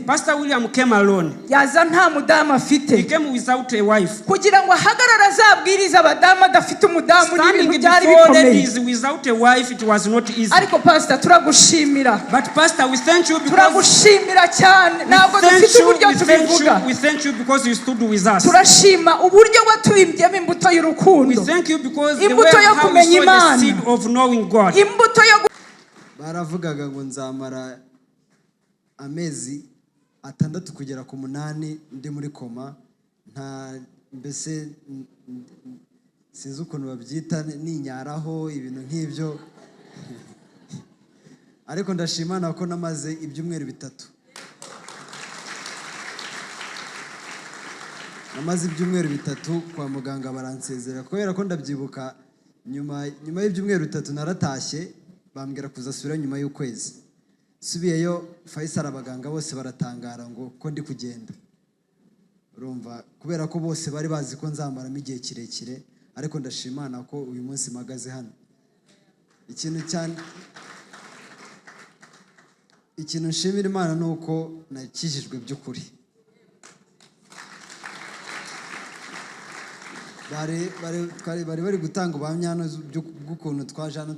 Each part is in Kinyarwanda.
Pastor William came alone. yaza nta mudamu He afite came without a wife. kugira ngo ahagarara azabwiriza abadamu adafite umudamu Standing n'ibintu byari before bikomeye. ladies without a wife, it was not easy. Ariko pastor turagushimira. But Pastor, we thank you because Turagushimira cyane. Ntabwo dufite uburyo tubivuga. we thank you because you stood with us. Turashima uburyo watubimbyemo imbuto We y'urukundo. thank you because the way Imbuto yo how kumenya you saw the Imana. seed of knowing God. Imbuto yo baravugaga ngo nzamara amezi 6 kugera ku 8 ndi muri koma, nta mbese sinzi ukuntu babyita ninyaraho ibintu nk'ibyo. Ariko ndashimana ko namaze ibyumweru 3. Namaze ibyumweru 3 kwa muganga baransezera kubera ko ndabyibuka nyuma y'ibyumweru 3 naratashye bambwira kuzasubira nyuma y'ukwezi. Subiyeyo Faisal abaganga bose baratangara ngo ko ndi kugenda. Urumva kubera ko bose bari bazi ko nzamaramo igihe kirekire, ariko ndashimana ko uyu munsi magaze hano. Ikintu nshimira Imana nuko nakijijwe by'ukuri. bari gutanga ubuhamya bw'ukuntu twaje hano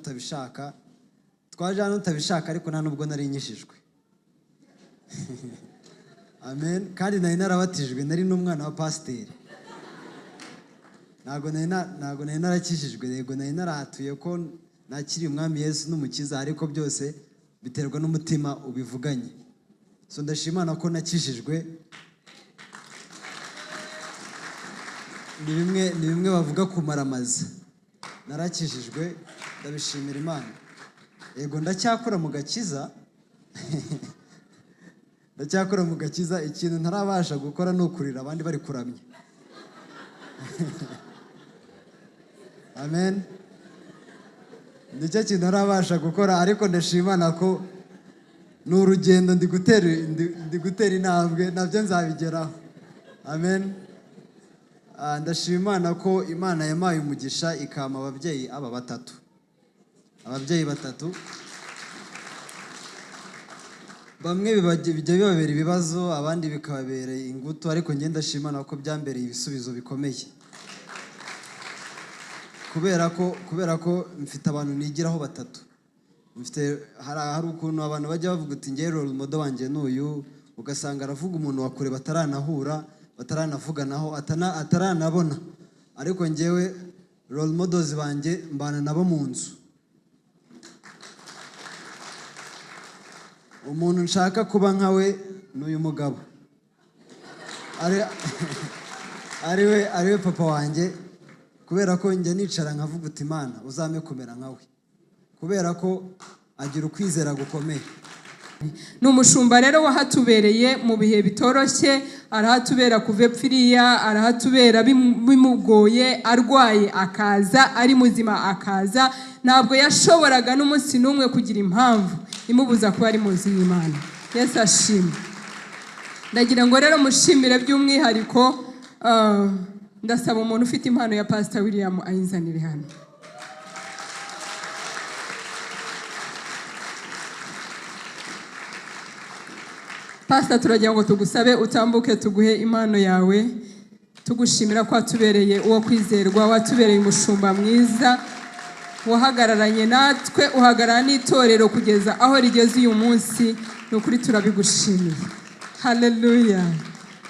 tutabishaka ariko nta nubwo nari nyishijwe. Amen. Kandi nari narabatijwe, nari n'umwana wa pasiteri. Ntago nari narakijijwe, yego nari narahatuye ko nakiri umwami Yesu n'umukiza, ariko byose biterwa n'umutima ubivuganye. So ndashimana ko nakijijwe. Ni bimwe bavuga kumaramaza. Narakijijwe, ndabishimira Imana. Yego ndacyakora mu gakiza. Ndacyakora mu gakiza, ikintu ntarabasha gukora no kurira abandi bari kuramya. Amen. Nicyo kintu ntarabasha gukora, ariko ndashimana ko n'urugendo ndi gutera intambwe, nabyo nzabigeraho. Amen. Ndashimana ko Imana yamaye umugisha ikama ababyeyi aba 3. Ababyeyi 3 bamwe bijya bibabera ibibazo, abandi bikababereye ingutu, ariko njye ndashimana ko byambereye ibisubizo bikomeye. Kubera ko mfite abantu nigiraho 3. Hari ukuntu abantu bajya bavuga uti ngiye role model wanjye n'uyu, ugasanga aravuga umuntu wakure bataranahura, bataranavuganaho, ataranabona, ariko njyewe role models banjye mbana nabo mu nzu. Umuntu nshaka kuba nkawe n'uyu mugabo ariwe papa wanjye, kubera ko njye nicara nkavuga uti Imana uzame kumera nkawe, kubera ko agira ukwizera gukomeye. N'umushumba rero wahatubereye mu bihe bitoroshye, arahatubera kuva epfiriya, arahatubera bimugoye, arwaye akaza, ari muzima akaza. Ntabwo yashoboraga n'umunsi n'umwe kugira impamvu imubuza kuba ari muzi y'Imana. Yesu ashimwe. Ndagira ngo rero mushimire by'umwihariko, ndasaba umuntu ufite impano ya Pastor William ayinzanire hano. Pastor, turagira ngo tugusabe utambuke tuguhe impano yawe, tugushimira ko watubereye uwo kwizerwa, watubereye umushumba mwiza, wahagararanye natwe, uhagarara n'itorero kugeza aho rigeze uyu munsi. Nukuri turabigushimiye. Hallelujah,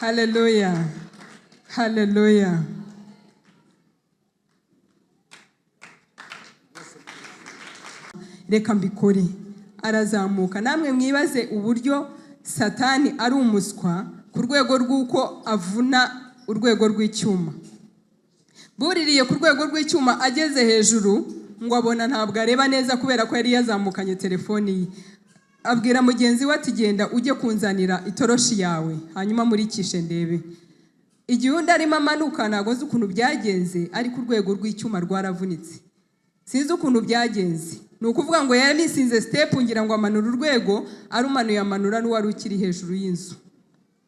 hallelujah, hallelujah. Reka mbikore. Arazamuka. Namwe mwibaze uburyo Satani ari umuswa ku rwego rw'uko avuna urwego rw'icyuma. Buririye ku rwego rw'icyuma, ageze hejuru ngo abona ntabwo areba neza kubera ko yari yazamukanye telefoni ye. Abwira mugenzi we ati genda ujye kunzanira itoroshi yawe, hanyuma murikishe ndebe. Igihe undi arimo amanuka, ntabwo nzi ukuntu byagenze, ariko urwego rw'icyuma rwaravunitse. Sinzi ukuntu byagenze. Ni ukuvuga ngo yari nisinze step ngira ngo amanura urwego, arumanuye amanura n'uwari ukiri hejuru y'inzu.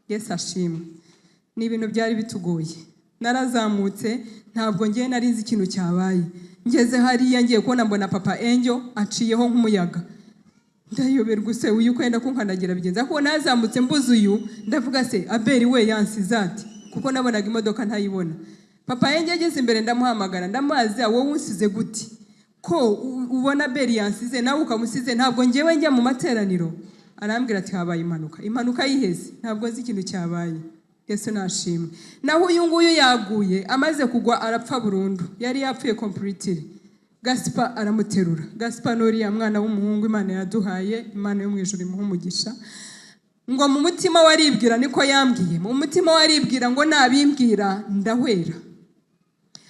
Yesu ashimwe. Ni ibintu byari bitugoye. Narazamutse, ntabwo ngiye nari nzi ikintu cyabaye. Ngeze hariya ngiye kubona mbona Papa Angel aciyeho nk'umuyaga. ndayoberwa se uyu kwenda kunkanagira bigenza ko nazamutse mbuze uyu ndavuga se Abeli we yansize ati kuko nabonaga imodoka ntayibona. Papa yanjye ageze imbere ndamuhamagara ndamubaza wowe unsize gute ko ubona Abeli yansize nawe ukamusize ntabwo ngewe njya mu materaniro. Arambwira ati habaye impanuka yiheze ntabwo nzi ikintu cyabaye. Yesu nashimwe. Naho uyu nguyu yaguye amaze kugwa arapfa burundu yari yapfuye completely. Gaspar aramuterura. Gaspar nori ya mwana w'umuhungu Imana yaduhaye, Imana yo mu ijuru imuha umugisha. Ngo mu mutima waribwira niko yambwiye. Mu mutima waribwira ngo nabimbwira ndahwera.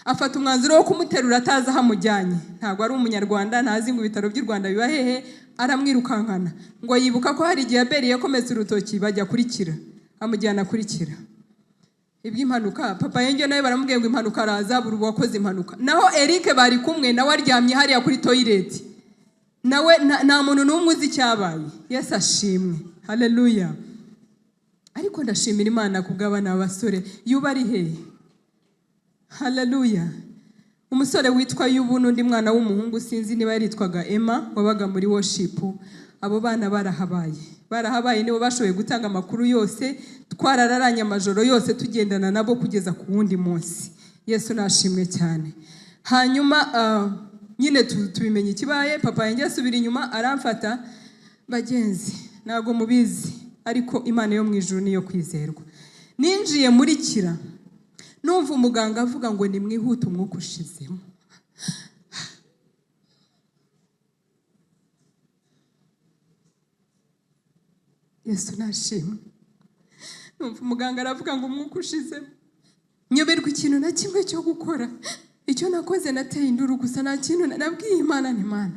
Afata umwanzuro wo kumuterura ataza hamujyanye. Ntabwo ari umunyarwanda ntazi ngo ibitaro by'u Rwanda biba hehe, aramwirukankana. Ngo yibuka ko hari igihe Abeli yakometse urutoki bajya kurikira. Amujyana kurikira. Iby'impanuka papa yanjye nawe baramubwiye ngo impanuka araza buri wakoze impanuka. Naho Eric bari kumwe nawe aryamye hariya kuri toilet. Nawe nta muntu n'umwe uzi cyabaye. Yesu ashimwe. Haleluya. Ariko ndashimira Imana kubw'abana b'abasore yubari hehe. Haleluya. Umusore witwa Yubu n'undi mwana w'umuhungu sinzi niba yaritwaga Emma wabaga muri worship. Abo bana barahabaye nibo bashoboye gutanga amakuru yose, twarararanye amajoro yose tugendana nabo kugeza ku wundi munsi. Yesu nashimwe cyane. Hanyuma nyine tubimenye ikibaye. Papa yanjye asubira inyuma aramfata. Bagenzi ntago mubizi ariko Imana yo mu ijuru niyo kwizerwa. Ninjiye muri kira numva umuganga avuga ngo ni mwihute umwuka ushizemo. Yesu nashimwe. Numva umuganga aravuga ngo umwuka ushizemo. Nyoberwa ikintu na kimwe cyo gukora. Icyo nakoze nateye induru gusa nta kintu nabwiye Imana ni Imana.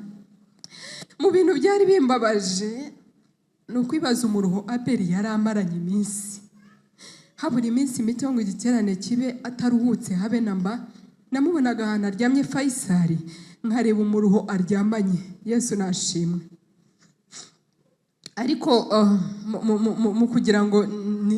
Mu bintu byari bimbabaje no kwibaza umuruho Abeli yari amaranye iminsi. Habura iminsi mito ngo igiterane kibe ataruhutse habe namba. Namubonaga ahantu aryamye Faisal nkareba umuruho aryamanye. Yesu nashimwe. Ariko mu kugira ngo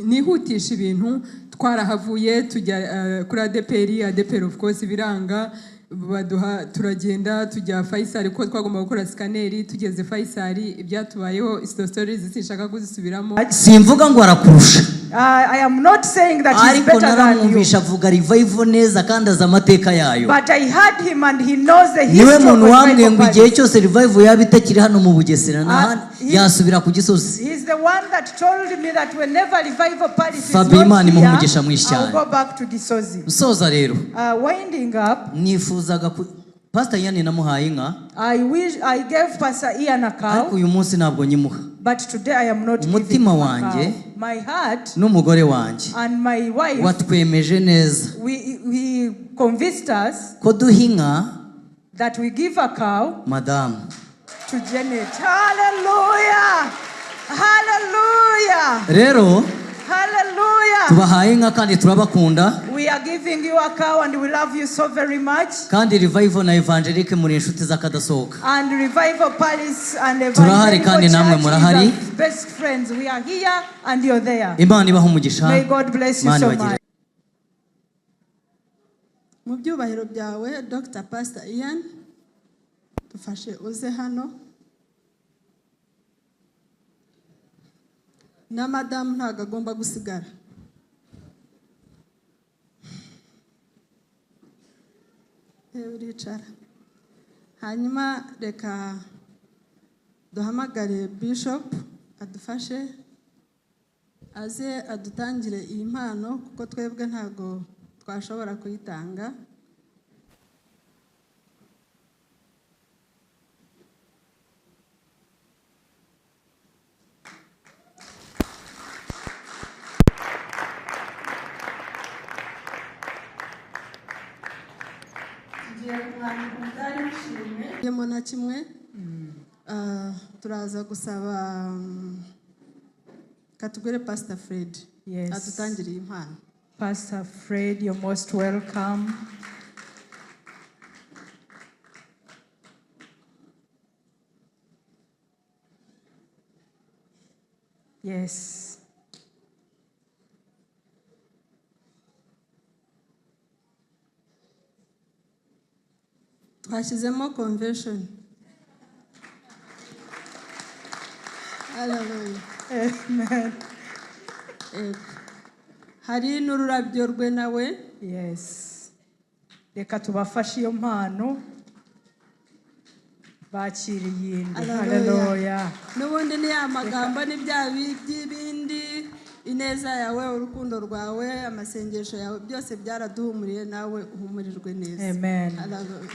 nihutisha ibintu twarahavuye tujya kuri ADPR of course biranga baduha turagenda tujya Faisal ko twagomba gukora scanner. Tugeze Faisal ibyatubayeho stories sinshaka kuzisubiramo. Simvuga ngo arakurusha. I am not saying that he's Ariko better than you. naramwumvisha avuga revival neza kandi aza amateka yayo. But I heard him and he knows the Niwe history of muntu wambwiye revival ngo igihe parties. cyose revival yaba itakiri hano mu Bugesera na yasubira ku Gisozi. He's the one that told me that whenever revival parties is Fabi Imana not imuha umugisha mwinshi here, I'll cyane. go back to Gisozi. Musoza rero Winding up, nifuzaga Pastor Ian namuhaye inka I gave Pastor Ian a ariko cow, uyu munsi ntabwo nyimuha. but today I am not giving him Umutima a wanjye cow. My heart n'umugore wanjye and my wife, watwemeje neza we convinced us ko duha inka that we give a cow madamu. to Janet. Hallelujah! Hallelujah! Rero Hallelujah! tubahaye inka kandi turabakunda We are giving you a cow and we love you so very much. kandi revival na evangelique muri inshuti z'akadasohoka. And Revival Palace and Turahari kandi namwe Evangelical murahari. Church is our best friends. We are here and you're there. Imana ibaha umugisha. May God bless you Imana so ibagire. much. Mu byubahiro byawe Dr. Pastor Ian dufashe uze hano na Madam ntago agomba gusigara. Uricara. Hanyuma reka duhamagare Bishop adufashe aze adutangire iyi mpano kuko twebwe ntago twashobora kuyitanga. Yemo na kimwe turaza gusaba katugure Pastor Fred Yes. adutangire iyi mpano. Pastor Fred, you're most welcome. Yes. Twashyizemo convention. Hallelujah. Amen. Hari n'ururabyo rwe nawe. Yes. Reka tubafashe iyo mpano bakira iyindi. Hallelujah. N'ubundi ni amagambo ni bya by'ibindi, ineza yawe, urukundo rwawe, amasengesho yawe byose byaraduhumuriye, nawe uhumurirwe neza. Amen. Hallelujah.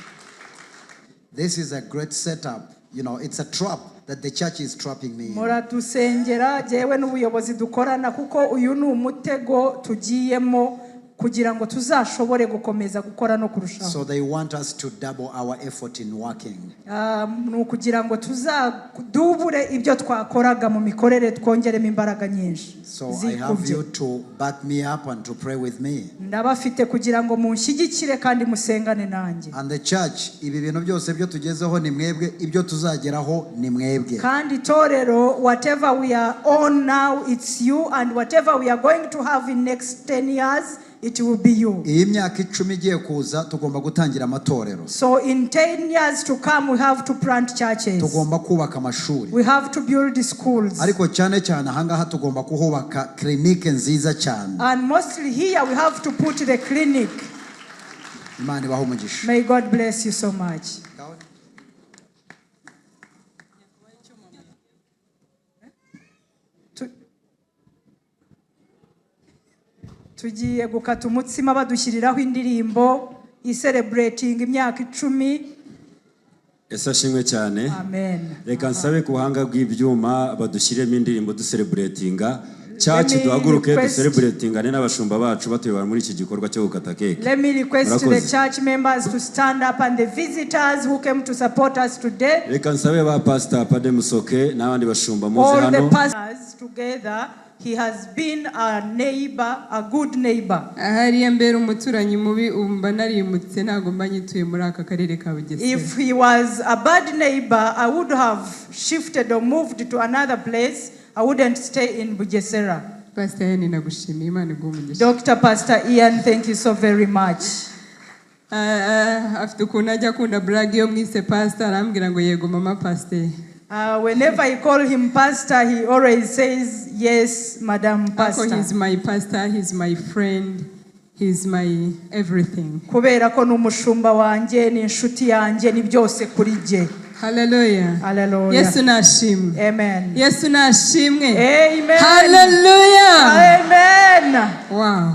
This is a great setup. You know, it's a trap that the church is trapping me in. Muradusengera jewe n'ubuyobozi dukorana kuko uyu ni umutego tugiyemo kugira ngo tuzashobore gukomeza gukora no kurushaho. So they want us to double our effort in working. Kugira ngo tuzadubure ibyo twakoraga mu mikorere twongeremo imbaraga nyinshi. So I have you to back me up and to pray with me. Ndabafite kugira ngo munshyigikire kandi musengane nanjye. And the church, ibi bintu byose byo tugezeho ni mwebwe, ibyo tuzageraho ni mwebwe. Kandi torero, whatever we are on now, it's you, and whatever we are going to have in next 10 years, it will be you. Iyi myaka 10 igiye kuza tugomba gutangira amatorero. So in 10 years to come, we have to plant churches. Tugomba kubaka amashuri. We have to build schools. Ariko cyane cyane ahangaha tugomba kuhubaka clinique nziza cyane. And mostly here we have to put the clinic. Imana ibahe umugisha. May God bless you so much. Tugiye gukata umutsima badushyiriraho indirimbo celebrating imyaka 10. Ese ashimwe cyane. Amen. Reka nsabe ku buhanga bw'ibyuma badushyiremo indirimbo celebratinga. Cyacu duhaguruke celebratinga n'abashumba bacu batuyobora muri iki gikorwa cyo gukata cake. Let me request to the church members to stand up and the visitors who came to support us today. Reka nsabe ba pastor Pade Musoke n'abandi bashumba muze hano. All the pastors together. He has been a neighbor, a good neighbor. Ahari mbere umuturanyi mubi umba narimutse ntago mbanyituye muri aka karere ka Bugesera. If he was a bad neighbor, I would have shifted or moved to another place. I wouldn't stay in Bugesera. Pastor Ian nagushimiye Imana igumugisha. Dr. Pastor Ian, thank you so very much. Afite ukuntu ajya akunda brag yo mwise pastor arambwira ngo yego mama pastor. Whenever I call him pastor, he always says, yes, Madam Pastor. He's my pastor, he's my friend, he's my everything. Kubera ko n'umushumba wanje ni inshuti yanje ni byose kuri je. Hallelujah. Hallelujah. Yesu nashimwe. Amen. Yesu nashimwe. Amen. Hallelujah. Amen. Wow.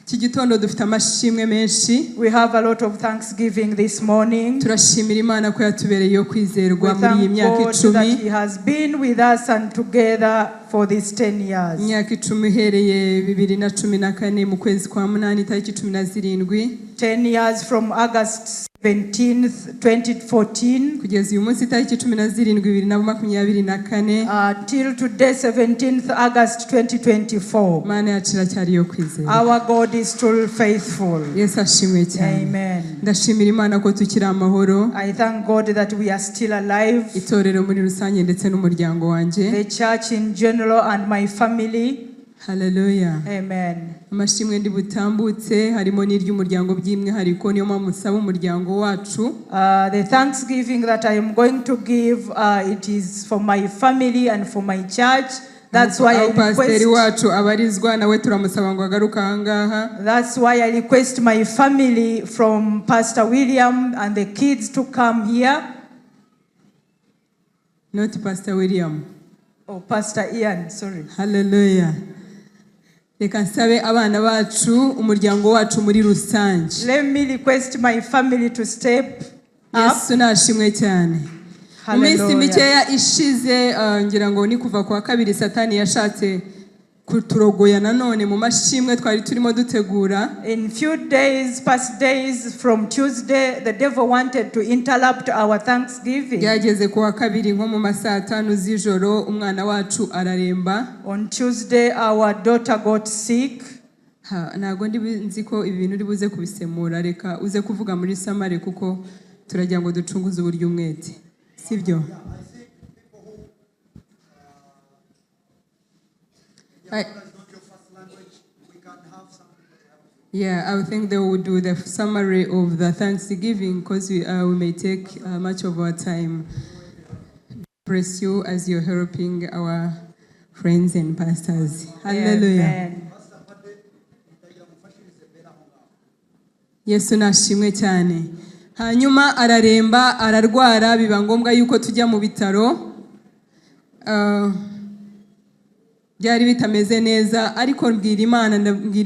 Iki gitondo dufite amashimwe menshi. We have a lot of thanksgiving this morning. Turashimira Imana ko yatubereye yo kwizerwa muri iyi myaka 10. That he has been with us and together for these 10 years. Imyaka 10 ihereye 2014 mu kwezi kwa 8 tariki 17. 10 years from August 17th, 2014 kugeza uyu munsi tariki 17 2024 till today 17th August 2024. Mana yacira cyari yo kwizera. Our God is still faithful. Yesu ashimwe cyane. Amen. Ndashimira Imana ko tukiri amahoro. I thank God that we are still alive. Itorero muri rusange ndetse n'umuryango wanje. The church in general and my family. Hallelujah. Amen. Amashimwe ndi butambutse harimo n'iry'umuryango byimwe hariko niyo mpamvu nsaba umuryango wacu. The thanksgiving that I am going to give it is for my family and for my church. That's why I request wacu abarizwa nawe turamusaba ngo agaruka ahangaha. That's why I request my family from Pastor William and the kids to come here. Not Pastor William. Oh, Pastor Ian, sorry. Hallelujah. Reka nsabe abana bacu umuryango wacu muri rusange. Let me request my family to step up. Yesu nashimwe cyane. Iminsi mikeya ishize ngira ngo ni kuva kwa kabiri Satani yashatse kuturogoya nanone mu mashimwe twari turimo dutegura. In few days, past days from Tuesday, the devil wanted to interrupt our thanksgiving. Yageze kwa kabiri nko mu masaa 5 z'ijoro umwana wacu araremba. On Tuesday our daughter got sick. Nago nzi ko ibi bintu ribuze kubisemura reka uze kuvuga muri Samare kuko turagira ngo ducunguze uburyo umwete. Sibyo? Yeah, I think they will do the summary of the Thanksgiving because we may take much of our time. Bless you as you're helping our friends and pastors. Hallelujah. Amen. Yesu nashimwe cyane. Hanyuma araremba, ararwara, biba ngombwa yuko tujya mu bitaro. Byari bitameze neza, ariko mbwira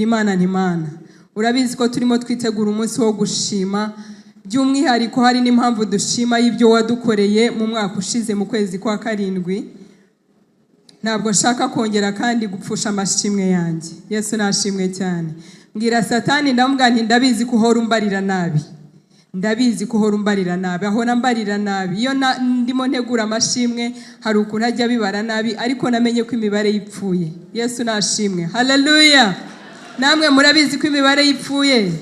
Imana ntimana. Urabizi ko turimo twitegura umunsi wo gushima, by'umwihariko hari n'impamvu dushima y'ibyo wadukoreye mu mwaka ushize mu kwezi kwa karindwi. Ntabwo nshaka kongera kandi gupfusha amashimwe yanjye. Yesu nashimwe cyane. Mbwira Satani ndamubwira nti ndabizi ko uhora umbarira nabi. Ndabizi ko uhora umbarira nabi. Ahora mbarira nabi. Iyo ndimo ntegura amashimwe hari ukuntu ajya bibara nabi, ariko namenye ko imibare yipfuye. Yesu nashimwe. Hallelujah. Namwe murabizi ko imibare yipfuye.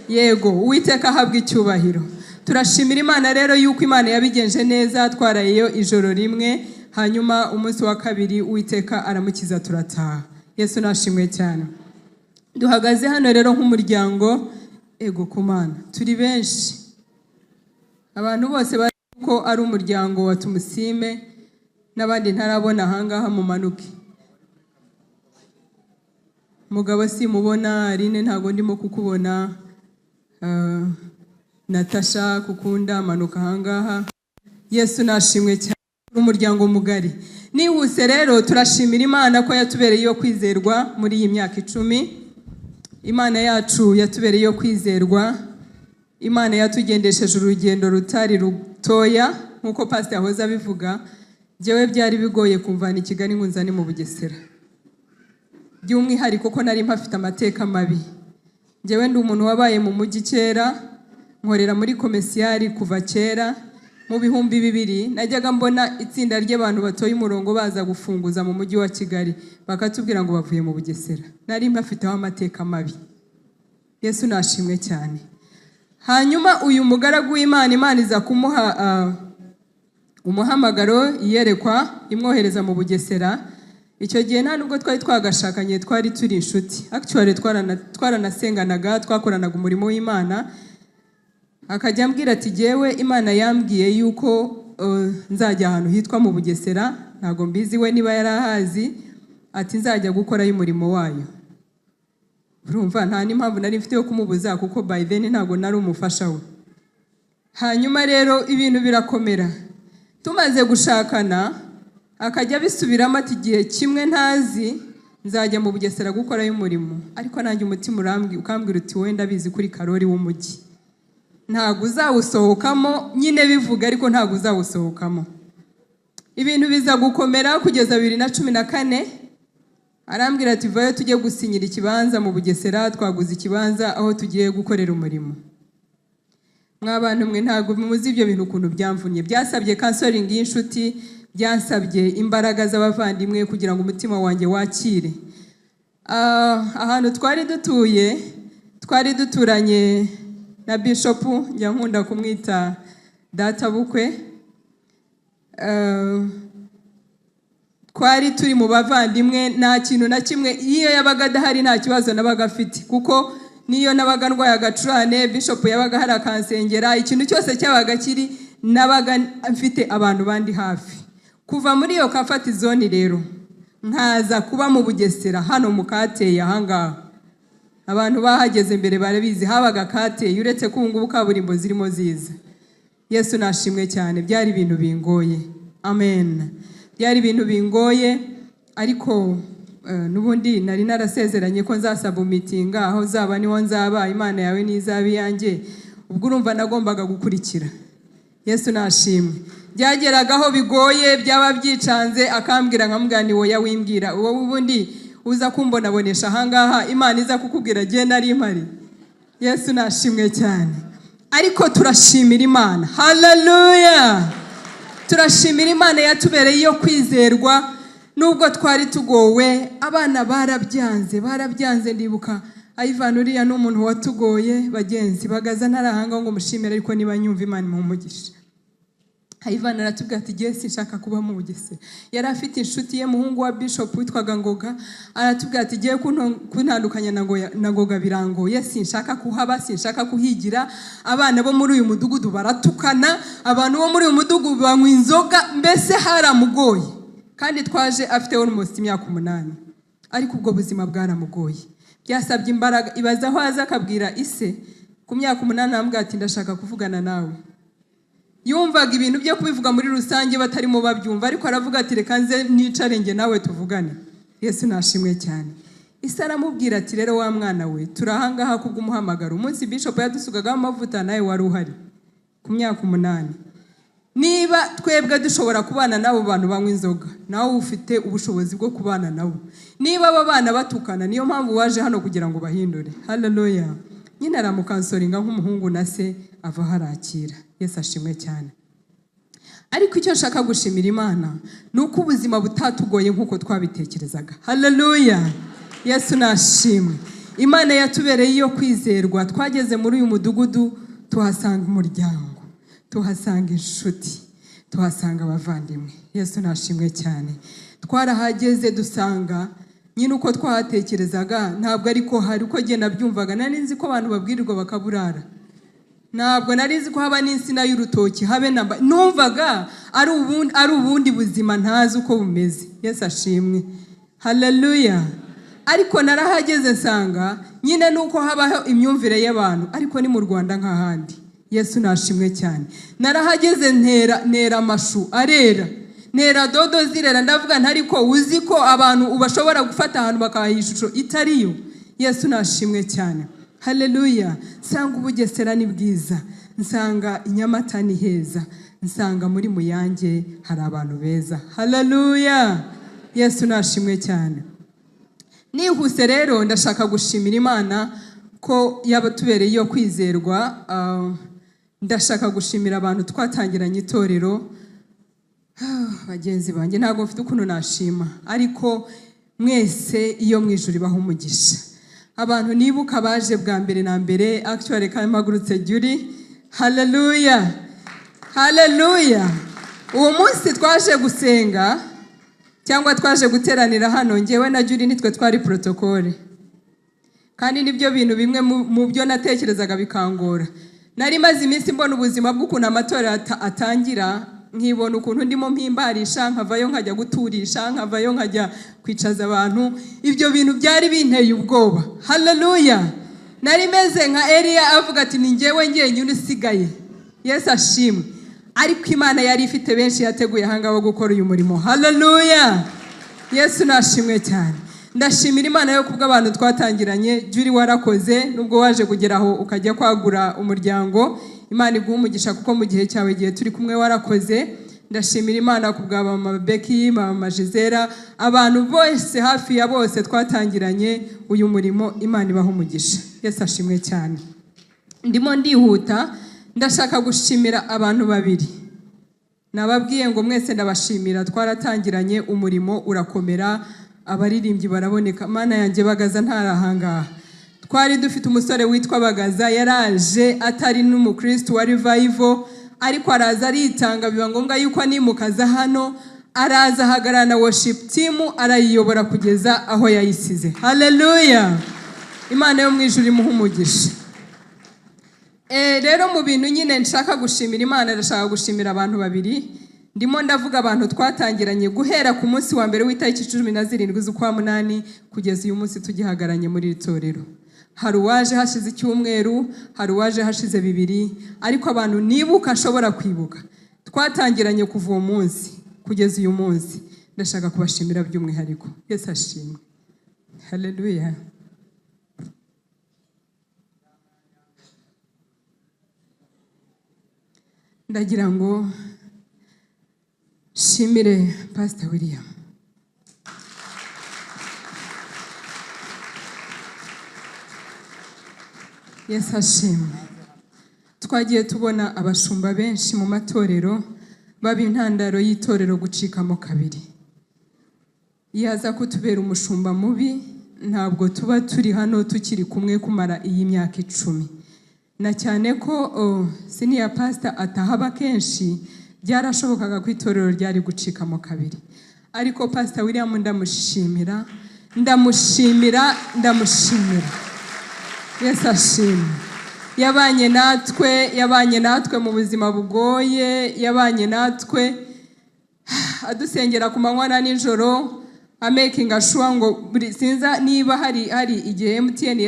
Yego, Uwiteka ahabwa icyubahiro. Turashimira Imana rero yuko Imana yabigenje neza, twarayeyo ijoro rimwe, hanyuma umunsi wa kabiri Uwiteka aramukiza turataha. Yesu nashimwe cyane. Duhagaze hano rero nk'umuryango ego ku Mana. Turi benshi. Abantu bose bari ko ari umuryango wa Tumusime, n'abandi ntarabona ahangaha mu manuke. Mugabo si mubona, Aline ntago ndimo kukubona, Natasha kukunda manuka ahangaha. Yesu nashimwe cyane, umuryango mugari. Nihuse rero turashimira Imana ko yatubereye yo kwizerwa muri iyi myaka 10. Imana yacu yatubereye yo kwizerwa. Imana yatugendesheje urugendo rutari rutoya, nkuko pastor yahoze abivuga. Jewe byari bigoye kumvana i Kigali ngo nzane mu Bugesera. By'umwihariko ko nari mpafite amateka mabi. Jewe ndi umuntu wabaye mu mujyi kera, nkorera muri komisiyari kuva kera. Mu bihumbi 2000 najyaga mbona itsinda ry'abantu batoye umurongo baza gufunguza mu mujyi wa Kigali, bakatubwira ngo bavuye mu Bugesera. Nari mpafiteho amateka mabi. Yesu nashimwe cyane. Hanyuma uyu mugaragu w'Imana, Imana iza kumuha umuhamagaro iyerekwa imwohereza mu Bugesera. Icyo gihe nta nubwo twari twagashakanye, twari turi inshuti. Actually twaranasenganaga, twakoranaga umurimo w'Imana. Akajya ambwira ati jewe Imana yambwiye yuko nzajya ahantu hitwa mu Bugesera, ntago mbizi we niba yarahazi, ati nzajya gukora y'umurimo wayo. Urumva nta n'impamvu nari mfite yo kumubuza, kuko by then ntago nari umufasha we. Hanyuma rero ibintu birakomera. Tumaze gushakana, akajya bisubiramo ati igihe kimwe ntazi nzajya mu Bugesera gukora y'umurimo. Ariko nanjye umutima ukambwira uti wenda bizi kuri Karori w'umujyi, ntago uzawusohokamo. Nyine bivuga ariko ntago uzawusohokamo. Ibintu biza gukomera kugeza 2014. Arambwira ati vayo tujye gusinyira ikibanza mu Bugesera. Twaguze ikibanza aho tugiye gukorera umurimo. Mwabantu mwe ntago muzi ibyo bintu ukuntu byamvunye. Byasabye counseling y'inshuti, byansabye imbaraga z'abavandimwe kugira ngo umutima wanjye wakire. Ahantu twari duturanye na Bishop, njya nkunda kumwita data bukwe. Twari turi mu bavandimwe, nta kintu na kimwe iyo yabaga adahari nta kibazo nabaga afite, kuko niyo nabaga ndwaye agacurane Bishop yabaga hari akansengera, ikintu cyose cyabaga kiri nabaga mfite abantu bandi hafi. Kuva muri iyo Kafati zone rero nkaza kuba mu Bugesera hano mu Kateye ahangaha. Abantu bahageze mbere barabizi habaga Kateye, uretse ko ubungubu kaburimbo zirimo ziza. Yesu nashimwe cyane, byari ibintu bingoye. Amen. Byari ibintu bingoye, ariko nubundi nari narasezeranye ko nzasaba meetinga aho zaba niho nzaba, Imana yawe nizabi yanjye. Ubwo urumva nagombaga gukurikira. Yesu nashimwe. Byageragaho bigoye, byaba byicanze, akambwira nkamubwira ni wowe wimbwira, wowe ubundi uza kumbonabonesha ahangaha, Imana iza kukubwira gihe nari impari. Yesu nashimwe cyane. Ariko turashimira Imana. Hallelujah. Turashimira Imana yatubereye iyo kwizerwa nubwo twari tugowe. Abana barabyanze ndibuka Ivan uriya n'umuntu watugoye bagenzi bagaza ntarahanga ngo mushimire, ariko niba nyumva Imana mu mugisha. Ivan aratubwira ati igihe sinshaka kuba mu Bugesera. Yari afite inshuti ye muhungu wa Bishop witwaga Ngoga, aratubwira ati igihe kuntandukanya na Ngoga birangoye, sinshaka kuhaba, sinshaka kuhigira. Abana bo muri uyu mudugudu baratukana, abantu bo muri uyu mudugudu banywa inzoga, mbese haramugoye. Kandi twaje afite almost imyaka 8, ariko ubwo buzima bwaramugoye. Byasabye imbaraga. Ibaza aho aza akabwira ise ku myaka 8 ambwira ati ndashaka kuvugana nawe. Yumvaga ibintu byo kubivuga muri rusange batarimo babyumva, ariko aravuga ati reka nze nicare nge nawe tuvugane. Yesu nashimwe cyane. Isa aramubwira ati rero wa mwana we turahangaha kubw'umuhamagaro. Umunsi Bishop yadusugagaho amavuta nawe wari uhari ku myaka 8. Niba twebwe dushobora kubana nabo bantu banywa inzoga, nawe ufite ubushobozi bwo kubana nabo. Niba aba bana batukana, niyo mpamvu waje hano kugira ngo bahindure. Hallelujah. Nyine aramukansoringa nk'umuhungu na se ava harakira. Yesu ashimwe cyane. Ariko icyo nshaka gushimira Imana nuko ubuzima butatugoye nkuko twabitekerezaga. Hallelujah. Yesu nashimwe. Imana yatubereye iyo kwizerwa. Twageze muri uyu mudugudu tuhasanga umuryango, tuhasanga inshuti, tuhasanga abavandimwe. Yesu nashimwe cyane. Twarahageze dusanga nyine uko twahatekerezaga ntabwo ariko hari uko genda byumvaga. Nari nzi ko abantu babwirirwa bakaburara. Ntabwo nari nzi ko haba n'insina y'urutoki habe namba. Numvaga ari ubundi buzima ntazi uko bumeze. Yesu ashimwe. Hallelujah. Ariko narahageze nsanga nyine nuko habaho imyumvire y'abantu, ariko ni mu Rwanda nk'ahandi. Yesu nashimwe cyane. Narahageze ntera amashu arera, ntera dodo zirera, ndavuga ntariko uzi ko abantu ubashobora gufata ahantu bakaha ishusho itariyo. Yesu nashimwe cyane. Hallelujah. Nsanga Ubugesera ni bwiza, nsanga Inyamata ni heza, nsanga muri Muyange hari abantu beza. Hallelujah. Yesu nashimwe cyane. Nihuse rero ndashaka gushimira Imana ko yabatubereye iyo kwizerwa. Ndashaka gushimira abantu twatangiranye itorero. Bagenzi banjye ntabwo mfite ukuntu nashima, ariko mwese iyo mwijuri baho umugisha. Abantu nibuka baje bwa mbere na mbere, actually kamagurutse Juri. Hallelujah. Hallelujah. Uwo munsi twaje gusenga cyangwa twaje guteranira hano, ngewe na Juri nitwe twari protocole. Kandi nibyo bintu bimwe mu byo natekerezaga bikangora. Nari maze iminsi mbona ubuzima bw'ukuntu amatora atangira, nkibona ukuntu ndimo mpimbarisha, nkavayo nkajya guturisha, nkavayo nkajya kwicaza abantu. Ibyo bintu byari binteye ubwoba. Hallelujah. Nari meze nka Elia avuga ati ni ngewe ngenyine usigaye. Yesu ashimwe. Ariko Imana yari ifite benshi yateguye hangaho gukora uyu murimo. Hallelujah. Yesu nashimwe cyane. Ndashimira Imana yo kubwa abantu twatangiranye. Juri warakoze nubwo waje kugeraho ukajya kwagura umuryango. Imana iguha umugisha kuko mu gihe cyawe gihe turi kumwe warakoze. Ndashimira Imana kubwa mama Becky, mama Gisela, abantu bose hafi ya bose twatangiranye uyu murimo. Imana ibaha umugisha. Yesu ashimwe cyane. Ndimo ndihuta, ndashaka gushimira abantu babiri. Nababwiye ngo mwese ndabashimira, twaratangiranye umurimo urakomera, abaririmbyi baraboneka. Mana yanjye Bagaza ntarahangaha. Twari dufite umusore witwa Bagaza, yaraje atari n'umukristo wa Revival, ariko araza aritanga, biba ngombwa yuko nimukaza hano, araza hagarana worship team, arayiyobora kugeza aho yayisize. Hallelujah. Imana yo mwijuru imuha umugisha. Rero mu bintu nyine nshaka gushimira Imana, ndashaka gushimira abantu babiri. Ndimo ndavuga abantu twatangiranye guhera ku munsi wa mbere w'itariki 17 z'ukwa 8 kugeza uyu munsi tugihagaranye muri itorero. Hari uwaje hashize icyumweru, hari uwaje hashize 2, ariko abantu nibuka nshobora kwibuka twatangiranye kuva uwo munsi kugeza uyu munsi. Ndashaka kubashimira by'umwihariko. Yesu ashimwe. Hallelujah. Ndagira ngo shimire Pastor William. Yesu ashimwe. Twagiye tubona abashumba benshi mu matorero baba intandaro y'itorero gucikamo kabiri. Yaza kutubera umushumba mubi, ntabwo tuba turi hano tukiri kumwe kumara iyi myaka 10. Na cyane ko senior pastor atahaba kenshi, byarashobokaga ko itorero ryari gucikamo kabiri, ariko Pastor William ndamushimira. Yesu ashimwe. Yabanye natwe mu buzima bugoye, yabanye natwe adusengera ku manywa na nijoro, amakinga sure ngo sinza niba hari igihe MTN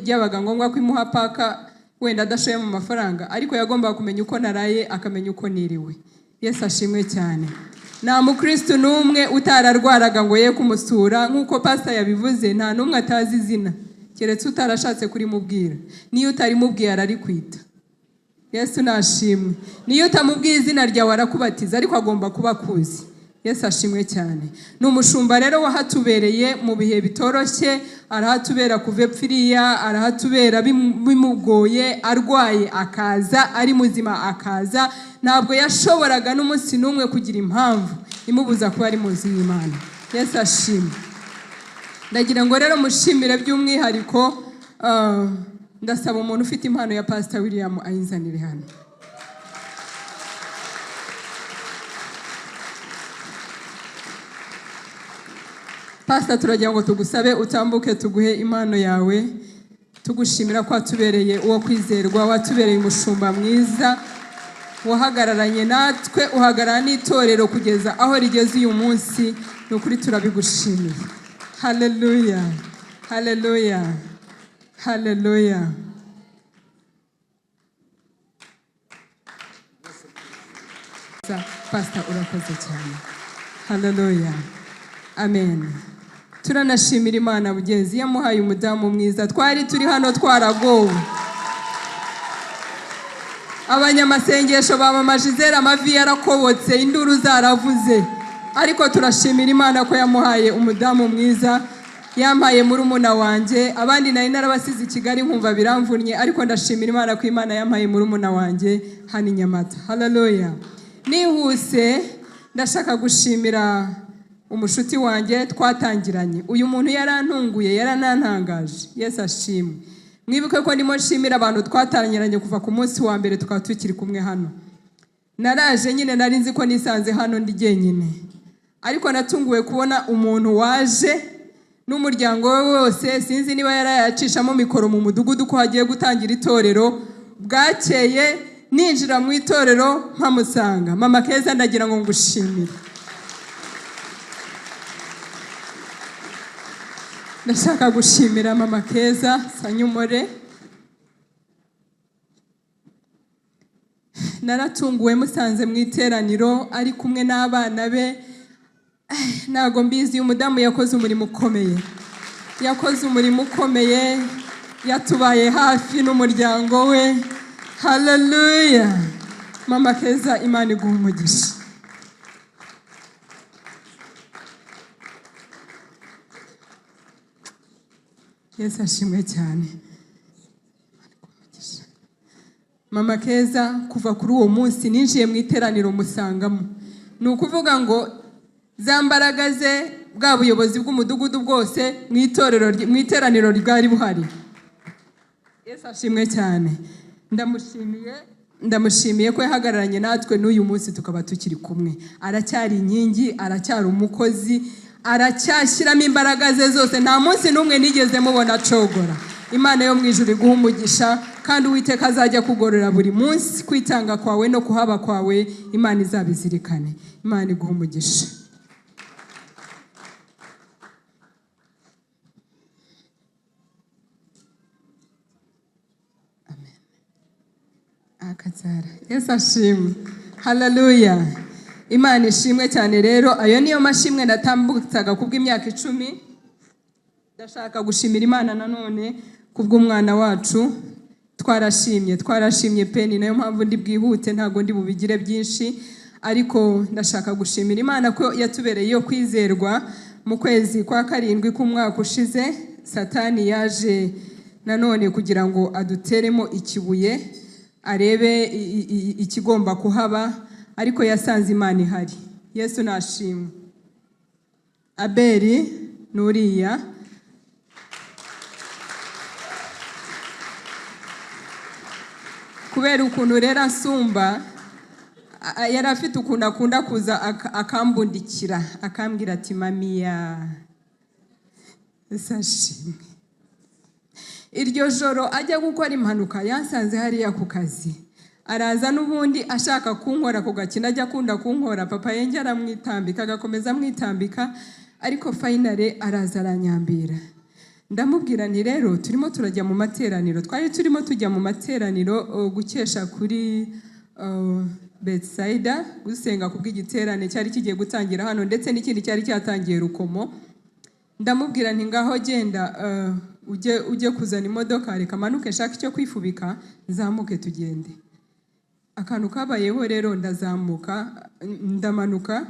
yabaga ngombwa ko imuha paka wenda adashoye mu mafaranga, ariko yagombaga kumenya uko naraye, akamenya uko niriwe. Yesu ashimwe cyane. Nta mukristo n'umwe utararwaraga ngo ye kumusura, nk'uko pastor yabivuze, nta n'umwe atazi izina keretse utarashatse kurimubwira. Niyo utarimubwiye ararikwita. Yesu nashimwe. Niyo utamubwiye izina ryawe arakubatiza, ariko agomba kuba akuzi. Yesu ashimwe cyane. Ni umushumba rero wahatubereye mu bihe bitoroshye, arahatubera kuva epfiriya, arahatubera bimugoye, arwaye akaza, ari muzima akaza. Ntabwo yashoboraga n'umunsi n'umwe kugira impamvu imubuza kuba ari muzi y'Imana. Yesu ashimwe. Ndagira ngo rero mushimire by'umwihariko, ndasaba umuntu ufite impano ya Pastor William ayinzanire hano. Pastor, turagira ngo tugusabe utambuke tuguhe impano yawe, tugushimira ko watubereye uwo kwizerwa, watubereye umushumba mwiza, wahagararanye natwe, uhagarara n'itorero kugeza aho rigeze uyu munsi. Ni ukuri turabigushimiye. Hallelujah, hallelujah, hallelujah. Pastor, urakoze cyane. Hallelujah, amen. Turanashimira Imana bugenzi yamuhaye umudamu mwiza. Twari turi hano twaragowe, abanyamasengesho bamamaje izera, amavi yarakobotse, induru zaravuze, ariko turashimira Imana ko yamuhaye umudamu mwiza. Yampaye murumuna wanjye, abandi nari narabasize i Kigali nkumva biramvunye, ariko ndashimira Imana ko Imana yampaye murumuna wanjye hano i Nyamata. Hallelujah. Nihuse ndashaka gushimira umushuti wanjye twatangiranye. Uyu muntu yarantunguye, yaranantangaje. Yesu ashimwe. Mwibuke ko ndimo nshimira abantu twatangiranye kuva ku munsi wa mbere tukaba tukiri kumwe hano. Naraje nyine nari nzi ko nisanze hano ndi jyenyine, ariko natunguwe kubona umuntu waje n'umuryango we wose. Sinzi niba yarayacishamo mikoro mu mudugudu ko hagiye gutangira itorero. Bwakeye ninjira mu itorero mpamusanga. Mama Keza, ndagira ngo ngushimire. Ndashaka gushimira Mama Keza Sanyumore. Naratunguwe musanze mu iteraniro ari kumwe n'abana be. Ntago mbizi, uyu mudamu yakoze umurimo ukomeye. Yatubaye hafi n'umuryango we. Hallelujah. Mama Keza, Imana iguhe umugisha. Yesu ashimwe cyane. Mama Keza, kuva kuri uwo munsi ninjiye mu iteraniro musangamo. Ni ukuvuga ngo za mbaraga ze, bwa buyobozi bw'umudugudu bwose mu iteraniro ryari buhari. Yesu ashimwe cyane. Ndamushimiye ko yahagararanye natwe n'uyu munsi tukaba tukiri kumwe. Aracyari inkingi, aracyari umukozi, aracyashyiramo imbaraga ze zose. Nta munsi n'umwe nigeze mubona acogora. Imana yo mu ijuru iguha umugisha, kandi Uwiteka azajya kugorora buri munsi. Kwitanga kwawe no kuhaba kwawe Imana izabizirikane. Imana iguha umugisha. Amen. Akazara. Yesu ashimwe. Hallelujah. Imana ishimwe cyane. Rero ayo niyo mashimwe natambutsaga kubw'imyaka 10. Ndashaka gushimira Imana nanone kubw'umwana wacu. Twarashimye pe, ni nayo mpamvu ndi bwihute, ntago ndi bubigire byinshi, ariko ndashaka gushimira Imana ko yatubereye yo kwizerwa. Mu kwezi kwa 7 k'umwaka ushize, Satani yaje nanone kugira ngo aduteremo ikibuye, arebe ikigomba kuhaba, ariko yasanze Imana ihari. Yesu nashimwe. Abeli nuriya kubera ukuntu rero asumba, yari afite ukuntu akunda kuza akambundikira akambwira ati mamiya sashimwe. Iryo joro ajya gukora impanuka yansanze hariya ku kazi, araza n'ubundi ashaka kunkora ku gakina ajya akunda kunkora, papa yenge aramwitambika agakomeza amwitambika, ariko finally araza aranyambira. Ndamubwira nti rero turimo turajya mu materaniro, twari turimo tujya mu materaniro gukesha kuri Bethsaida, gusenga kubw'igiterane cyari kigiye gutangira hano ndetse n'ikindi cyari cyatangiye Rukomo. Ndamubwira nti ngaho genda ujye kuzana imodoka, reka manuke shaka icyo kwifubika nzamuke tugende. Akantu kabayeho rero ndazamuka ndamanuka,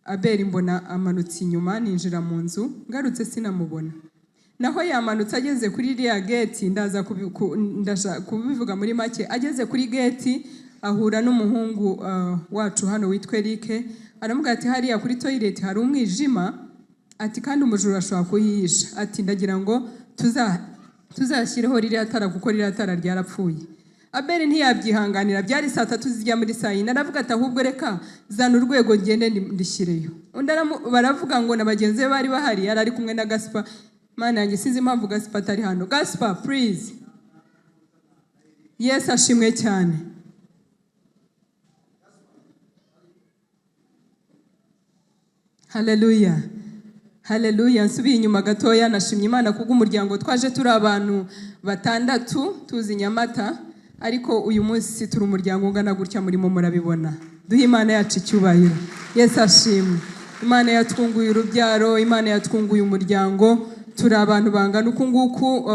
Abeli mbona amanutse inyuma, ninjira mu nzu, ngarutse sinamubona. Naho yamanutse ageze kuri iriya gate, ndaza kubivuga muri make, ageze kuri gate ahura n'umuhungu wacu hano witwa Eric, aramubwira ati hariya kuri toilet hari umwijima, ati kandi umujura ashobora kuhihisha, ati ndagira ngo tuzashyireho ririya tara kuko ririya tara ryarapfuye. Abeli ntiyabyihanganira, byari saa 3 zijya muri saa 4, aravuga ati ahubwo reka zana urwego ngende ndishyireyo. Undi baravuga ngo na bagenzi be bari bahari, yari ari kumwe na Gaspar. Mana yanjye sinzi impamvu Gaspar atari hano. Gaspar please. Yes ashimwe cyane. Hallelujah. Hallelujah. Nsubiye inyuma gatoya, nashimye Imana kubw'umuryango twaje turi abantu 6 tuzi Nyamata, ariko uyu munsi turi umuryango ungana gutya murimo murabibona. Duhe Imana yacu icyubahiro. Yes ashimwe. Imana yatwunguye urubyaro, Imana yatwunguye umuryango, turi abantu bangana uku nguku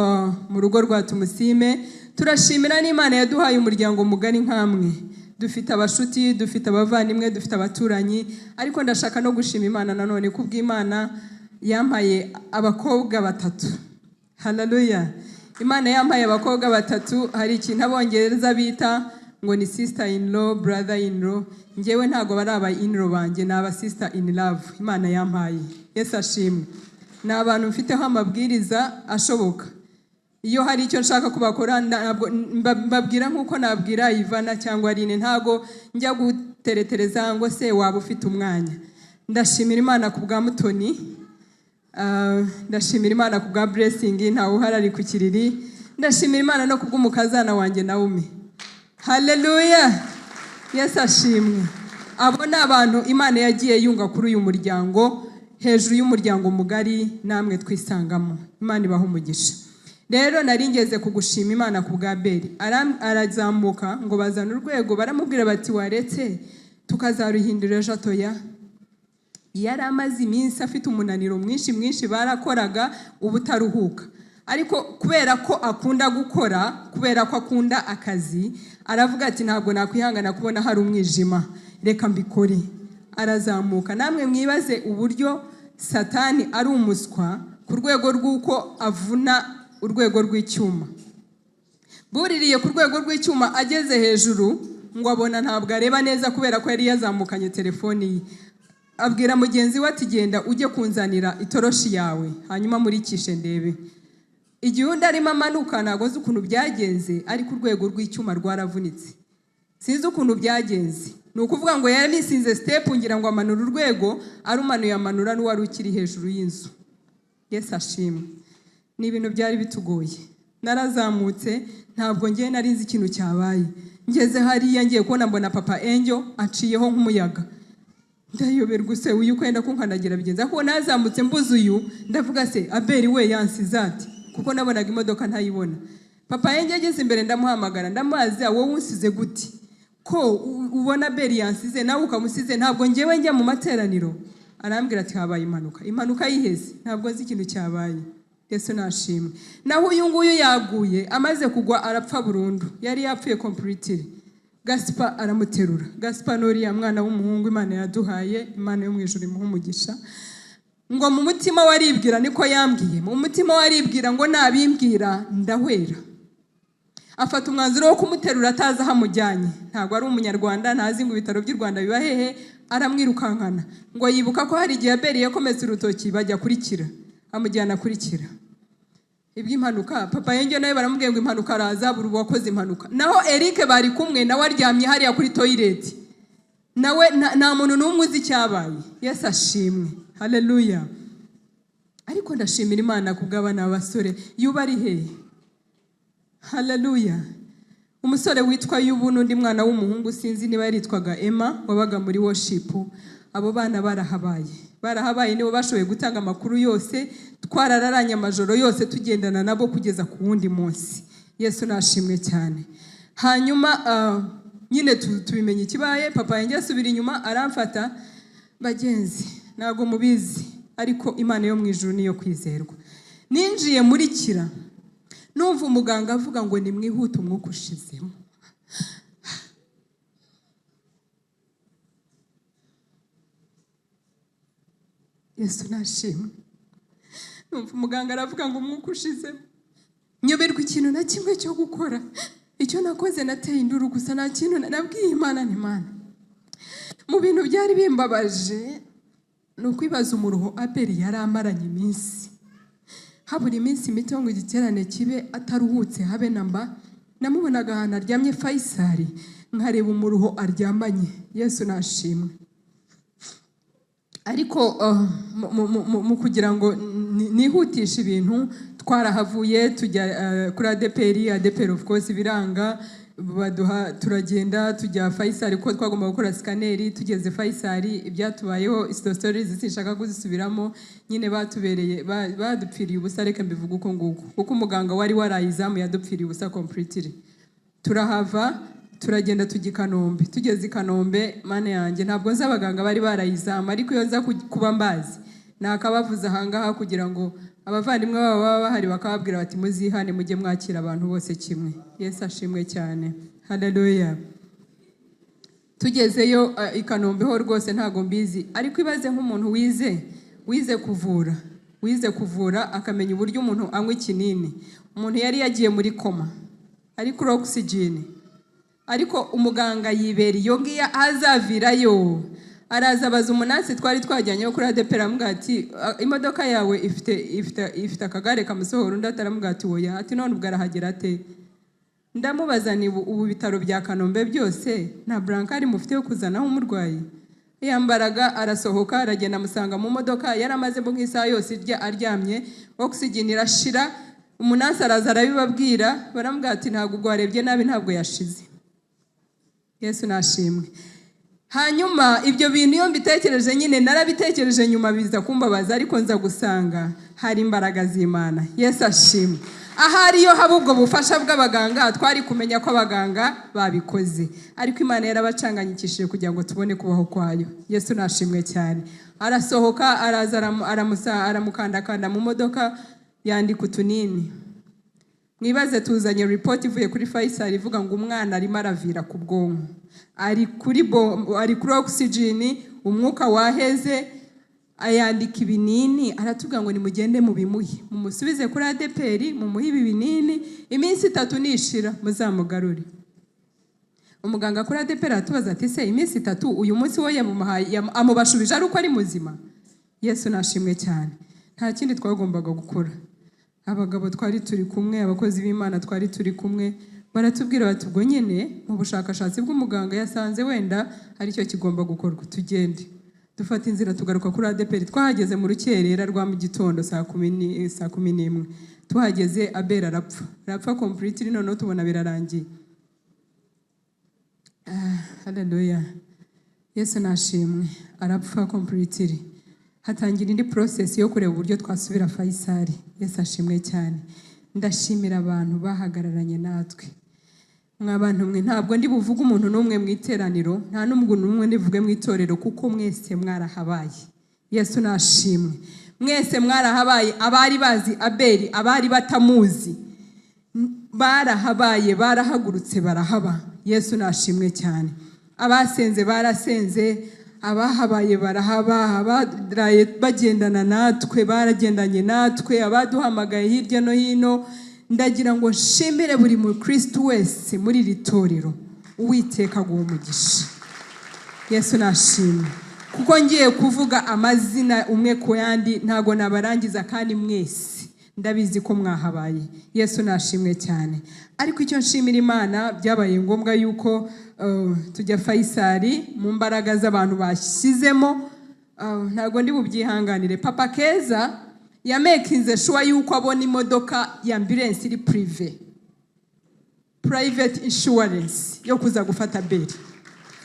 mu rugo rwa Tumusime. Turashimira n'Imana yaduhaye umuryango mugari nkamwe. Dufite abashuti, dufite abavandimwe, dufite abaturanyi, ariko ndashaka no gushima Imana nanone kubw'Imana yampaye abakobwa 3. Hallelujah. Imana yampaye abakobwa 3, hari ikintu abongereza bita ngo ni sister in law, brother in law. Ngewe ntago bari aba in law banjye, ni aba sister in love. Imana yampaye. Yes ashimwe. Ni abantu mfiteho amabwiriza ashoboka. Iyo hari icyo nshaka kubakora mbabwira nkuko nabwira Ivana cyangwa Aline, ntago njya guteretereza ngo se waba ufite umwanya. Ndashimira Imana kubwa Mutoni, ndashimira Imana kubwa Blessing ntawe uharari ku kiriri, ndashimira Imana no kubw'umukazana wanjye Naomi. Hallelujah. Yes ashimwe. Abo ni abantu Imana yagiye yunga kuri uyu muryango, hejuru y'umuryango mugari namwe twisangamo. Imana ibaha umugisha. Rero naringeze kugushima Imana kubwa Abeli. Arazamuka ngo bazana urwego, baramubwira bati waretse tukazaruhindura ejo toya. Yari amaze iminsi afite umunaniro mwinshi barakoraga ubutaruhuka, ariko kubera ko akunda gukora, kubera ko akunda akazi, aravuga ati ntabwo nakwihangana kubona hari umwijima, reka mbikore. Arazamuka. Namwe mwibaze uburyo Satani ari umuswa ku rwego rw'uko avuna urwego rw'icyuma. Buririye ku rwego rw'icyuma, ageze hejuru ngo abona ntabwo areba neza kubera ko yari yazamukanye telefoni ye. Abwira mugenzi we ati genda ujye kunzanira itoroshi yawe hanyuma murikishe ndebe. Igihe undi arimo amanuka ntago nzi ukuntu byagenze, ariko urwego rw'icyuma rwaravunitse. Sinzi ukuntu byagenze. Ni ukuvuga ngo yari nisinze step ngira ngo amanura urwego, arumanuye amanura n'uwari ukiri hejuru y'inzu. Yes ashimwe. Ni ibintu byari bitugoye. Narazamutse, ntabwo ngiye nari nzi ikintu cyabaye. Ngeze hariya ngiye kubona mbona papa Angel aciyeho nk'umuyaga. Ndayoberwa se uyu kwenda kunkanagira bigenza. Aho nazamutse mbuze uyu, ndavuga se Abeli we yansize ati, kuko nabonaga imodoka ntayibona. Papa Angel ageze imbere ndamuhamagara, ndamazi wowe unsize guti ko ubona Abeli yansize nawe ukamusize, ntabwo ngewe njya mu materaniro. Arambwira ati habaye impanuka yiheze, ntabwo nzi ikintu cyabaye. Yesu nashimwe. Naho uyu nguyu yaguye, amaze kugwa arapfa burundu, yari yapfuye completely. Gaspar aramuterura. Gaspar noriya mwana w'umuhungu Imana yaduhaye, Imana yo mu ijuru imuha umugisha. Ngo mu mutima waribwira, niko yambwiye, mu mutima waribwira ngo nabimbwira ndahwera. Afata umwanzuro wo kumuterura ataza hamujyanye. Ntabwo ari umunyarwanda, ntazi ngo ibitaro by'u Rwanda biba hehe, aramwirukankana. Ngo yibuka ko hari igihe Abeli yakometse urutoki bajya kurikira, amujyana kurikira. Iby'impanuka papa Angel nawe baramubwiye ngo impanuka araza buri wakoze impanuka. Naho Eric bari kumwe nawe aryamye hariya kuri toilet. nawe nta muntu n'umwe uzi icyabaye. Yesu ashimwe, haleluya. Ariko ndashimira Imana kubw'abana b'abasore. Yuba ari hehe? Haleluya. Umusore witwa Yubu n'undi mwana w'umuhungu sinzi niba yaritwaga Emma wabaga muri worship. Abo bana barahabaye nibo bashoboye gutanga amakuru yose, twarararanye amajoro yose tugendana nabo kugeza ku wundi munsi. Yesu nashimwe cyane. Hanyuma nyine tubimenye ikibaye, papa yanjye asubira inyuma aramfata. Bagenzi ntago mubizi ariko Imana yo mu ijuru niyo kwizerwa. Ninjiye muri kira numva umuganga avuga ngo nimwihute umwuka ushizemo. Yesu nashimwe. Numva umuganga aravuga ngo umwuka ushizemo. Nyoberwa ikintu na kimwe cyo gukora. Icyo nakoze nateye induru gusa nta kintu nabwiye Imana n'Imana. Mu bintu byari bimbabaje nukwibaza umuruho Abeli yari amaranye iminsi. Habura iminsi mito ngo igiterane kibe ataruhutse habe namba. Namubonaga ahantu aryamye Faisal nkareba umuruho aryamanye. Yesu nashimwe. Ariko mu kugira ngo nihutisha ibintu twarahavuye tujya kuri ADPR of course biranga baduha turagenda tujya Faisal ko twagomba gukora scanner. Tugeze Faisal ibyatubayeho stories sinshaka kuzisubiramo, nyine batubereye badupfiriye ubusa. Reka mbivuga uko nguko kuko umuganga wari warayizamu yadupfiriye ubusa completely. Turahava turagenda tujya Kanombe. Tugeze Kanombe mane yanjye ntabwo nzi abaganga bari barayizamu, ariko iyo nza kuba mbazi nakabavuza ahangaha kugira ngo abavandimwe baba bahari bakababwira bati muzihane mujye mwakira abantu bose kimwe. Yesu ashimwe cyane, haleluya. Tugezeyo i Kanombe ho rwose ntago mbizi, ariko ibaze nk'umuntu wize kuvura akamenya uburyo umuntu anywa ikinini. Umuntu yari yagiye muri koma ari kuri oxygen, ariko umuganga yibera iyo ngiya azavirayo. Araza abaza umunasi twari twajyanyeho kuri ADPR aramubwira ati imodoka yawe ifite akagare kamusohora. Undi ataramubwira ati oya. Ati none ubwo arahagera ate? Ndamubaza ni ubu bitaro bya Kanombe byose nta brancard mufite yo kuzanaho umurwayi? Yambaraga arasohoka aragenda amusanga mu modoka. Yaramaze mu nk'isaha yose aryamye, oxygen irashira. Umunasi araza arabibabwira baramubwira ati ntabwo ubwo warebye nabi ntabwo yashize. Yesu nashimwe. Hanyuma ibyo bintu iyo mbitekereje nyine narabitekereje nyuma biza kumbabaza, ariko nza gusanga hari imbaraga z'Imana. Yesu ashimwe. Ahari yo haba ubwo bufasha bw'abaganga twari kumenya ko abaganga babikoze, ariko Imana yarabacanganyikishije kugira ngo tubone kubaho kwayo. Yesu nashimwe cyane. Arasohoka araza aramukandakanda mu modoka yandika utunini. Mwibaze tuzanye report ivuye kuri Faisal ivuga ngo umwana arimo aravira ku bwonko, ari kuri oxygen, umwuka waheze. Ayandika ibinini aratubwira ngo nimugende mubimuhe mumusubize kuri ADPR mumuhe ibi binini iminsi 3 nishira muzamugarure. Umuganga kuri ADPR atubaza ati se iminsi 3 uyu munsi woye amubashubije ari uko ari muzima. Yesu nashimwe cyane. Nta kindi twagombaga gukora. Abagabo twari turi kumwe, abakozi b'Imana twari turi kumwe, baratubwira bati ubwo nyene mu bushakashatsi bw'umuganga yasanze wenda ari cyo kigomba gukorwa. Tugende dufata inzira tugaruka kuri ADPR. Twahageze mu rukerera rwa mu gitondo saa 11. Tuhageze Abera arapfa completely. None tubona birarangiye. Haleluya. Yesu nashimwe. Arapfa completely. Hatangira indi process yo kureba uburyo twasubira Faisal. Yesu ashimwe cyane. Ndashimira abantu bahagararanye natwe. Mwabantu mwe ntabwo ndi buvuga umuntu n'umwe mu iteraniro, nta n'umwe n'umwe ndivuge mu itorero, kuko mwese mwarahabaye. Yesu nashimwe. Mwese mwarahabaye. Abari bazi Abeli, abari batamuzi, barahabaye, barahagurutse barahaba. Yesu nashimwe cyane. Abasenze barasenze, abahabaye barahaba, abaraye bagendana natwe baragendanye natwe, abaduhamagaye hirya no hino. Ndagira ngo nshimire buri mu Kristo wese muri ritorero. Uwiteka guumugisha. Yesu nashimwe. Kuko ngiye kuvuga amazina umwe ku yandi ntago nabarangiza, kandi mwese ndabizi ko mwahabaye. Yesu nashimwe cyane. Ariko icyo nshimira Imana, byabaye ngombwa yuko tujya Faisal mu mbaraga z'abantu bashyizemo. Ntago ndi bubyihanganire. Papa Keza yamekinze shuwa yuko abona imodoka ya ambulance iri private insurance yo kuza gufata beri,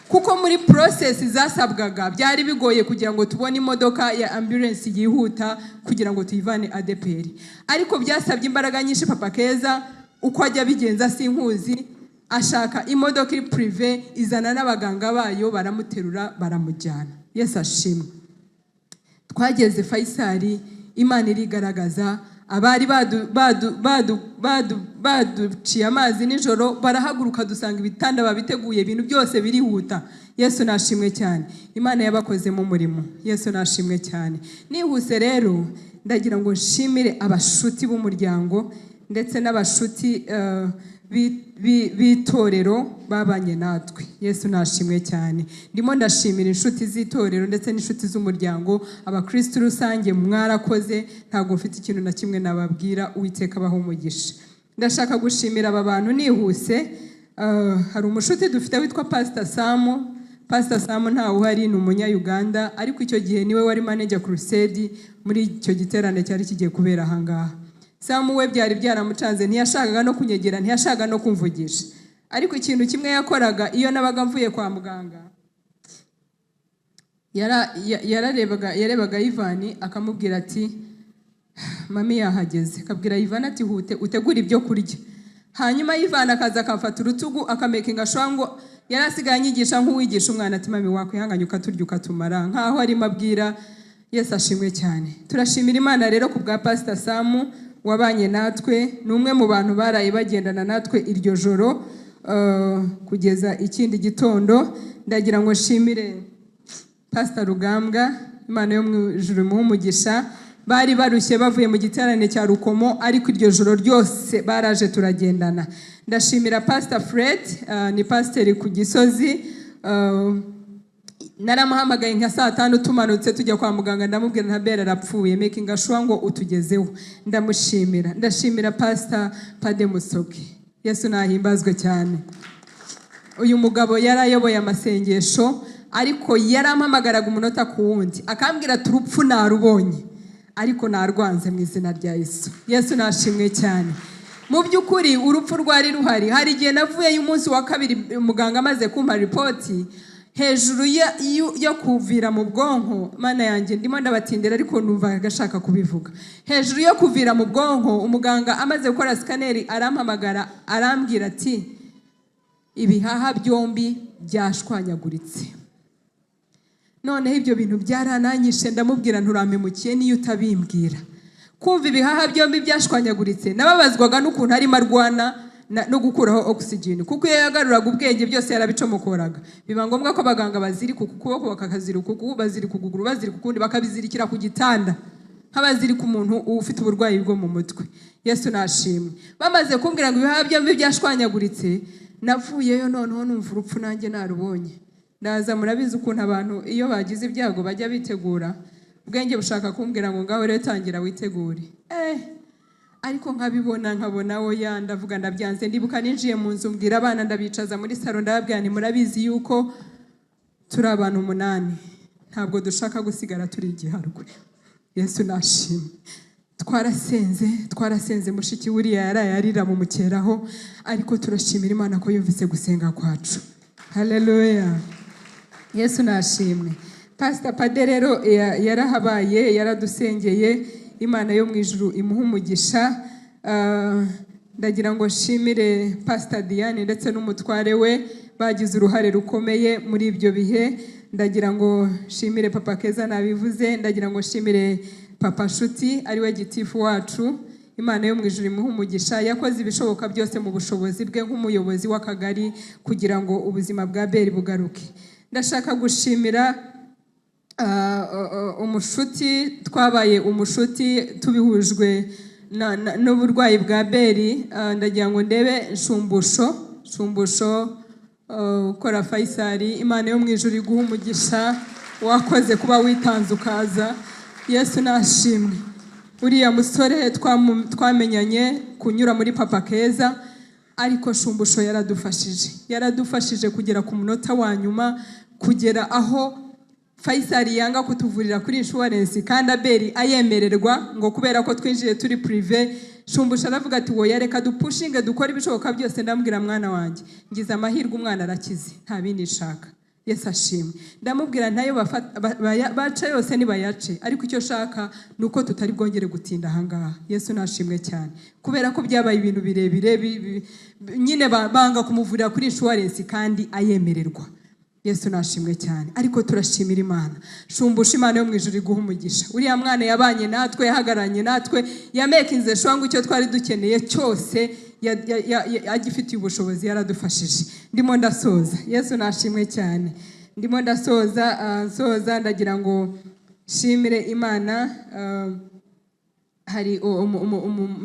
kuko muri process zasabwaga byari bigoye kugira ngo tubone imodoka ya ambulance yihuta kugira ngo tuyivane ADPR. Ariko byasabye imbaraga nyinshi. Papa Keza uko ajya bigenza sinkuzi, ashaka imodoka iri prive, izana n'abaganga bayo, baramuterura baramujyana. Yesu ashimwe. Twageze Faisal, Imana irigaragaza. Abari baduciye amazi nijoro barahaguruka, dusanga ibitanda babiteguye, ibintu byose birihuta. Yesu nashimwe cyane. Imana yabakozemo umurimo. Yesu nashimwe cyane. Nihuse rero ndagira ngo nshimire abashuti b'umuryango ndetse n'abashuti b'itorero babanye natwe. Yesu nashimwe cyane. Ndimo ndashimira inshuti z'itorero ndetse n'inshuti z'umuryango, abakristo rusange mwarakoze, ntago mfite ikintu na kimwe nababwira. Uwiteka abaho umugisha. Ndashaka gushimira aba bantu nihuse. Hari umushuti dufite witwa Pastor Sam. Pastor Sam ntawe uhari, ni umunya-Uganda, ariko icyo gihe niwe wari manager crusade muri icyo giterane cyari kigiye kubera ahangaha. Sam we byari byaramucanze, ntiyashakaga no kunyegera, ntiyashakaga no kumvugisha. Ariko ikintu kimwe yakoraga, iyo nabaga mvuye kwa muganga, yarebaga Ivan akamubwira ati mami yahageze. Akabwira Ivan ati hute utegura ibyo kurya. Hanyuma Ivan akaza akamfata urutugu akamekinga shwango, yarasigaye anyigisha nk'uwigisha umwana ati mami wakwihanganya ukaturya ukatumara, nkaho ari mabwira. Yesu ashimwe cyane. Turashimira Imana rero ku bwa Pastor Sam wabanye natwe. Ni umwe mu bantu baraye bagendana natwe iryo joro kugeza ikindi gitondo. Ndagira ngo nshimire Pastor Rugambwa, Imana yo mu ijuru umugisha. Bari barushye bavuye mu giterane cya Rukomo, ariko iryo joro ryose baraje turagendana. Ndashimira Pastor Fred, ni pastor ku Gisozi. Naramuhamagaye nka saa 5 tumanutse tujya kwa muganga, ndamubwira ntabera arapfuye, making sure ngo utugezeho. Ndamushimira. Ndashimira Pastor Pade Musoke. Yesu nahimbazwe cyane. Uyu mugabo yarayoboye amasengesho, ariko yarampamagaraga umunota ku wundi akambwira turupfu narubonye, ariko narwanze mu izina rya Yesu. Yesu nashimwe cyane. Mu byukuri urupfu rwari ruhari. Hari igihe navuye y'umunsi wa kabiri muganga amaze kumpa report, hejuru yo kuvira mu bwonko, Mana yanjye ndimo ndabatindera ariko numva gashaka kubivuga. Hejuru yo kuvira mu bwonko, umuganga amaze gukora scanner arampamagara arambwira ati ibihaha byombi byashwanyaguritse. Noneho ibyo bintu byarananyishe, ndamubwira nturampemukiye niyo utabimbwira. Kumva ibihaha byombi byashwanyaguritse, nababazwaga n'ukuntu arimo arwana no gukuraho oxygen, kuko iyo yagaruraga ubwenge byose yarabicomokoraga. Biba ngombwa ko abaganga baziri ku kuboko, bakakazirika ku baziri ku kuguru, baziri ku kundi, bakabizirikira ku gitanda nk'abaziri ku muntu ufite uburwayi bwo mu mutwe. Yesu nashimwe. Bamaze kumbwira ngo ibihaha byombi byashwanyaguritse, navuyeyo noneho numva urupfu nanjye narubonye. Ndaza murabizi ukuntu abantu iyo bagize ibyago bajya bitegura, ubwenge bushaka kumbwira ngo ngaho rero tangira witegure. Ariko nkabona oya, ndavuga ndabyanze. Ndibuka ninjiye mu nzu mbwira abana, ndabicaza muri salo, ndababwira nti murabizi yuko turi abantu 8, ntabwo dushaka gusigara turi igiharwe. Yesu nashimwe. Twarasenze mushiki wuriya yarayarira mu mukeraho, ariko turashimira Imana ko yumvise gusenga kwacu. Haleluya. Yesu nashimwe. Pastor Pade rero yarahabaye, yaradusengeye. Imana yo mu ijuru imuha umugisha. Ndagira ngo nshimire Pastor Diane ndetse n'umutware we, bagize uruhare rukomeye muri ibyo bihe. Ndagira ngo nshimire Papa Keza nabivuze. Ndagira ngo nshimire Papa Nshuti ari we gitifu wacu. Imana yo mu ijuru imuha umugisha. Yakoze ibishoboka byose mu bushobozi bwe nk'umuyobozi w'akagari kugira ngo ubuzima bwa Beri bugaruke. Ndashaka gushimira umushuti, twabaye umushuti tubihujwe n'uburwayi bwa Beri. Ndagira ngo ndebe Shumbusho ukora Faisal. Imana yo mu ijuru iguha umugisha, wakoze kuba witanze ukaza. Yesu nashimwe. uriya musore twamenyanye kunyura muri Papa Keza, ariko Shumbusho yaradufashije kugera ku munota wa nyuma, kugera aho Faisal yanga kutuvurira kuri insurance kandi Abeli ayemererwa ngo kubera ko twinjiye turi privé. Shumbusho aravuga ati wowe reka dupushinge dukora ibishoboka byose. Ndambwira mwana wanjye ngize amahirwe umwana arakize, nta bindi nshaka. Yesu ashimwe. Ndamubwira ntayo baca yose nibayace, ariko icyo shaka nuko tutari bwongere gutinda ahangaha. Yesu nashimwe cyane kubera ko byabaye ibintu birebire, nyine banga kumuvurira kuri insurance kandi ayemererwa. Yesu nashimwe cyane, ariko turashimira Imana. Shumbusha Imana yo mu ijuru iguha umugisha. Uriya mwana yabanye natwe, yahagaranye natwe, yamekinze shwangu icyo twari dukeneye cyose, agifitiye ubushobozi yaradufashije. Ndimo ndasoza. Yesu nashimwe cyane. Ndimo ndasoza ndagira ngo shimire Imana. Hari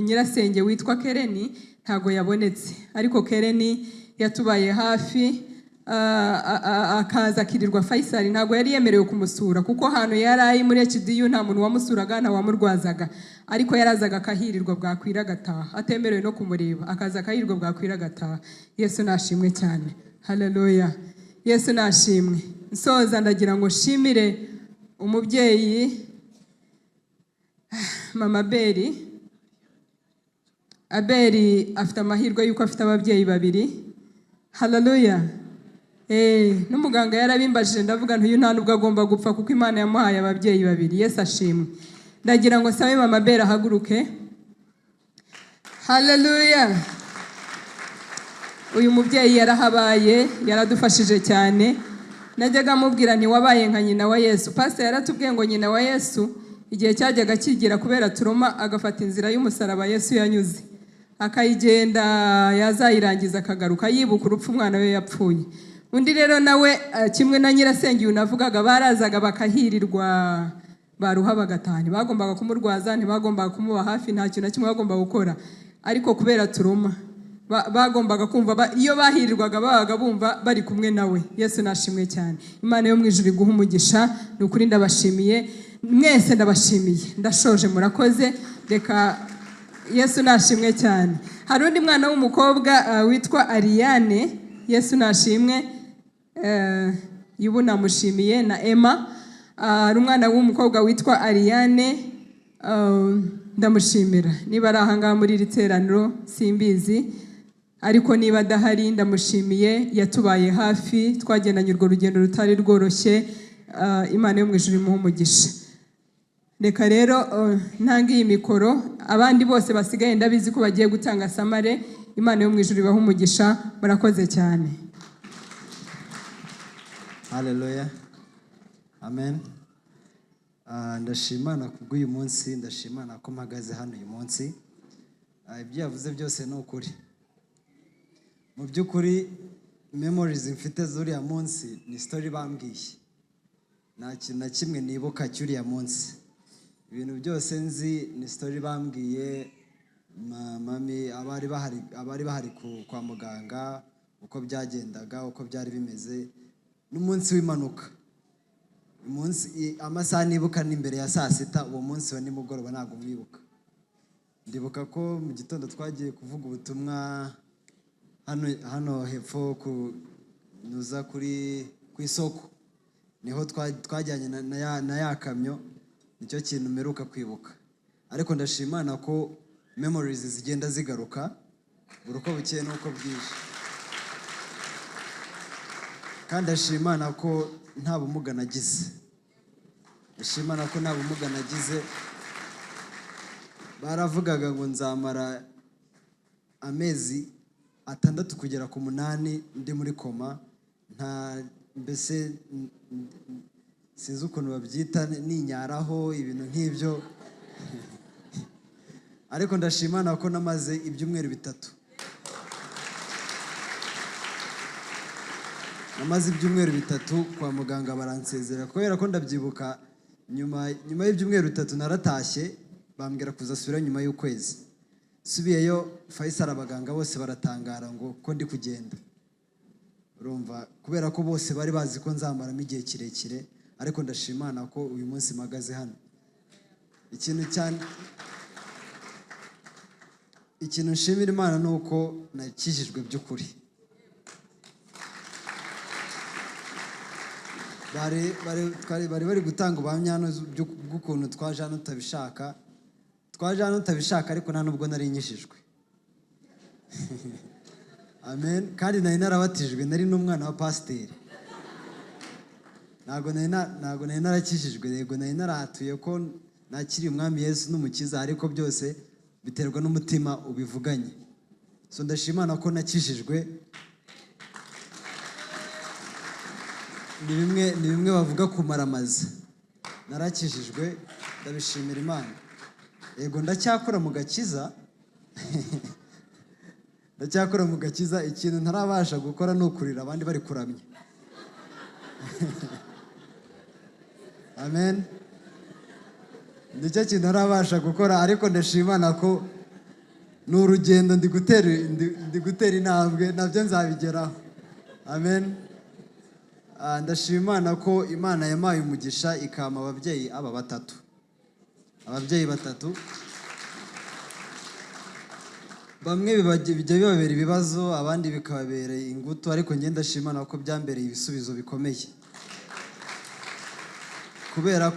nyirasenge witwa Kereni, ntago yabonetse, ariko Kereni yatubaye hafi, akaza akirirwa Faisal. Ntago yari yemerewe kumusura kuko hano yari muri HDU nta muntu wamusuraga, nta wamurwazaga, ariko yarazaga akahirirwa bwakwira gataha, atemerewe no kumureba, akaza akahirirwa bwakwira gataha. Yesu nashimwe cyane. Haleluya. Yesu nashimwe. Nsoza ndagira ngo shimire umubyeyi Mama Abeli afite amahirwe yuko afite ababyeyi babiri. Haleluya. N'umuganga yarabimbajije, ndavuga ntuyu nta nubwo agomba gupfa kuko Imana yamuhaye ababyeyi babiri. Yesu ashimwe. Ndagira ngo sabe Mama Abeli ahaguruke. Haleluya. Uyu mubyeyi yarahabaye, yaradufashije cyane. Najyaga mubwira nti wabaye nka nyina wa Yesu. Pastor yaratubwiye ngo nyina wa Yesu igihe cyajyaga kigera kubera turoma agafata inzira y'umusaraba Yesu yanyuze, akayigenda yazayirangiza akagaruka yibuka urupfu umwana we yapfuye. Undi rero nawe kimwe na nyirasenge unavugaga barazaga bakahirirwa, baruha bagatani, bagombaga kumurwaza, ntibagombaga kumuba hafi, nta kintu na kimwe bagombaga gukora, ariko kubera turoma bagombaga kumva, iyo bahirirwaga babaga bumva bari kumwe nawe. Yesu nashimwe cyane. Imana yo mu ijuru iguha umugisha. Nukuri ndabashimiye mwese, ndabashimiye. Ndashoje, murakoze. Reka Yesu nashimwe cyane. Hari undi mwana w'umukobwa witwa Ariane. Yesu nashimwe. Yubu namushimiye na Emma. Hari umwana w'umukobwa witwa Ariane, ndamushimira. Niba ari ahangaha muri iri teraniro simbizi, ariko niba adahari ndamushimiye. Yatubaye hafi, twagendanye urwo rugendo rutari rworoshye. Imana yo mu ijuru imuha umugisha. Reka rero ntange iyi mikoro, abandi bose basigaye ndabizi ko bagiye gutanga samare. Imana yo mu ijuru ibaha umugisha. Murakoze cyane. Haleluya. Amen. Ndashimana kubw'uyu munsi, ndashimana ko mpagaze hano uyu munsi. Ibyo yavuze byose ni ukuri. Mu by'ukuri memories mfite z'uriya munsi ni story bambwiye. Nta kintu na kimwe nibuka cy'uriya munsi. Ibintu byose nzi ni story bambwiye. Mami abari bahari kwa muganga, uko byagendaga, uko byari bimeze, n'umunsi w'impanuka. Amasaha nibuka ni imbere ya saa sita, uwo munsi wa nimugoroba ntabwo mwibuka. Ndibuka ko mu gitondo twagiye kuvuga ubutumwa hano hepfo kunyuza ku isoko, niho twajyanye na ya kamyo. Nicyo kintu mperuka kwibuka, ariko ndashimana ko memories zigenda zigaruka buri uko bukeye n'uko bwije, kandi ndashimana ko nta bumuga nagize. Ndashimana ko nta bumuga nagize. Baravugaga ngo nzamara amezi 6 kugera ku 8 ndi muri koma, mbese sinzi ukuntu babyita, ninyaraho ibintu nk'ibyo. Ariko ndashimana ko namaze ibyumweru 3. Namaze ibyumweru 3 kwa muganga baransezera, kubera ko ndabyibuka nyuma y'ibyumweru 3 naratashye, bambwira kuzasubira nyuma y'ukwezi. Subiyeyo Faisal abaganga bose baratangara ngo ko ndi kugenda. Urumva, kubera ko bose bari bazi ko nzamaramo igihe kirekire, ariko ndashimana ko uyu munsi mpagaze hano. Ikintu cyane ikintu nshimira Imana ni uko nakijijwe by'ukuri. bari gutanga ubuhamya bw'ukuntu twaje hano tutabishaka ariko nta nubwo nari nyishijwe. Amen. Kandi nari narabatijwe, nari n'umwana wa pasiteri. Ntabwo nari narakijijwe, yego nari narahatuye ko nakiriye umwami Yesu n'umukiza, ariko byose biterwa n'umutima ubivuganye. So ndashimana ko nakijijwe. Ni bimwe bavuga kumaramaza. Narakijijwe, ndabishimira Imana. Yego ndacyakora mu gakiza. Ndacyakora mu gakiza, ikintu ntarabasha gukora ni ukurira abandi bari kuramya. Amen. Nicyo kintu ntarabasha gukora, ariko ndashimana ko ni urugendo ndi gutera intambwe, nabyo nzabigeraho. Amen. Ndashimana ko Imana yamaye umugisha ikama ababyeyi batatu. Bamwe bijya bibabera ibibazo, abandi bikababera ingutu, ariko njye ndashimana ko byambereye ibisubizo bikomeye. Kubera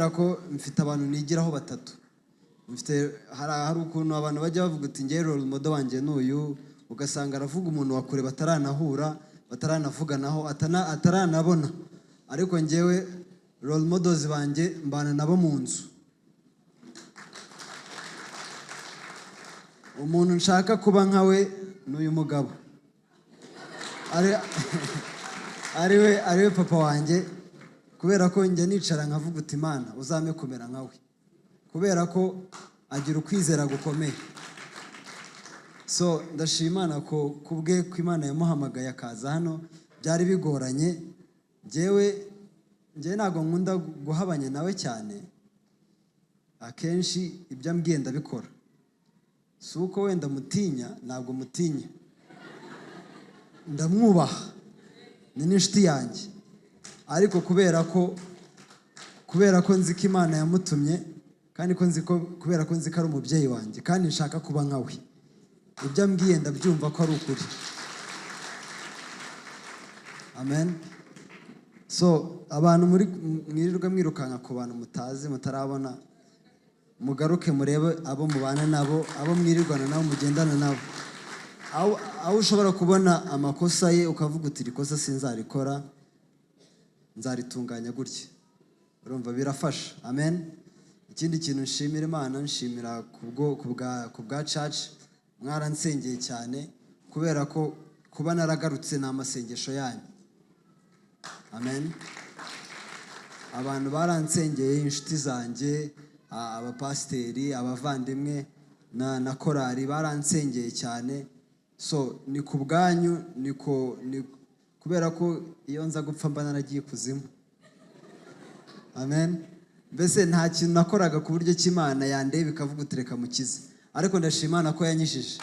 ko mfite abantu nigiraho batatu. Hari ukuntu abantu bajya bavuga uti njye role model wanjye n'uyu, ugasanga aravuga umuntu wa kure bataranahura, bataranavuganaho, ataranabona. Ariko njyewe role models banjye mbana nabo mu nzu. Umuntu nshaka kuba nkawe n'uyu mugabo. Ariwe papa wanjye, kubera ko njye nicara nkavuga uti Imana uzame kumera nkawe, kubera ko agira ukwizera gukomeye. So ndashimana ko kubwe ko Imana yamuhamagaye akaza hano, byari bigoranye. Njye ntabwo nkunda guhabanya nawe cyane, akenshi ibyo ambwiye ndabikora. Si uko wenda mutinya, ntabwo mutinya, ndamwubaha, ni n'inshuti yanjye. Ariko kubera ko nzi ko Imana yamutumye, kandi kubera ko nzi ko ari umubyeyi wanjye, kandi nshaka kuba nkawe, ibyo ambwiye ndabyumva ko ari ukuri. Amen. So abantu mwirirwa mwirukanka ku bantu mutazi mutarabona, mugaruke murebe abo mubana nabo, abo mwirirwana nabo, mugendana nabo. Aho ushobora kubona amakosa ye ukavuga uti rikosa sinzarikora, nzaritunganya gutya. Urumva birafasha. Amen. Ikindi kintu nshimira Imana, nshimira ku bwa church, mwaransengeye cyane, kubera ko kuba naragarutse na amasengesho yanyu. Amen. Abantu baransengeye, inshuti zanjye, abapasiteri, abavandimwe na korari baransengeye cyane. So ni ku bwanyu, kubera ko iyo nza gupfa mba naragiye kuzimu. Amen. Mbese nta kintu nakoraga ku buryo cy'Imana yandeba ikavuga utereka mukize, ariko ndashimana ko yanyishije.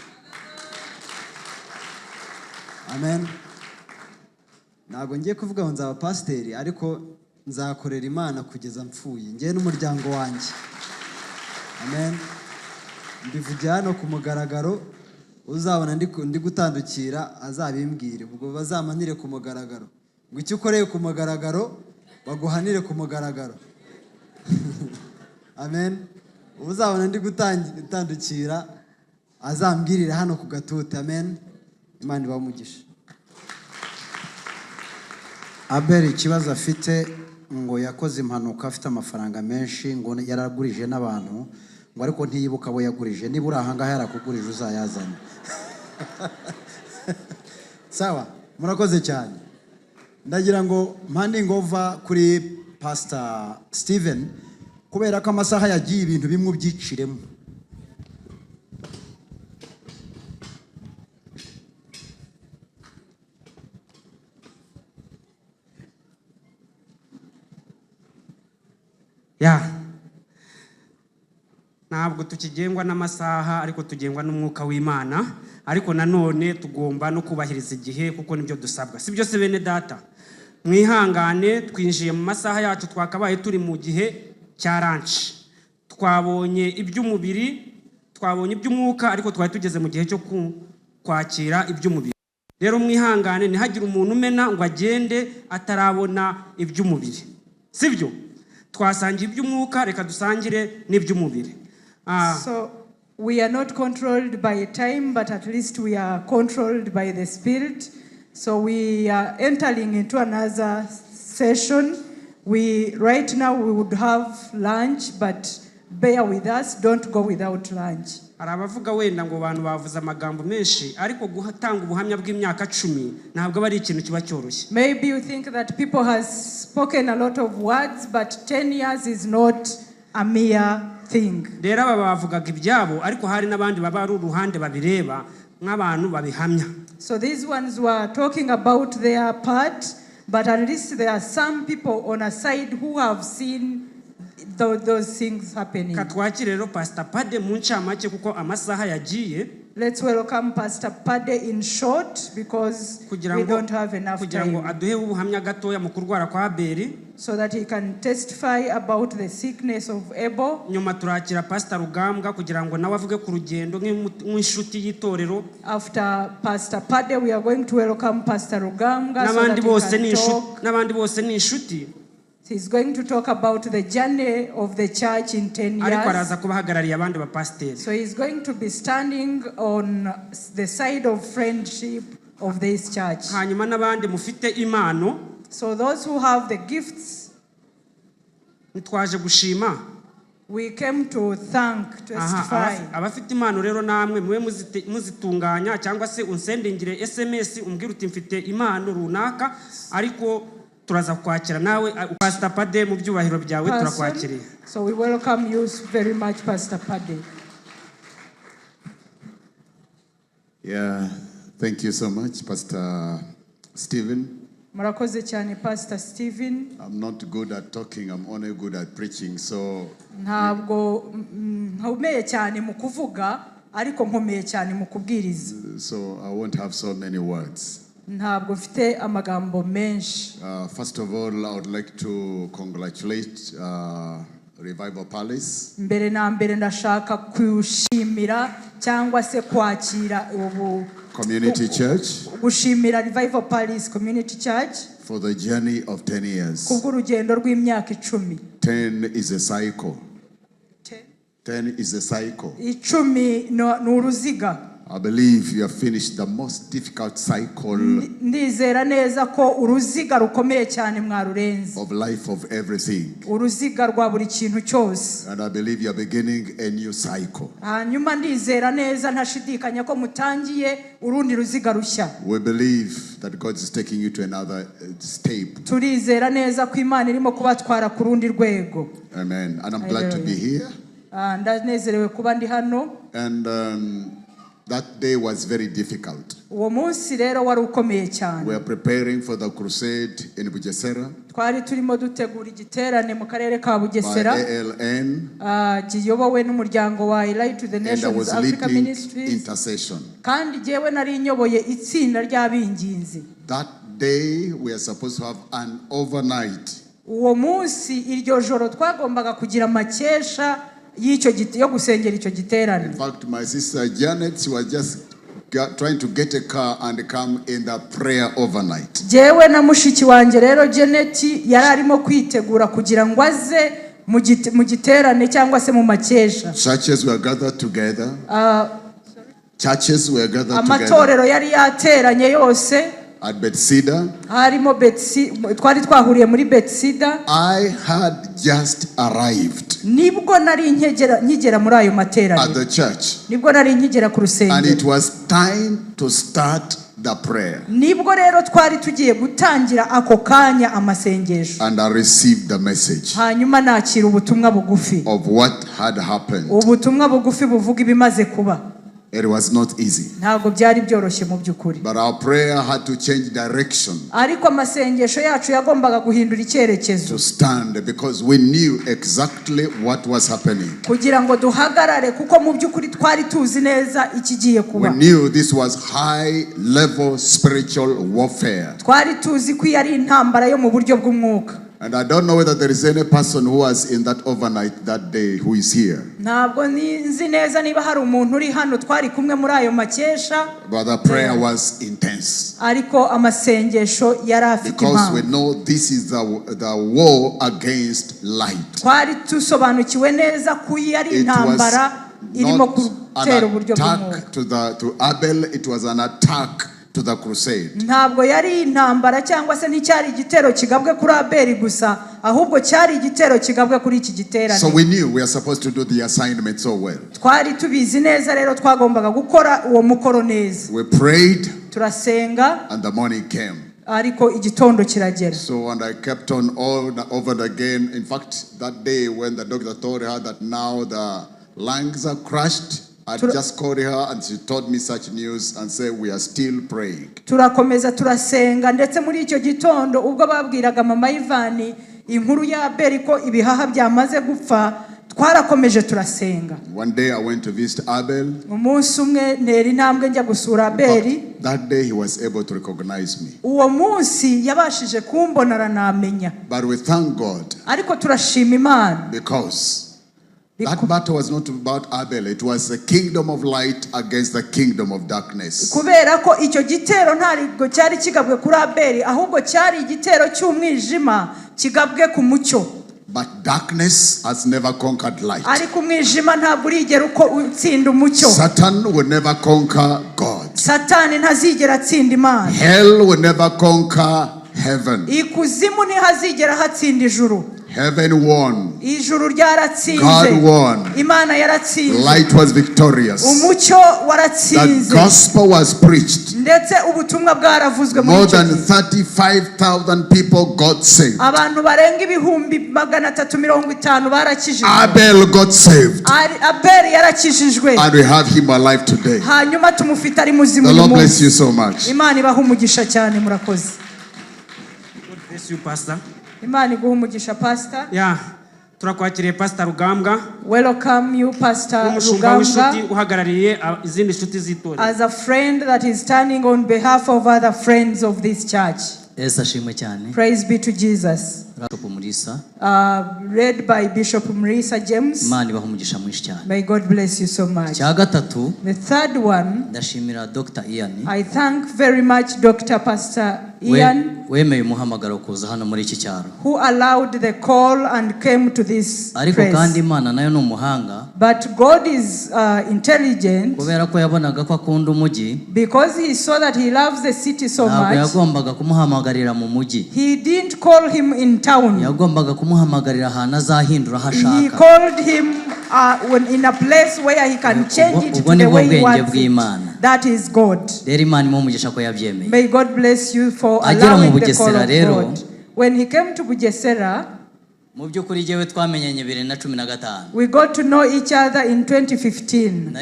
Amen. Ntabwo ngiye kuvuga ngo nzaba pasiteri, ariko nzakorera Imana kugeza mpfuye, njye n'umuryango wanjye. Amen. Mbivugira hano ku mugaragaro, uzabona ndi gutandukira azabimbwire, ubwo bazamanire ku mugaragaro, ngo icyo ukoreye ku mugaragaro baguhanire ku mugaragaro. Amen. Uzabona ndi gutandukira azambwirire hano ku gatuti. Amen. Imana ibamugisha. Abel ikibazo afite ngo yakoze impanuka, afite amafaranga menshi, ngo yaragurije n'abantu, ngo ariko ntiyibuka abo yagurije. Niba uri ahangaha yarakugurije uzayazane. Sawa, murakoze cyane. Ndagira ngo mpanding over kuri Pastor Steven, kubera ko amasaha yagiye ibintu bimwe byiciremo. Ntabwo tukigengwa n'amasaha, ariko tugengwa n'umwuka w'Imana, ariko nanone tugomba no kubahiriza igihe, kuko nibyo dusabwa. Si byo se bene data? Mwihangane, twinjiye mu masaha yacu, twakabaye turi mu gihe cya lunch. Twabonye iby'umubiri, twabonye iby'umwuka ariko twari tugeze mu gihe cyo kwakira iby'umubiri. Rero mwihangane ntihagire umuntu umena ngo agende atarabona iby'umubiri, sibyo? Twasangiye iby'umwuka, reka dusangire n'iby'umubiri. So we are not controlled by time, but at least we are controlled by the Spirit. So we are entering into another session. Right now we would have lunch, but bear with us, don't go without lunch. Arabavuga wenda ngo abantu bavuze amagambo menshi ariko guhatanga ubuhamya bw'imyaka 10 ntabwo ari ikintu kiba cyoroshye. Maybe you think that people has spoken a lot of words, but 10 years is not a mere thing. Rero aba bavugaga ibyabo ariko hari n'abandi baba ari uruhande babireba nk'abantu babihamya. So these ones were talking about their part, but at least there are some people on a side who have seen those things happening. Katwakire rero Pastor Pade mu ncamake kuko amasaha yagiye. Let's welcome Pastor Pade in short because we don't have enough kugira ngo time. aduhe ubuhamya gatoya mu kurwara kwa Abeli, so that he can testify about the sickness of Abel. Nyuma turakira Pastor Rugambwa kugira ngo nawe avuge ku rugendo nk'inshuti y'itorero. After Pastor Pade, we are going to welcome Pastor Rugambwa so that he can talk. N'abandi bose ni inshuti. He's going to talk about the journey of the church in 10 ariko years. araza kubahagarariye abandi ba pastor. So he's going to be standing on the side of friendship of this church. Hanyuma n'abandi mufite impano. So those who have the gifts, twaje gushima. we came to thank, testify. Abafite impano rero namwe mwe muzitunganya cyangwa se unsendingire SMS umbwira uti mfite impano runaka ariko turaza kwakira nawe Pastor Pade mu byubahiro byawe turakwakiriye. So we welcome you very much, Pastor Pade. Yeah, thank you so much, Pastor Stephen. Murakoze cyane Pastor Stephen. I'm not good at talking, I'm only good at preaching, so ntabwo nkomeye cyane mu kuvuga ariko nkomeye cyane mu kubwiriza. So I won't have so many words. Ntabwo mfite amagambo menshi. First of all, I would like to congratulate Revival Palace. Mbere na mbere ndashaka kushimira cyangwa se kwakira ubu Community Church. Gushimira Revival Palace Community Church for the journey of 10 years. Kubw'urugendo rw'imyaka 10. 10 is a cycle. 10 is a cycle. 10 ni uruziga. I believe you have finished the most difficult cycle Ndizera neza ko uruziga rukomeye cyane mwarurenze. of life of everything. Uruziga rwa buri kintu cyose. And I believe you are beginning a new cycle. Hanyuma ndizera neza ntashidikanya ko mutangiye urundi ruziga rushya. We believe that God is taking you to another step. Turizera neza ko Imana irimo kubatwara ku rundi rwego. Amen. And I'm glad to be here. Ndanezerewe kuba ndi hano. And that day was very difficult. Uwo munsi rero wari ukomeye cyane. We are preparing for the crusade in Bugesera. Twari turimo dutegura igiterane mu karere ka Bugesera. By ALN. Giyobowe n'umuryango wa Light to the Nations Africa Ministries. Intercession. Kandi jewe nari nyoboye itsinda ry'abinginzi. That day we are supposed to have an overnight. Uwo munsi iryo joro twagombaga kugira makesha yo gusengera icyo giterane. In fact, my sister Janet, she was just trying to get a car and come in the prayer overnight. Jewe na mushiki wanjye rero Janet yari arimo kwitegura kugira ngo aze mu giterane cyangwa se mu makesha. Churches were gathered together. Churches were gathered Amatorero yari yateranye yose. At Bethesda. Harimo twari twahuriye muri Bethesda. I had just arrived. Nibwo nari nkigera muri ayo materaniro. At the church. Nibwo nari nkigera ku rusengero. And it was time to start the prayer. Nibwo rero twari tugiye gutangira ako kanya amasengesho. And I received the message. Hanyuma nakira ubutumwa bugufi. Of what had happened. Ubutumwa bugufi buvuga ibimaze kuba. It was not easy. Ntabwo byari byoroshye mu byukuri. But our prayer had to change direction. Ariko amasengesho yacu yagombaga guhindura icyerekezo. To stand because we knew exactly what was happening. Kugira ngo duhagarare kuko mu byukuri twari tuzi neza ikigiye kuba. We knew this was high level spiritual warfare. Twari tuzi ko yari intambara yo mu buryo bw'umwuka. And I don't know whether there is any person who was in that overnight that day who is here. Ntabwo nzi neza niba hari umuntu uri hano twari kumwe muri ayo makesha. But the prayer was intense. Ariko amasengesho yari afite impamvu. Because we know this is the war against light. Twari tusobanukiwe neza ko yari intambara irimo gutera uburyo bw'umwuka. To Abel, it was an attack to the crusade. Ntabwo yari intambara cyangwa se nticyari igitero kigabwe kuri Abeli gusa, ahubwo cyari igitero kigabwe kuri iki giterane. So we knew we are supposed to do the assignment so well. Twari tubizi neza rero twagombaga gukora uwo mukoro neza. We prayed. Turasenga. And the morning came. Ariko igitondo kiragera. So and I kept on over and again. In fact, that day when the doctor told her that now the lungs are crushed, I just called her and she told me such news and said we are still praying. Turakomeza turasenga ndetse muri icyo gitondo ubwo babwiraga mama Ivani inkuru ya Abeli ko ibihaha byamaze gupfa, twarakomeje turasenga. One day I went to visit Abel. Umunsi umwe ntera intambwe njya gusura Abeli. That day he was able to recognize me. Uwo munsi yabashije kumbona aranamenya. But we thank God. Ariko turashima Imana. Because that battle was not about Abel. It was the kingdom of light against the kingdom of darkness. Kubera ko icyo gitero ntabwo cyari kigabwe kuri Abeli, ahubwo cyari igitero cy'umwijima kigabwe ku mucyo. But darkness has never conquered light. Ariko umwijima ntabwo urigera uko utsinda umucyo. Satan will never conquer God. Satani ntazigera atsinda Imana. Hell will never conquer heaven. Ikuzimu ntihazigera hatsinda ijuru. Heaven won. Ijuru ryaratsinze. God won. Imana yaratsinze. Light was victorious. Umucyo waratsinze. The gospel was preached. Ndetse ubutumwa bwaravuzwe muri more than 35,000 people got saved. Abantu barenga ibihumbi 350 barakijijwe. Abel got saved. Abel yarakijijwe. And we have him alive today. Hanyuma tumufite ari muzima. The Lord bless you so much. Imana ibaha umugisha cyane murakoze. God bless you, Pastor. Imana iguha umugisha Pastor. Yeah. Turakwakiriye Pastor Rugambwa. Welcome you Pastor Rugambwa. Uhagarariye izindi nshuti z'itorero. As a friend that is standing on behalf of other friends of this church. Praise be to Jesus. Read by Bishop Murisa James. May God bless you so much. The third one, I thank very much Dr. Pastor Ian, who allowed the call and came to this place. But God is intelligent, because he saw that he loves the city so much. He didn't call him in town. He called him in a place where he can change it to the way he wants it. That is God. May God bless you for allowing the call of God. When he came to Bugesera, we got to know each other in 2015.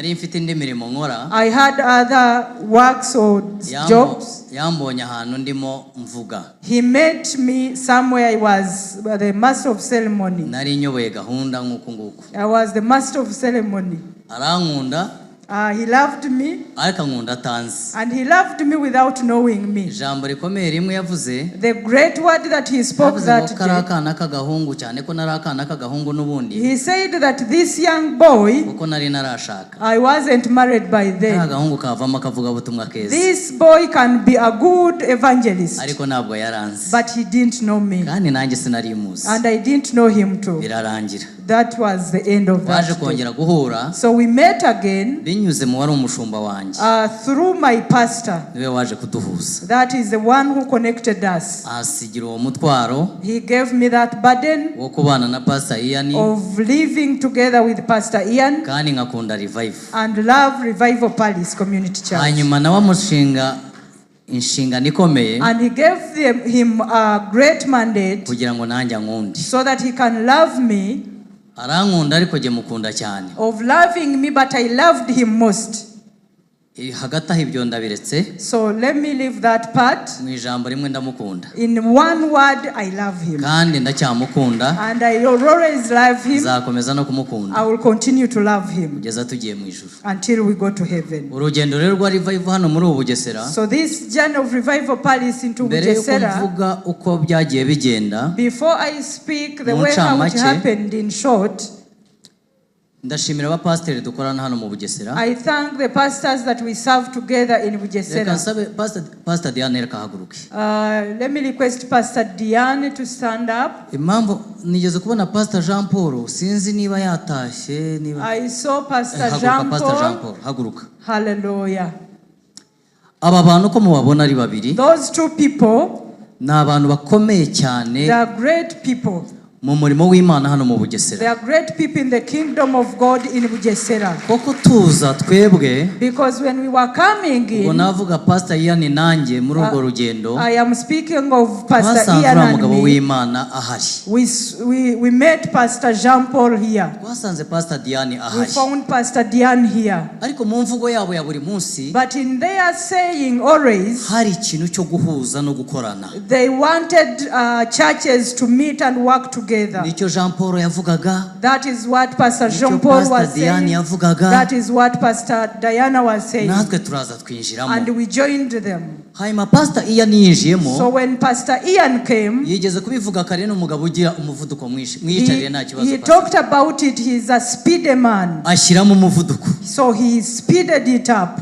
I had other works or jobs. He met me somewhere. I was the master of ceremony. I was the master of ceremony. He loved me, and he loved me without knowing me. The great word that he spoke that day, he said that this young boy, I wasn't married by then, this boy can be a good evangelist, but he didn't know me, and I didn't know him too. That was the end of that day. So we met again through my pastor. That is the one who connected us. He gave me that burden of living together with Pastor Ian and love Revival Palace Community Church. And he gave him a great mandate so that he can love me, of loving me, but I loved him most. hagati aho ibyo ndabiretse. So let me leave that part. Mu ijambo rimwe ndamukunda. In one word, I love him. Kandi ndacyamukunda. And I always love him. Nzakomeza no kumukunda. I will continue to love him. Kugeza tugiye mu ijuru. Until we go to heaven. Urugendo rero rwa revival hano muri ubu Bugesera. So this journey of revival Palace into Bugesera. Bugesera. Mbere yuko mvuga uko byagiye bigenda. Before I speak the way how it happened in short. Ndashimira abapasiteri dukorana hano mu Bugesera. I thank the pastors that we serve together in Bugesera. Reka nsabe Pastor Diane reka haguruke. Let me request Pastor Diane to stand up. Impamvu nigeze kubona Pastor Jean Paul sinzi niba yatashye niba. I saw Pastor Jean Paul. Haguruka. Hallelujah. Aba bantu ko mubabona ari babiri. Those two people. Ni abantu bakomeye cyane. They are great people. Mu murimo w'Imana hano mu Bugesera. They are great people in the kingdom of God in Bugesera. Koko tuza twebwe. Because when we were coming in. Ubwo navuga Pastor Ian nanjye muri urwo rugendo. I am speaking of Pastor Ian and mugabo w'Imana ahari. We met Pastor Jean Paul here. Twasanze Pastor Diane ahari. We found Pastor Diane here. Ariko mu mvugo yabo ya buri munsi. But in their saying always. Hari ikintu cyo guhuza no gukorana. They wanted churches to meet and work together. Nicyo Jean Paul yavugaga. That is what Pastor Jean Paul was saying. That is what Pastor Diana was saying. Natwe turaza twinjiramo. And we joined them. Hanyuma Pastor Ian yinjiyemo. So when Pastor Ian came, yigeze kubivuga kare n'umugabo ugira umuvuduko mwinshi. Mwicariye nta kibazo. He talked about it. He's a speedy man. Ashyiramo umuvuduko. So he speeded it up.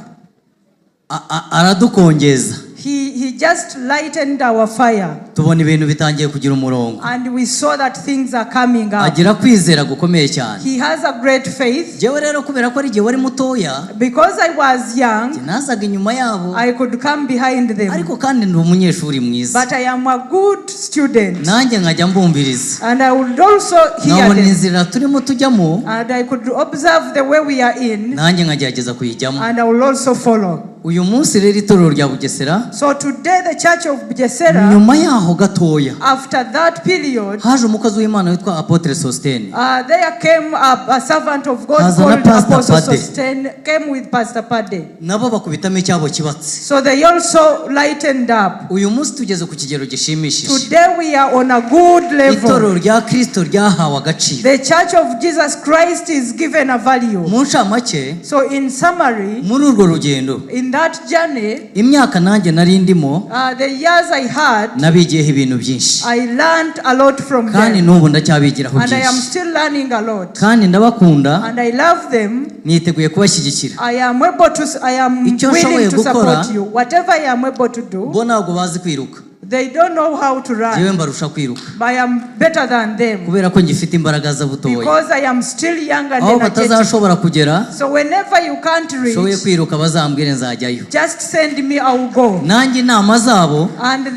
Aradukongeza. He just lightened our fire. Tubona ibintu bitangiye kugira umurongo. And we saw that things are coming up. Agira kwizera gukomeye cyane. He has a great faith. Jewe rero kubera ko ari gihe wari mutoya. Because I was young. Nazaga inyuma yabo. I could come behind them. Ariko kandi ndi umunyeshuri mwiza. But I am a good student. Nanjye nkajya mbumviriza. And I would also hear them. Nabona inzira turimo tujyamo. And I could observe the way we are in. Nanjye nkagerageza kuyijyamo. And I will also follow. Uyu munsi rero itorero rya Bugesera. So today the church of Bugesera. Nyuma yaho gatoya. After that period. Haje umukozi w'Imana witwa Apotre Sostene. There came a servant of God called Apostle Sostene. Came with Pastor Pade. Nabo bakubitamo icyabo kibatse. So they also lightened up. Uyu munsi tugeze ku kigero gishimishije. Today we are on a good level. Itorero rya Kristo ryahawe agaciro. The church of Jesus Christ is given a value. Mu ncamake. So in summary. Muri urwo rugendo. In that journey, imyaka nanjye nari ndimo, the years I had, nabigiyeho ibintu byinshi. I learned a lot from them. Kandi n'ubu ndacyabigiraho byinshi. And I am still learning a lot. Kandi ndabakunda. And I love them. Niteguye kubashyigikira. I am willing to support you. Whatever I am able to do. Bo ntabwo bazi kwiruka. They don't know how to run. Jewe mbarusha kwiruka. I am better than them. Kubera ko ngifite imbaraga z'abutoya. Because I am still young and energetic. Aho batazashobora kugera. So whenever you can't reach. Shoboye kwiruka bazambwire nzajyayo. Just send me, I will go. Nanjye inama zabo. And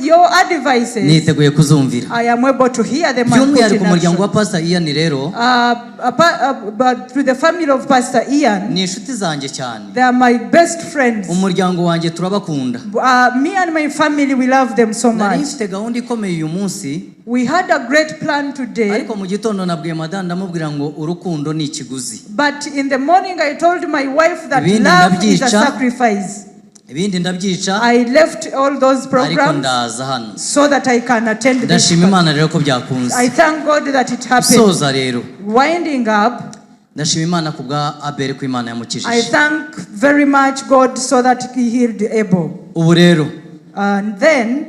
your advices. Niteguye kuzumvira. I am able to hear them and put in by'umwihariko umuryango wa Pastor Ian rero. But to the family of Pastor Ian. Ni inshuti zanjye cyane. They are my best friends. Umuryango wanjye turabakunda. Me and my family, we love them so much. Gahunda ikomeye uyu munsi. We had a great plan today. Ariko mu gitondo nabwiye madame ndamubwira ngo urukundo ni ikiguzi. But in the morning I told my wife that love is a sacrifice. Ibindi ndabyica. I left all those programs. Ariko ndaza hano. So that I can attend this. Ndashima Imana rero ko byakunze. I thank God that it happened. Soza rero. Winding up. Ndashima Imana kubwa Abel ko Imana yamukijije. I thank very much God so that he healed Abel. Ubu rero. And then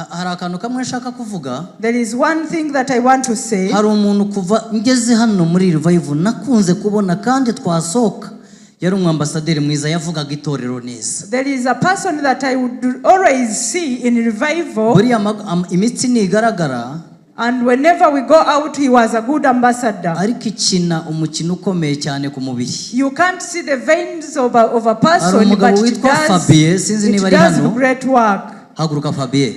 hari akantu kamwe nshaka kuvuga. There is one thing that I want to say. Hari umuntu kuva ngeze hano muri revival nakunze kubona kandi twasohoka yari umwambasaderi mwiza yavugaga itorero neza. There is a person that I would always see in revival. Buriya imitsi nigaragara. And whenever we go out, he was a good ambassador. Ariko ikina umukino ukomeye cyane ku mubiri. You can't see the veins of a person, but it does great work. Haguruka Fabien.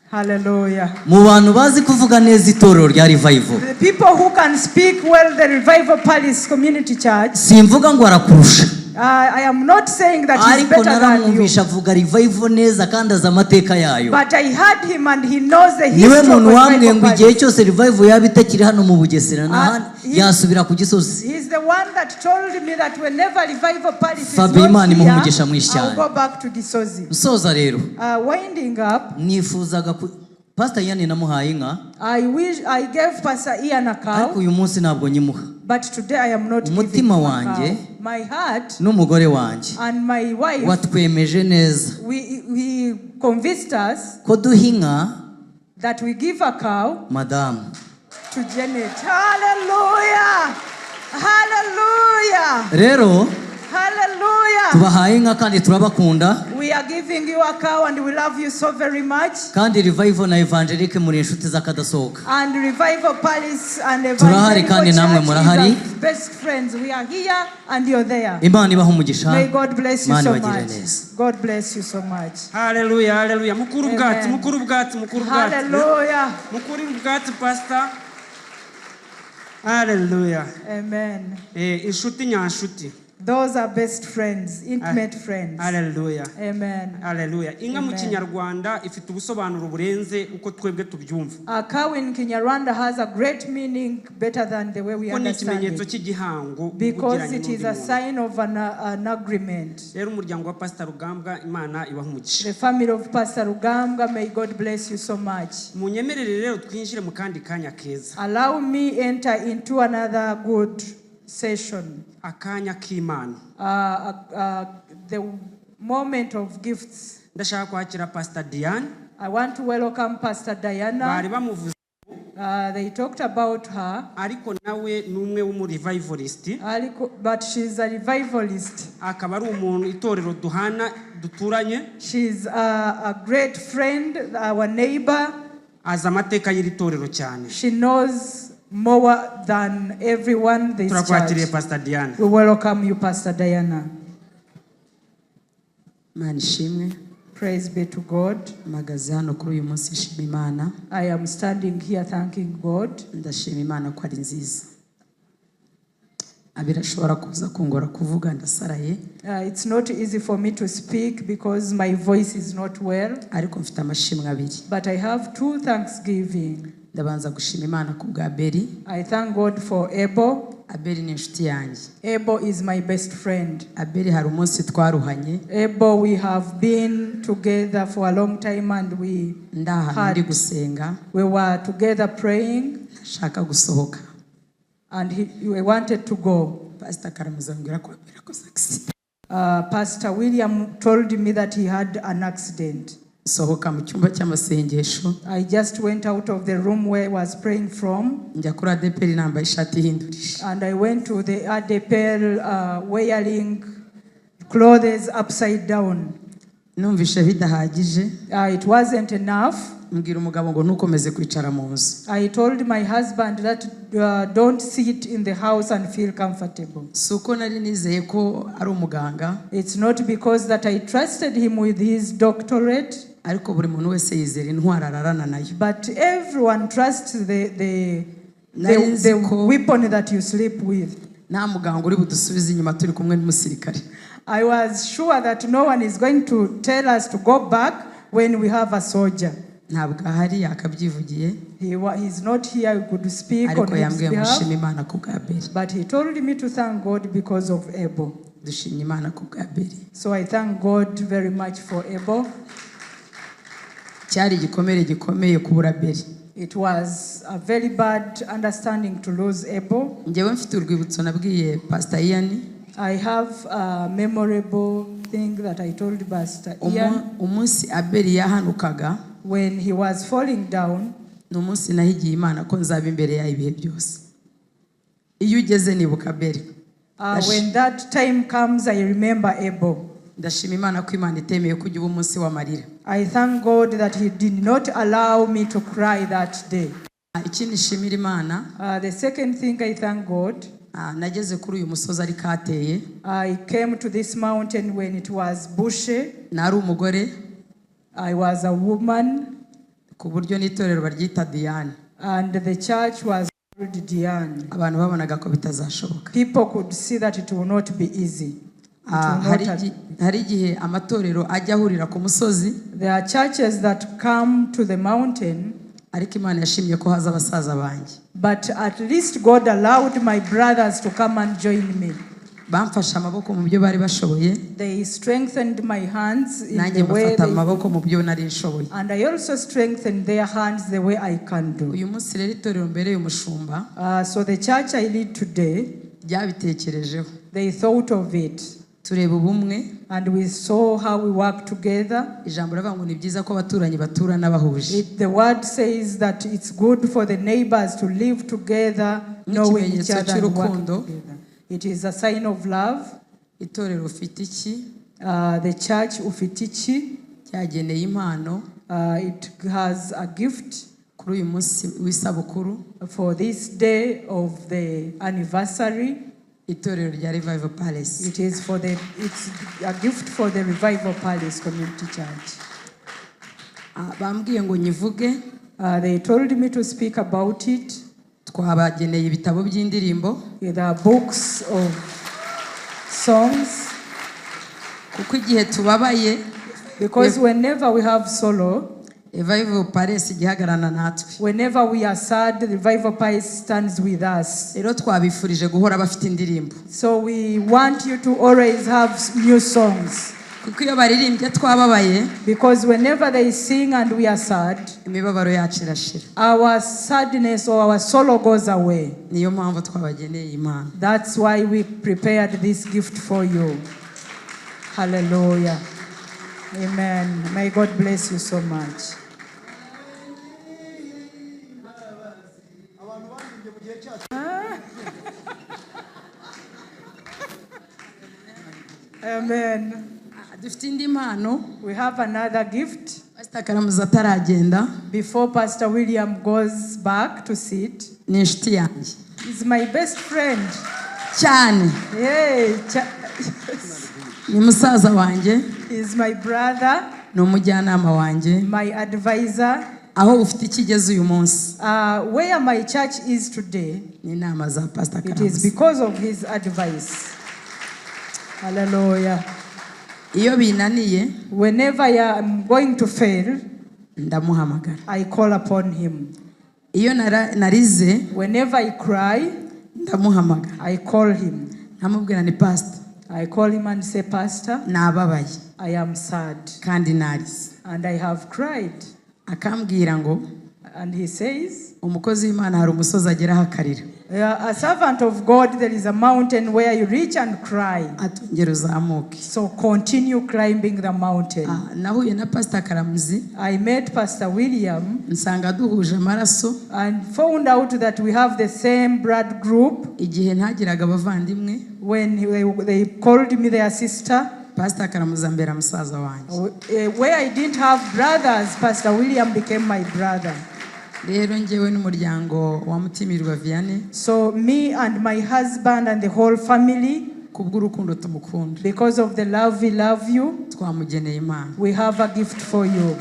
Hallelujah. Mu bantu bazi kuvuga neza itorero rya revival. The people who can speak well the Revival Palace Community Church. Simvuga ngo arakurusha. I am not saying that he's ariko better than you. naramwumvisha avuga revival neza kandi azi amateka yayo. But I heard him and he knows the niwe history of muntu wambwiye ngo revival igihe palace. cyose revival yaba itakiri hano mu Bugesera he- yasubira ku Gisozi. He's the one that told me that whenever revival palace is Fabien, Imana not imuhe umugisha mwinshi here, I'll cyane. go back to Gisozi. Musoza rero Winding up, nifuzaga Pastor Ian namuhaye inka I gave Pastor Ian a ariko cow, uyu munsi ntabwo nyimuha. but today I am not giving Umutima him a wanjye cow. My heart n'umugore wanjye and my wife, watwemeje neza we convinced us ko duha inka that we give a cow madamu. to Janet. Hallelujah! Hallelujah! Rero Hallelujah! tubahaye inka kandi turabakunda We are giving you a cow and we love you so very much. kandi revival na evangelique muri inshuti z'akadasohoka. And Revival Palace and Turahari kandi Evangelical namwe Church murahari. is our best friends. We are here and you're there. Imana ibaha umugisha. May God bless you Imana so ibagirire much. neza. God bless you so much. Haleluya, haleluya. Mukuru ubwatsi, Amen. mukuru ubwatsi, mukuru ubwatsi. Hallelujah. Mukuru ubwatsi, pastor. Haleluya. Amen. Inshuti nyanshuti. Those are best friends, intimate friends. Haleluya. Amen. Haleluya. Inka mu Amen. Kinyarwanda ifite ubusobanuro burenze uko twebwe tubyumva. A cow in Kinyarwanda has a great meaning better than the way we Kuko ni understand ikimenyetso it. cy'igihango Because ugiranye it is n'undi a muntu. sign of an agreement. Rero umuryango wa Pastor Rugambwa Imana ibaha umugisha. The family of Pastor Rugambwa, may God bless you so much. Munyemerere rero twinjire mu kandi kanya keza. Allow me enter into another good session. Akanya k'Imana. The moment of gifts. Ndashaka kwakira Pastor Diane. I want to welcome Pastor Diana. Bari bamuvuze They talked about her, ariko nawe numwe w'umu revivalist. but she's a revivalist. Akaba ari umuntu itorero duhana duturanye. She's a great friend, our neighbor. Azi amateka y'iri torero cyane. She knows more than everyone this Turakwakiriye church. Pastor Diane. We welcome you, Pastor Diana. Manishimwe. Praise be to God. Magaze hano kuri uyu munsi nshima Imana. I am standing here thanking God. Ndashima Imana ko ari nziza. Abirashobora kuza kungora kuvuga ndasaraye. It's not easy for me to speak because my voice is not well. Ariko mfite amashimwe abiri. But I have two thanksgiving. Ndabanza gushima Imana ku bwa Abeli. I thank God for Abel. Abeli ni inshuti yanjye. Abel is my best friend. Abeli hari umunsi twaruhanye. Abel, we have been together for a long time and we ndi gusenga. We were together praying. Shaka gusohoka. And we wanted to go. Pastor Karamuza ambwira ko Abeli akoze accident. Pastor William told me that he had an accident. Sohoka mu cyumba cy'amasengesho. I just went out of the room where I was praying from. Njya kuri ADPR nambaye ishati ihindurije. And I went to the ADPR wearing clothes upside down. Numvishe bidahagije. It wasn't enough. Mbwira umugabo ngo ntukomeze kwicara mu nzu. I told my husband that don't sit in the house and feel comfortable. Suko nari nizeye ko ari umuganga. It's not because that I trusted him with his doctorate. Ariko buri muntu wese yizera intwara ararana nayo. But everyone trusts the weapon that you sleep with. Nta muganga uri budusubize inyuma turi kumwe n'umusirikare. I was sure that no one is going to tell us to go back when we have a soldier. Ntabwo ahari yakabyivugiye. He's not here. We could speak on Ariko his yambwiye behalf. mushima Imana ku bwa Abeli. But he told me to thank God because of Abel. Dushimye Imana ku bwa Abeli. So I thank God very much for Abel. Cyari igikomere gikomeye kubura Abeli. It was a very bad understanding to lose Abel. Njyewe mfite urwibutso nabwiye Pastor Ian. I have a memorable thing that I told Pastor Ian. Umunsi Abeli yahanukaga. When he was falling down. N'umunsi nahigiye Imana ko nzaba imbere yayo ibihe byose. Iyo ugeze nibuka Abeli. When that time comes, I remember Abel. Ndashima Imana ko Imana itemeye ko uba umunsi w'amarira. I thank God that he did not allow me to cry that day. Ikindi nshimira Imana. The second thing I thank God. Nageze kuri uyu musozi ari kateye. I came to this mountain when it was bushy. Nari umugore. I was a woman. Ku buryo n'itorero baryita Diane. And the church was called Diane. Abantu babonaga ko bitazashoboka. People could see that it will not be easy. hari igihe amatorero ajya ahurira ku musozi. There are churches that come to the mountain, ariko Imana yashimye ko haza abasaza banjye. But at least God allowed my brothers to come and join me. Bamfashe amaboko mu byo bari bashoboye. They strengthened my hands in nanjye the way mbafata amaboko mu byo nari nshoboye. And I also strengthened their hands the way I can do. Uyu munsi rero itorero mbere y'umushumba. So the church I lead today, byabitekerejeho. They thought of it. Tureba ubumwe. And we saw how we work together. Ijambo ravuga ngo ni byiza ko abaturanyi batura n'abahuje. The word says that it's good for the neighbors to live together, knowing each other and work together. It is a sign of love. Itorero ufite iki? The church ufite iki? Cyageneye impano. It has a gift kuri uyu munsi w'isabukuru. For this day of the anniversary. Itorero rya Revival Palace. It's a gift for the Revival Palace Community Church. Bambwiye ngo nyivuge. They told me to speak about it. Twabageneye ibitabo by'indirimbo. There are books of songs. Kuko igihe tubabaye. Because whenever we have sorrow, Revival Palace igihagarana natwe. Whenever we are sad, the Revival Palace stands with us. Rero twabifurije guhora bafite indirimbo. So we want you to always have new songs. Kuko iyo baririmbye twababaye. Because whenever they sing and we are sad, imibabaro yacu irashira. Our sadness or our sorrow goes away. Niyo mpamvu twabageneye impano. That's why we prepared this gift for you. Hallelujah. Amen. May God bless you so much. Amen. We have another gift. Pastor Karamuza ataragenda. Before Pastor William goes back to sit. Ni inshuti yanjye. He's my best friend. Cyane. Yay. Ni musaza wanjye. He's my brother. Ni umujyanama wanjye. My advisor. Aho ufite ikigeze uyu munsi. Where my church is today. Ni inama za Pastor Karamuza. It is because of his advice. Hallelujah. Iyo binaniye. Whenever I am going to fail, ndamuhamagara. I call upon him. Iyo narize. Whenever I cry, ndamuhamagara. I call him. Namubwira ni pastor. I call him and say, Pastor, nababaye. I am sad. Kandi narize. And I have cried. Akambwira ngo. And he says, umukozi w'Imana hari umusozi ageraho akarira. A servant of God, there is a mountain where you reach and cry. Atongera uzamuke. So continue climbing the mountain. Nahuye na Pastor Karamuzi. I met Pastor William. Nsanga duhuje amaraso. And found out that we have the same blood group. Igihe ntagiraga abavandimwe. When they called me their sister. Pastor Karamuza mbera musaza wanjye. Where I didn't have brothers, Pastor William became my brother. Rero njyewe n'umuryango wa Mutimirwa Vianney. So me and my husband and the whole family, kubw'urukundo tumukunda. Because of the love we love you, twamugeneye impano. We have a gift for you.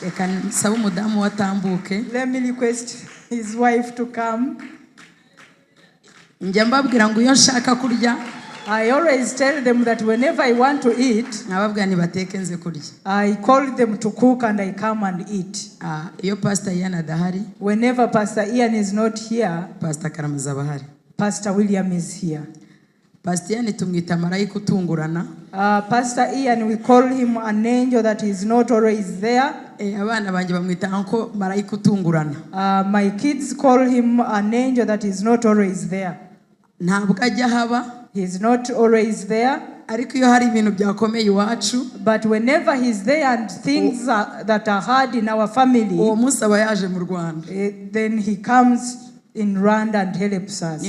Reka nsaba umudamu watambuke. Let me request his wife to come. Njya mbabwira ngo iyo nshaka kurya. I always tell them that whenever I want to eat, I call them to cook and I come and eat. Whenever Pastor Ian is not here, Pastor William is here. Pastor Ian, we call him an angel that is not always there. My kids call him an angel that is not always there. He's not always there. But whenever he's there and things that are hard in our family, then he comes in Rwanda and helps us.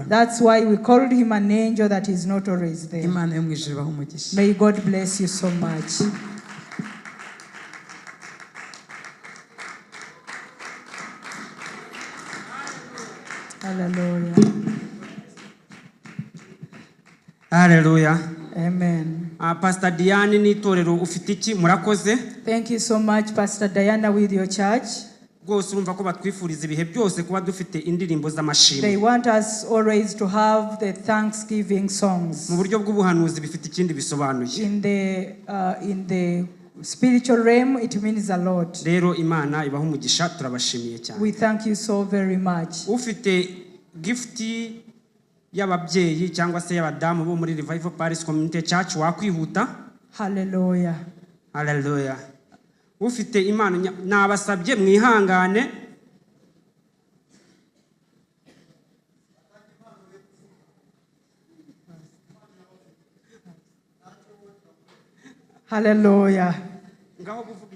That's why we called him an angel that is not always there. May God bless you so much. Hallelujah. Hallelujah. Amen. Pastor Diane n'itorero ufite iki murakoze. Thank you so much, Pastor Diana, with your church. rwose urumva ko batwifuriza ibihe byose kuba dufite indirimbo They z'amashimwe want us always to have the thanksgiving songs. mu buryo bw'ubuhanuzi bifite ikindi bisobanuye. In the spiritual realm, it means a lot. Rero Imana ibaha umugisha, turabashimiye cyane. We thank you so very much. Ufite gift y'ababyeyi cyangwa se y'abadamu bo muri Revival Paris Community Church wakwihuta. Hallelujah. Hallelujah. Ufite impano nabasabye mwihangane. Hallelujah.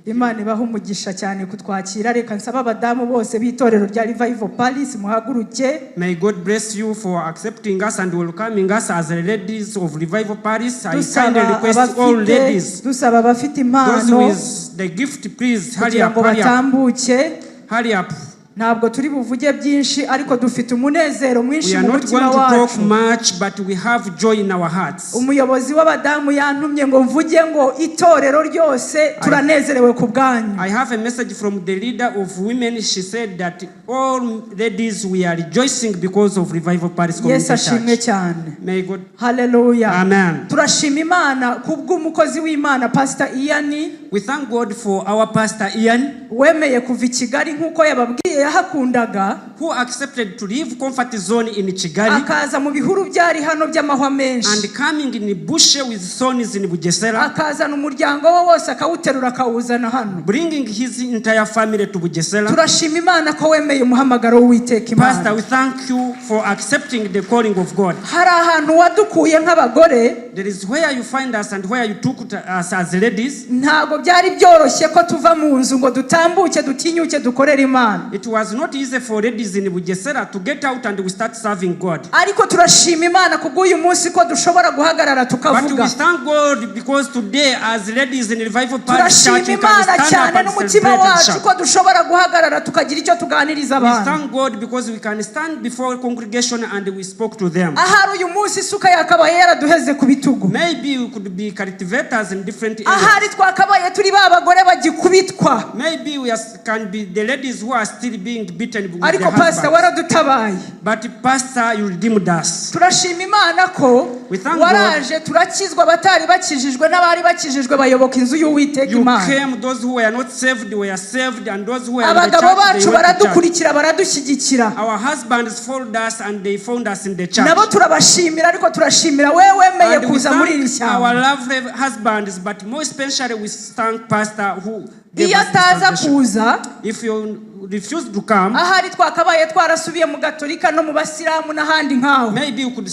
Imana ibaha umugisha cyane kutwakira. Reka nsaba abadamu bose b'itorero rya Revival Paris muhaguruke. May God bless you for accepting us and welcoming us as the ladies of Revival Paris. I kindly request all ladies, dusaba abafite those impano with the gift, please hurry kugira up, ngo hurry up, batambuke. hurry up. Ntabwo turi buvuge byinshi ariko dufite umunezero We mwinshi are mu not mutima going to talk wacu. much, but we have joy in our hearts. Umuyobozi w'abadamu yantumye ngo mvuge ngo itorero ryose turanezerewe ku bwanyu. I have a message from the leader of women. She said that all ladies, we are rejoicing because of Revival Paris Community Yesu ashimwe Church. cyane. May God. Hallelujah. Amen. Turashima Imana kubw'umukozi w'Imana Pastor Ian We thank God for our pastor Ian, wemeye kuva i Kigali nk'uko yababwiye yahakundaga, who accepted to leave comfort zone in Kigali akaza mu bihuru byari hano by'amahwa menshi, and coming in Bushe with sons in Bugesera, akazana umuryango we wose akawuterura akawuzana hano. bringing his entire family to Bugesera. Turashima Imana ko wemeye umuhamagaro w'Uwiteka Pastor, Imana. we thank you for accepting the calling of God. Hari ahantu wadukuye nk'abagore, There is where you find us and where you took us as ladies. ntabwo byari byoroshye ko tuva mu nzu ngo dutambuke dutinyuke dukorere Imana. It was not easy for ladies in Bugesera to get out and we start serving God. Ariko turashima Imana kubw'uyu munsi ko dushobora guhagarara But we tukavuga. thank God because today, as ladies in Revival Paris Church, Turashima we can Imana stand cyane up and n'umutima celebrate and wacu shout. ko dushobora guhagarara tukagira icyo tuganiriza We abantu. thank God because we can stand before a congregation and we spoke to them. Ahari uyu munsi isuka yakabaye yaraduheze ku bitugu. Maybe we could be cultivators in different Ahari areas. twakabaye turi ba bagore bagikubitwa. Maybe can be the ladies who are still being beaten with their Ariko Pastor husbands. waradutabaye. But Pastor, you redeemed us. Turashima Imana ko We thank waraje turakizwa abatari bakijijwe n'abari bakijijwe bayoboka inzu y'Uwiteka You Imana. came, those who were not saved were saved, and those who were in the Abagabo church, bacu they went to church. baradukurikira baradushyigikira. Our husbands followed us and they found us in the church. Nabo turabashimira ariko turashimira wewe wemeye And we kuza muri iri thank our shyamba. lovely husbands, but more especially we thank Pastor who gave Iyo us this ataza salvation. kuza, If you refuse to come, ahari twakabaye twarasubiye mu Gatolika no mu Basilamu n'ahandi nkaho. maybe you could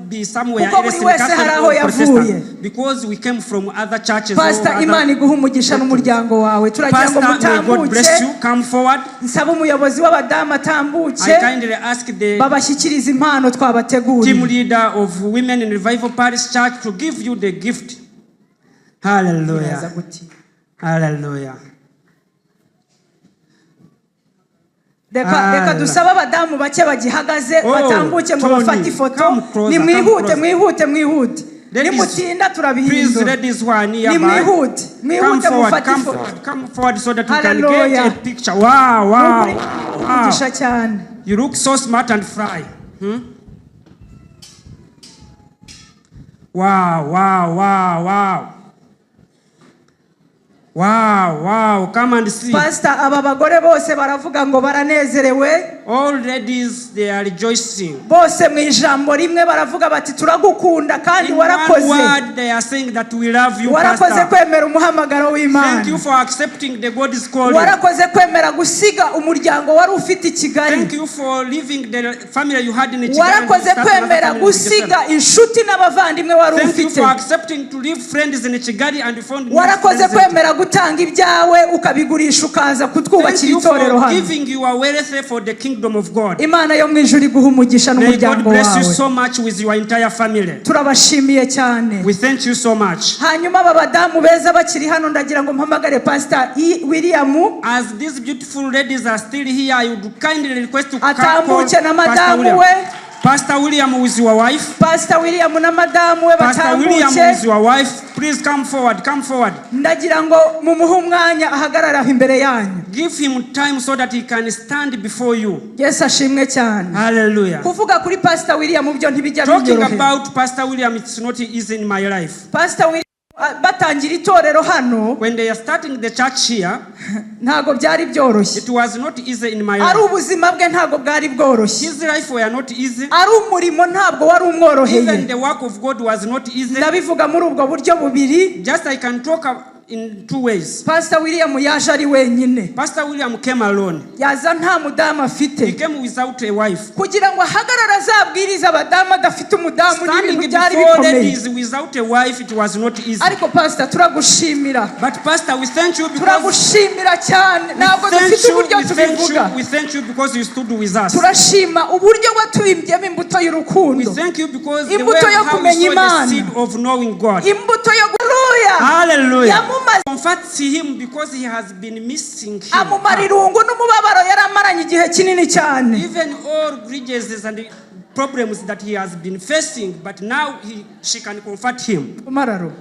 be somewhere Kuko else buri in wese Catholic hari aho or yavuye. Protestant, because we came from other churches. or Pastor other- Imana iguha umugisha n'umuryango wawe. Turagira ngo Pastor, may God bless mutambuke. you. Come forward. Nsaba umuyobozi w'abadamu I atambuke kindly ask the babashyikiriza impano team twabateguriye. leader of Women in Revival Paris Church to give you the gift. Hallelujah. Hallelujah. Reka dusabe abadamu bake bagihagaze Oh, batambuke ngo Tony, bafate ifoto. come closer, Ni come mwihute closer. mwihute mwihute. Ladies, Nimutinda Please, turabihindura. ladies who are Ni nearby, mwihute come mwihute forward, mufate come ifoto. forward, come forward so that we can Hallelujah. get a picture. Wow, wow, Umugisha wow. cyane. You look so smart and fly. Wow, wow, wow, wow. Wow, wow, come and see. Pastor, aba bagore bose baravuga ngo baranezerewe. All ladies, they are rejoicing. Bose mu ijambo rimwe baravuga bati turagukunda kandi In one warakoze. word, they are saying that we love you, Warakoze Pastor. kwemera umuhamagaro w'Imana. Thank you for accepting the God's calling. Warakoze kwemera gusiga umuryango wari ufite i Kigali. Thank you for leaving the family you had in Kigali. Warakoze kwemera gusiga inshuti n'abavandimwe wari Thank you ufite. for accepting to leave friends in Kigali and found new Warakoze friends in kwemera gutanga ibyawe ukabigurisha ukaza Thank kutwubakira you itorero for hano. giving your wealth for the kingdom of God. Imana yo mu ijuru iguha umugisha May God n'umuryango bless you wawe. so much with your entire family. Turabashimiye cyane. We thank you so much. Hanyuma aba badamu beza bakiri hano ndagira ngo mpamagare Pastor William As these beautiful ladies are still here, I would kindly request to call atambuke na Pastor madamu William. we Pastor William with your wife. Pastor William na madamu we Pastor William with batambuke. your wife. Please come forward. Come forward. Ndagira ngo mumuhe umwanya ahagarara aho imbere yanyu. Give him time so that he can stand before you. Yesu ashimwe cyane. Hallelujah. Kuvuga kuri Pastor William byo ntibijya Talking binyorohera. about Pastor William, it's not easy in my life. Pastor William batangira itorero hano When they are starting the church here, ntago byari byoroshye. it was not easy in my Ari life. ubuzima bwe ntago bwari bworoshye. His life were not easy. Ari umurimo ntabwo wari Even umworoheye. the work of God was not easy. Ndabivuga muri ubwo buryo bubiri. Just I can talk in two ways. Pastor William yaje ari wenyine. Pastor William came alone. Yaza nta mudamu He afite. came without a wife. Kugira ngo ahagarara azabwiriza abadamu adafite umudamu Standing n'ibintu byari before bikomeye. ladies without a wife, it was not easy. Ariko Pastor turagushimira. But Pastor, we thank you because Turagushimira cyane. Ntabwo dufite uburyo tubivuga. we thank you because you stood with us. Turashima uburyo watuhimbyemo imbuto We y'urukundo. thank you because the way Imbuto yo how we kumenya saw the Imana. seed of knowing God. Imbuto yo guruya. Hallelujah. Yamumaze Comfort him because he has been missing him. amumara irungu n'umubabaro yaramaranye igihe kinini cyane. Even all grievances and the problems that he has been facing, but now she can comfort him. Mararo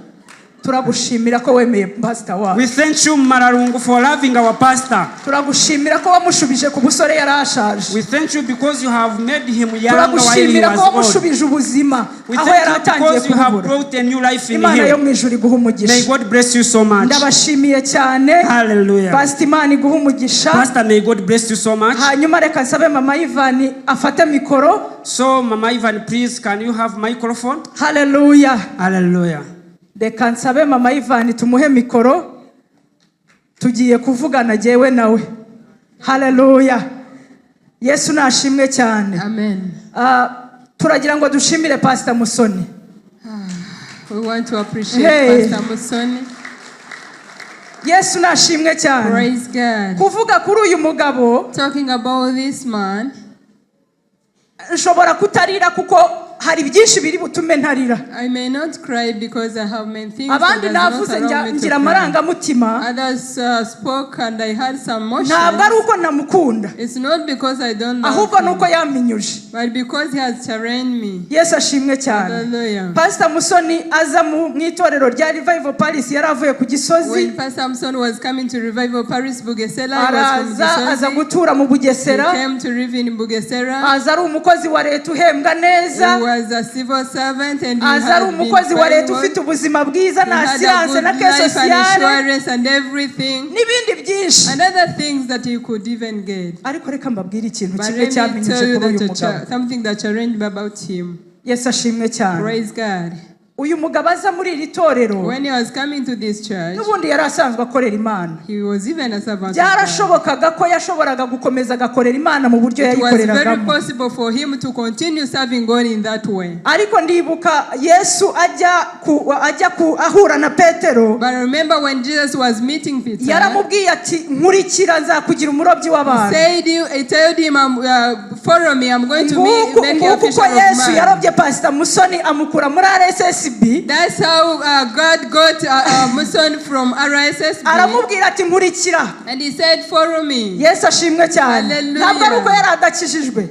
turagushimira ko wemeye pastor wawe. We thank you, Mararungu, for loving our pastor. Turagushimira ko wamushubije ku busore yarashaje. We thank you because you have made him young while he Turagushimira ko was old. wamushubije ubuzima We aho thank yari you atangiye because you have kububura. brought a new life in Imana yo him. mu ijuru iguha May umugisha. God bless you so much. Ndabashimiye cyane. Hallelujah. Pastor Imana iguha umugisha. Pastor, may God bless you so much. Hanyuma reka nsabe mama Ivan afate mikoro. So, Mama Ivan, please, can you have microphone? Hallelujah. Hallelujah. Reka nsabe mama Ivan tumuhe mikoro. Tugiye kuvugana jewe nawe. Hallelujah. Yesu nashimwe cyane. Amen. Turagira ngo dushimire Pastor Musoni. We want to appreciate Hey. Pastor Musoni. Yesu nashimwe cyane. Praise God. Kuvuga kuri uyu mugabo Talking about this man, nshobora kutarira kuko hari byinshi biri butume ntarira. I may not cry because I have many things Abandi that does not navuze allow me to ngira cry. amarangamutima. Others spoke and I had some Ntabwo emotions. ari uko namukunda. It's not because I don't love Ahubwo him, nuko yaminyuje. but because he has challenged me. Yesu ashimwe cyane. Hallelujah. Pastor Musoni aza mu itorero rya Revival Paris yari avuye ku Gisozi. When Pastor Samson was coming to Revival Paris, Bugesera, he was from Aza Gisozi. gutura mu He Bugesera. came to live in Bugesera. Aza ari umukozi wa leta uhembwa He neza. was a civil servant and he Aza ari had been umukozi wa leta very ufite well. ubuzima bwiza He na had a asiranse good na ke life and sociale insurance and everything. n'ibindi byinshi. And other things that he could even get. Ariko reka mbabwire ikintu But kimwe let me cyaminyuje tell you kuri uyu that mugabo. something that challenged me about him. Yesu ashimwe cyane. Praise God. Uyu mugabo aza muri iri torero When he was coming to this church, n'ubundi yari asanzwe akorera Imana. he was even a servant of God. Byarashobokaga ko yashoboraga gukomeza agakorera Imana mu buryo It was very yayikoreragamo. possible for him to continue serving God in that way. Ariko ndibuka Yesu ajya ahura na Petero. But remember when Jesus was meeting Peter, he Yaramubwiye ati nkurikira nzakugira umurobyi w'abantu. he told him, follow me, I'm going to make you a Nguko fisher ko of Yesu men. yarobye Pastor Musoni amukura muri RSSB. That's how God got Muson from RSSB. Aramubwira ati nkurikira. And he said, follow me. Yesu ashimwe cyane. Hallelujah. Ntabwo ari uko yari adakijijwe.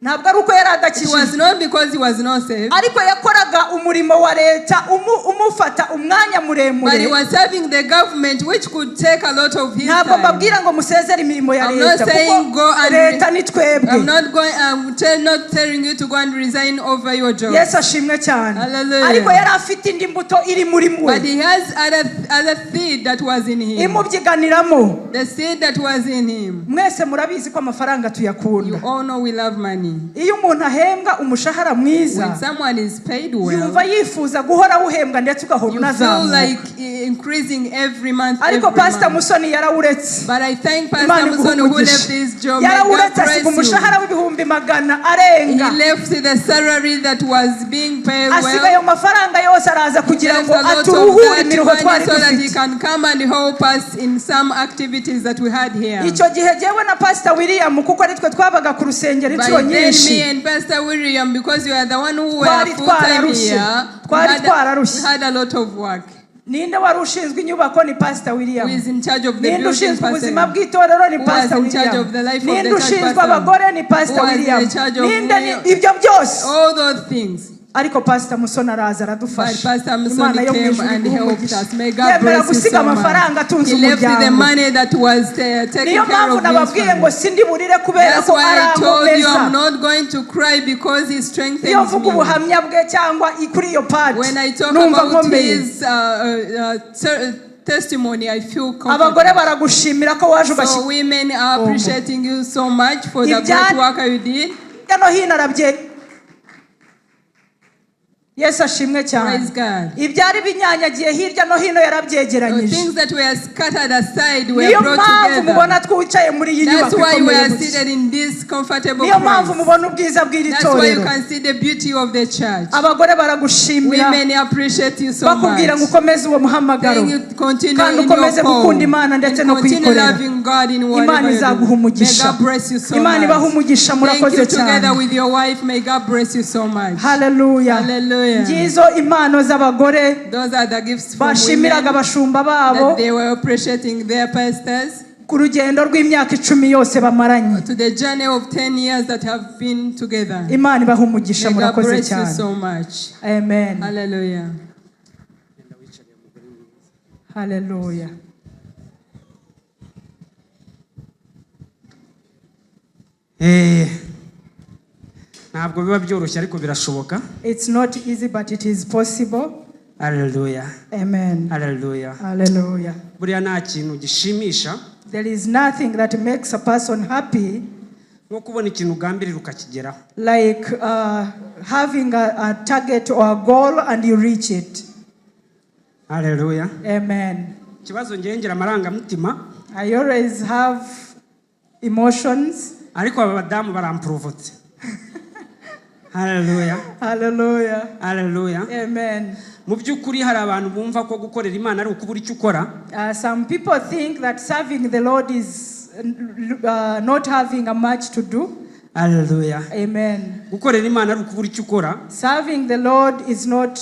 Ntabwo ari uko yari It adakijijwe. was not because he was not saved. Ariko yakoraga umurimo wa leta umufata umwanya muremure. But he was serving the government, which could take a lot of his Ntabwo time. mbabwira ngo musezere imirimo ya I'm not leta saying go kuko and leta ni twebwe. I'm not telling you to go and resign over your job. Yesu ashimwe cyane. Hallelujah. Ariko yari afite indi mbuto iri muri mwe. But he has other seed that was in him. Imubyiganiramo. The seed that was in him. Mwese murabizi ko amafaranga tuyakunda. You all know we love money. Iyo umuntu ahembwa umushahara mwiza, When someone is paid well, yumva yifuza guhora wuhembwa ndetse ugahora you feel unazamuka. like increasing every month. Ariko Pastor Musoni yarawuretse. But I thank Pastor Musoni who left his job. May God Yarawuretse bless asiga you. umushahara w'ibihumbi magana arenga. He left the salary that was being paid Asiga well. ayo mafaranga yose araza kugira Left ngo a lot of aturuhure that imiruho money twari so that he dufite. can come and help us in some activities that we had here. Icyo gihe jewe na Pastor William kuko ari twe twabaga ku rusengero inshuro By then, me nyinshi. and Pastor William, because you are the one who were Twari full time twararushye. here, Twari twararushye. we had a lot of work. Ninde wari ushinzwe inyubako ni Pastor William. Who is in charge of the Ninde building, ushinzwe Pastor ubuzima bw'itorero ni Who Pastor was in charge William. of the life of the Ninde church, ushinzwe Pastor abagore ni Pastor Who was in William. charge of Ninde ibyo byose. all those things. Ariko Pastor Musoni araza But aradufasha. Pastor Musoni came and helped us. May God Yemera bless you gusiga so much. amafaranga atunze He left the umuryango. money that was taken Niyo care mpamvu of nababwiye his ngo family. sindi burire kubera That's ko why I told you I'm aramumeza. not going to cry because he Iyo strengthens mvuga me. ubuhamya bwe cyangwa kuri iyo part. When I talk numva about nkomeye. his testimony, I feel Abagore confident. baragushimira ko waje So ugashyira women are appreciating you so much for the Ibya- great work you did. hirya no hino arabye. Yesu ashimwe cyane. Praise God. Ibyari binyanyagiye hirya no hino yarabyegeranyije. Things that were scattered aside were Niyo brought mpamvu mubona together. twicaye muri iyi That's nyubako why we ikomeye are gutya. seated in this comfortable Niyo mpamvu place. mubona ubwiza bw'iri That's why you torero. can see the beauty of the church. Abagore baragushimira Women appreciate you so bakubwira ngo much. ukomeze uwo muhamagaro Saying you continue kandi in your ukomeze call gukunda Imana ndetse and no continue kuyikorera. loving God in Imana whatever you izaguha do. May umugisha. God bless you so Imana ibaha much. umugisha Thank murakoze you together cyane. with your wife. May God bless you so much. Hallelujah. Hallelujah. Ngizo impano z'abagore Those are the gifts from bashimiraga women abashumba babo that they were appreciating their pastors ku rugendo rw'imyaka 10 yose bamaranye. to the journey of 10 years that have been together. Imana ibaha umugisha May God murakoze bless you cyane. so much. Amen. Hallelujah. Hallelujah. ntabwo biba byoroshye ariko birashoboka. It's not easy but it is possible. Hallelujah. Amen. Hallelujah. Hallelujah. buriya nta kintu gishimisha There is nothing that makes a person happy nko kubona ikintu ugambirira ukakigeraho. like having a target or a goal and you reach it. Hallelujah. Amen. ikibazo ngengera amarangamutima I always have emotions. ariko aba badamu baramprovotse. Hallelujah. Hallelujah. Hallelujah. Amen. mu by'ukuri hari abantu bumva ko gukorera Imana ari ukubura icyo ukora. Some people think that serving the Lord is not having a much to do. Hallelujah. Amen. gukorera Imana ari ukubura icyo ukora. Serving the Lord is not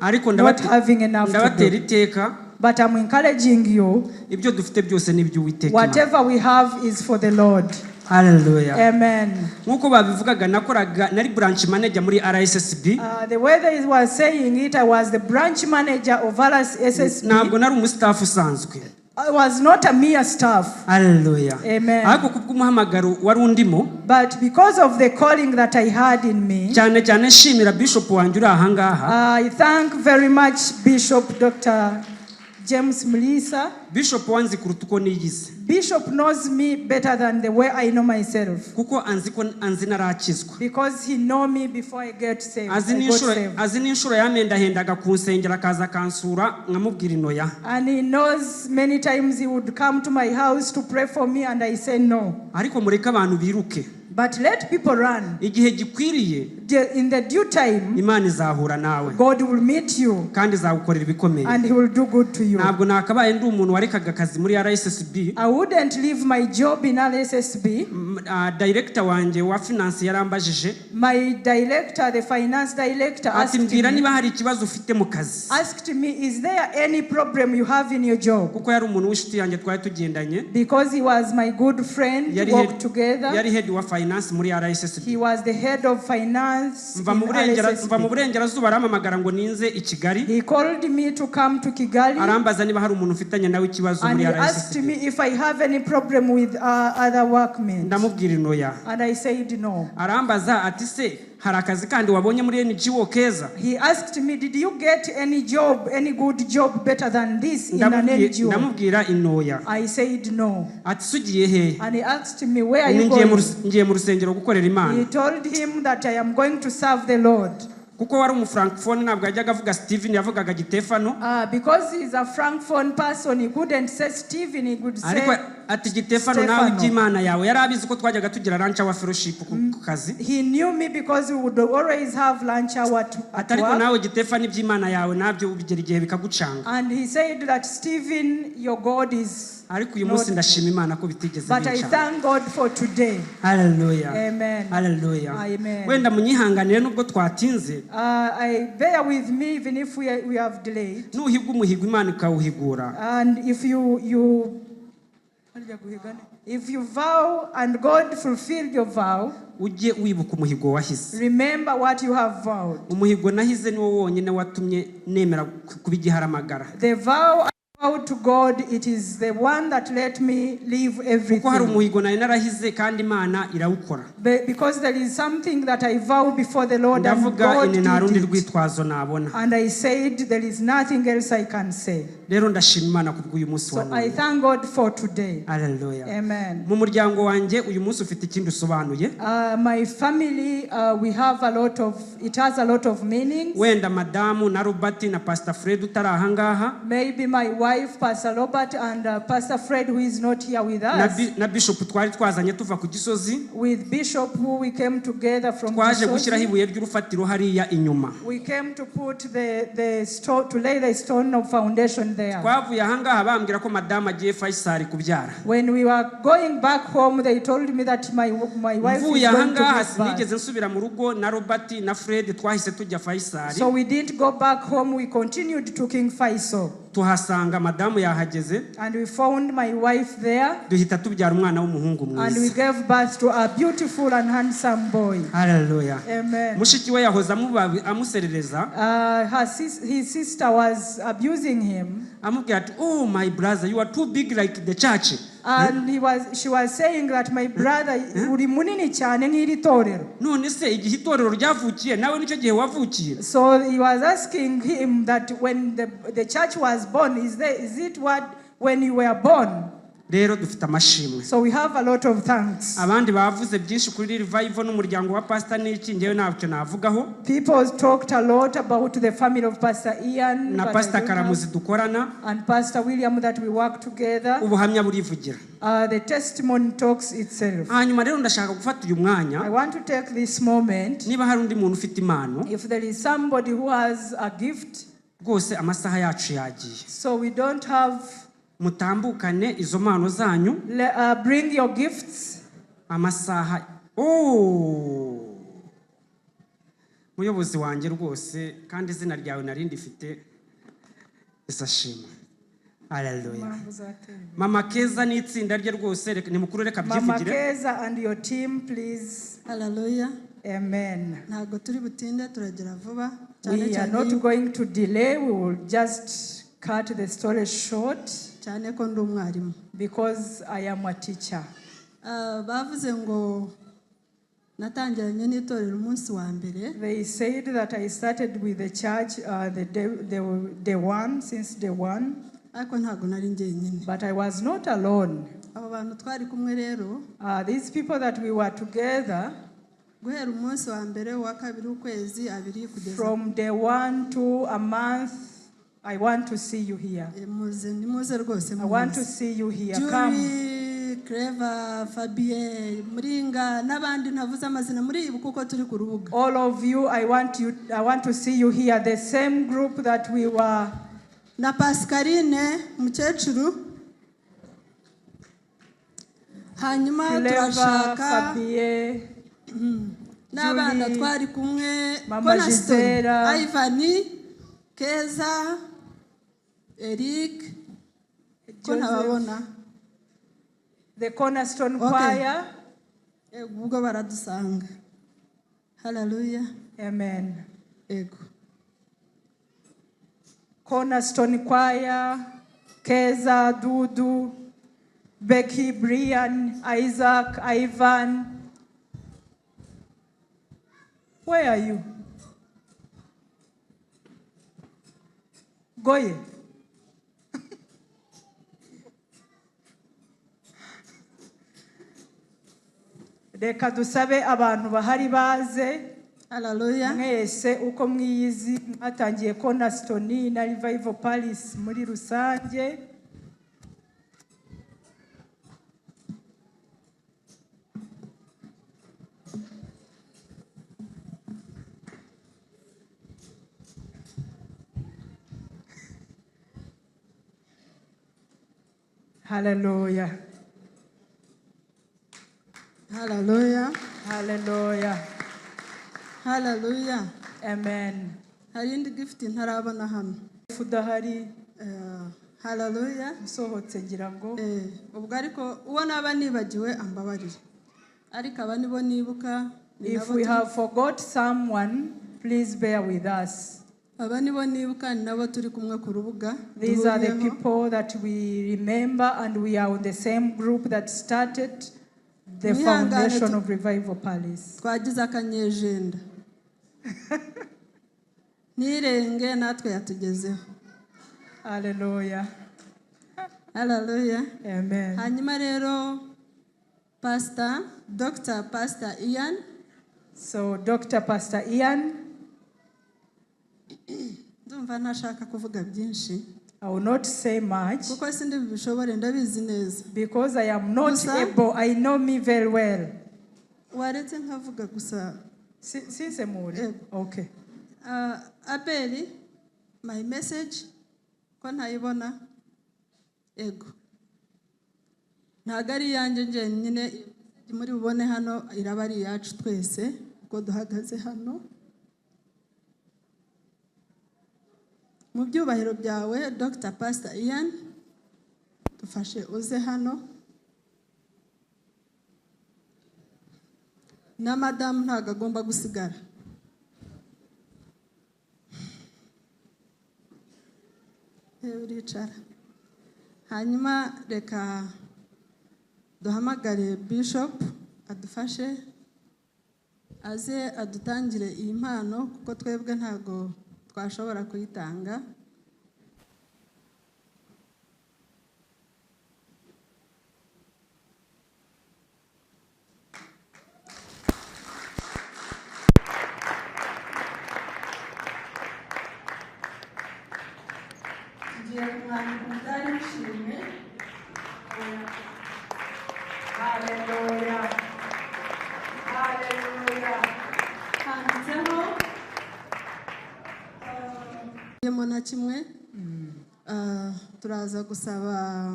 ariko having enough to ndabatera do. iteka But I'm encouraging you, ibyo dufite byose ni iby'Uwiteka. whatever we have is for the Lord. Hallelujah. Amen. nkuko babivugaga nakoraga nari branch manager muri RSSB. The way they were saying it, I was the branch manager of RSSB. ntabwo nari umustaff usanzwe. I was not a mere staff. Hallelujah. Amen. ariko kubw'umuhamagaro wari undimo, But because of the calling that I had in me, cyane cyane nshimira bishop wanjye uri aha ngaha. I thank very much Bishop Dr. James Mulisa. Bishop wanzi kuruta uko niyizi. Bishop knows me better than the way I know myself. kuko anzi narakizwa. Because he know me before I get saved. azi n'inshuro yamendahendaga kunsengera akaza akansura nkamubwira inoya. And he knows many times he would come to my house to pray for me and I say no. ariko mureke abantu biruke. But let people run. igihe gikwiriye In the due time, Imana izahura nawe God will meet you kandi izagukorera ibikomeye. and he will do good to you. ntabwo nakabaye ndi umuntu warekaga akazi muri RSSB. I wouldn't leave my job in RSSB. Director wanjye wa finance yarambajije. My director, the finance director, ati mbwira niba hari ikibazo ufite mu kazi. asked me, is there any problem you have in your job? kuko yari umuntu w'inshuti yanjye twari tugendanye. Because he was my good friend, we worked together. yari head wa finance muri RSSB. He was the head of finance mva in mu RSSB. burengerazuba arampamagara ngo ninze i Kigali. He called me to come to Kigali arambaza niba hari umuntu ufitanye nawe ikibazo and muri he RSSB. asked me if I have any problem with other workmen. ndamubwira inoya. And I said no. arambaza ati se hari akazi kandi wabonye muri NGO keza. He asked me, did you get any job, any good job better than this in an NGO? ndamubwira inoya. I said no. ati sugiye he. And he asked me, where are you going? ngiye mu rusengero gukorera Imana. He told him that I am going to serve the Lord. kuko wari umufrancophone ntabwo yajyaga avuga Steven yavugaga Gitefano. Because he's a francophone person, he couldn't say Stephen, he could say ati Gitefano nawe iby'Imana yawe yari abizi ko twajyaga tugira lunch hour fellowship ku kazi. He knew me because we would always have lunch hour at Atariko work. nawe Gitefano iby'Imana yawe nabyo ubigera igihe bikagucanga. And he said that Stephen, your God is. Ariko uyu munsi ndashima Imana ko bitigeze But I bincanga. thank God for today. Hallelujah. Amen. Hallelujah. Amen. Wenda munyihanganire nubwo twatinze. I bear with me even if we have delayed. Nuhiga umuhigo Imana ikawuhigura. And if you vow and God fulfilled your vow, ujye wibuka umuhigo wahize. remember what you have vowed. Umuhigo nahize niwo wonyine watumye nemera kubigiharamagara. The vow I vowed to God, it is the one that let me leave everything. Kuko hari umuhigo nari narahize kandi Imana irawukora. Because there is something that I vow before the Lord and Ndavuga God ini did nta rundi it. rwitwazo nabona. And I said there is nothing else I can say. Rero ndashima Imana kubw'uyu munsi wa So I none. thank God for today. Hallelujah. Amen. Mu muryango wanjye uyu munsi ufite ikindi usobanuye. My family, we have it has a lot of meanings. Wenda madamu na Robert na Pastor Fred utari aha ngaha. Maybe my wife, Pastor Robert, and Pastor Fred, who is not here with us. Na Bishop twari twazanye tuva ku Gisozi. With Bishop, who we came together from Twaje gushyiraho Gisozi. ibuye ry'urufatiro hariya inyuma. We came to put the stone, to lay the stone of foundation there. Twavuye aha ngaha bambwira ko madamu agiye Faisal kubyara. When we were going back home, they told me that my wife is Mvuye aha going to ngaha give birth. sinigeze nsubira mu rugo na Robert na Fred twahise tujya Faisal. So we didn't go back home. We continued to King Faisal. Tuhasanga madamu yahageze. And we found my wife there. Duhita tubyara umwana w'umuhungu And we mwiza. gave birth to a beautiful and handsome boy. Hallelujah. Amen. Mushiki we yahoze amuserereza. His sister was abusing him. Amubwira ati, "Oh my brother, you are too big like the church." And she was saying that my brother uri munini cyane nk'iri torero. None se igihe itorero ryavukiye nawe nicyo gihe wavukiye. So he was asking him that when the church was born, is it when you were born? Rero dufite amashimwe. So we have a lot of thanks. Abandi bavuze byinshi kuri revival n'umuryango wa Pastor n'iki ngewe ntabyo navugaho. People talked a lot about the family of Pastor Ian Na Pastor Karamuzi dukorana. and Pastor William that we work together. Ubuhamya burivugira. The testimony talks itself. Hanyuma rero ndashaka gufata uyu mwanya. I want to take this moment. Niba hari undi muntu ufite impano. If there is somebody who has a gift. Rwose amasaha yacu yagiye. So we don't have. Mutambukane izo mpano zanyu. Bring your gifts. Amasaha. Muyobozi wanjye rwose kandi izina ryawe narindi fite isashima. Hallelujah. Mama Keza n'itsinda rye rwose ni mukuru reka byivugire. Mama Keza and your team please. Hallelujah. Amen. Ntago turi butinde turagera vuba. We are not going to delay. We will just cut the story short. Cyane ko ndi umwarimu. Because I am a teacher. Bavuze ngo natangiranye n'itorero umunsi wa mbere. They said that I started with the church the one since day one. Ariko ntago nari njyenyine. But I was not alone. Abo bantu twari kumwe rero. These people that we were together. Guhera umunsi wa mbere wa kabiri ukwezi abiri kugeza. From day 1 to a month. I want to see you here. I want to see you here. Come. Clever, Fabien, Mringa, n'abandi ntavuze amazina muri kuko turi ku rubuga. All of you, I want to see you here. The same group that we were. Na Pascaline, mukecuru. Hanyuma turashaka. Fabien. N'abana twari kumwe. Mama Gisela. Ivani. Keza, Eric, the Cornerstone Choir. Ubwo baradusanga. Hallelujah. Amen. Ego. Cornerstone Choir, Keza, Dudu, Becky, Brian, Isaac, Ivan. Where are you? Goye. Reka dusabe abantu bahari baze. Hallelujah. Mwese uko mwiyizi mwatangiye Cornerstone na Revival Palace muri rusange. Hallelujah. Hallelujah. Hallelujah. Hallelujah. Amen. Hari indi gift ntarabona hano. Fudahari. Hallelujah. Sohotse ngira ngo. Ubwo ariko uwo naba nibagiwe ambabarire. Ariko aba nibo nibuka. If we have forgot someone, please bear with us. Aba nibo nibuka nabo turi kumwe ku rubuga. These are the people that we remember, and we are on the same group that started the foundation of Revival Palace. Twagize akanyejenda. Nirenge natwe yatugezeho. Hallelujah. Hallelujah. Amen. Hanyuma rero Dr. Pastor Ian. So Dr. Pastor Ian. Ndumva ntashaka kuvuga byinshi. I will not say much. Kuko sindi bishobore ndabizi neza. Because I am not able. I know me very well. Waretse nkavuga gusa. Since muri. Okay. Abeli, my message ko ntayibona. Ego. Ntago ari yanjye njyenyine muri bubone hano, iraba ari yacu twese ko duhagaze hano. Mu byubahiro byawe Dr. Pastor Ian, dufashe uze hano. Na Madam ntago agomba gusigara. Uricara. Hanyuma reka duhamagare Bishop adufashe aze adutangire iyi mpano kuko twebwe ntago twashobora kuyitanga. Hallelujah. Hallelujah. Na kimwe turaza gusaba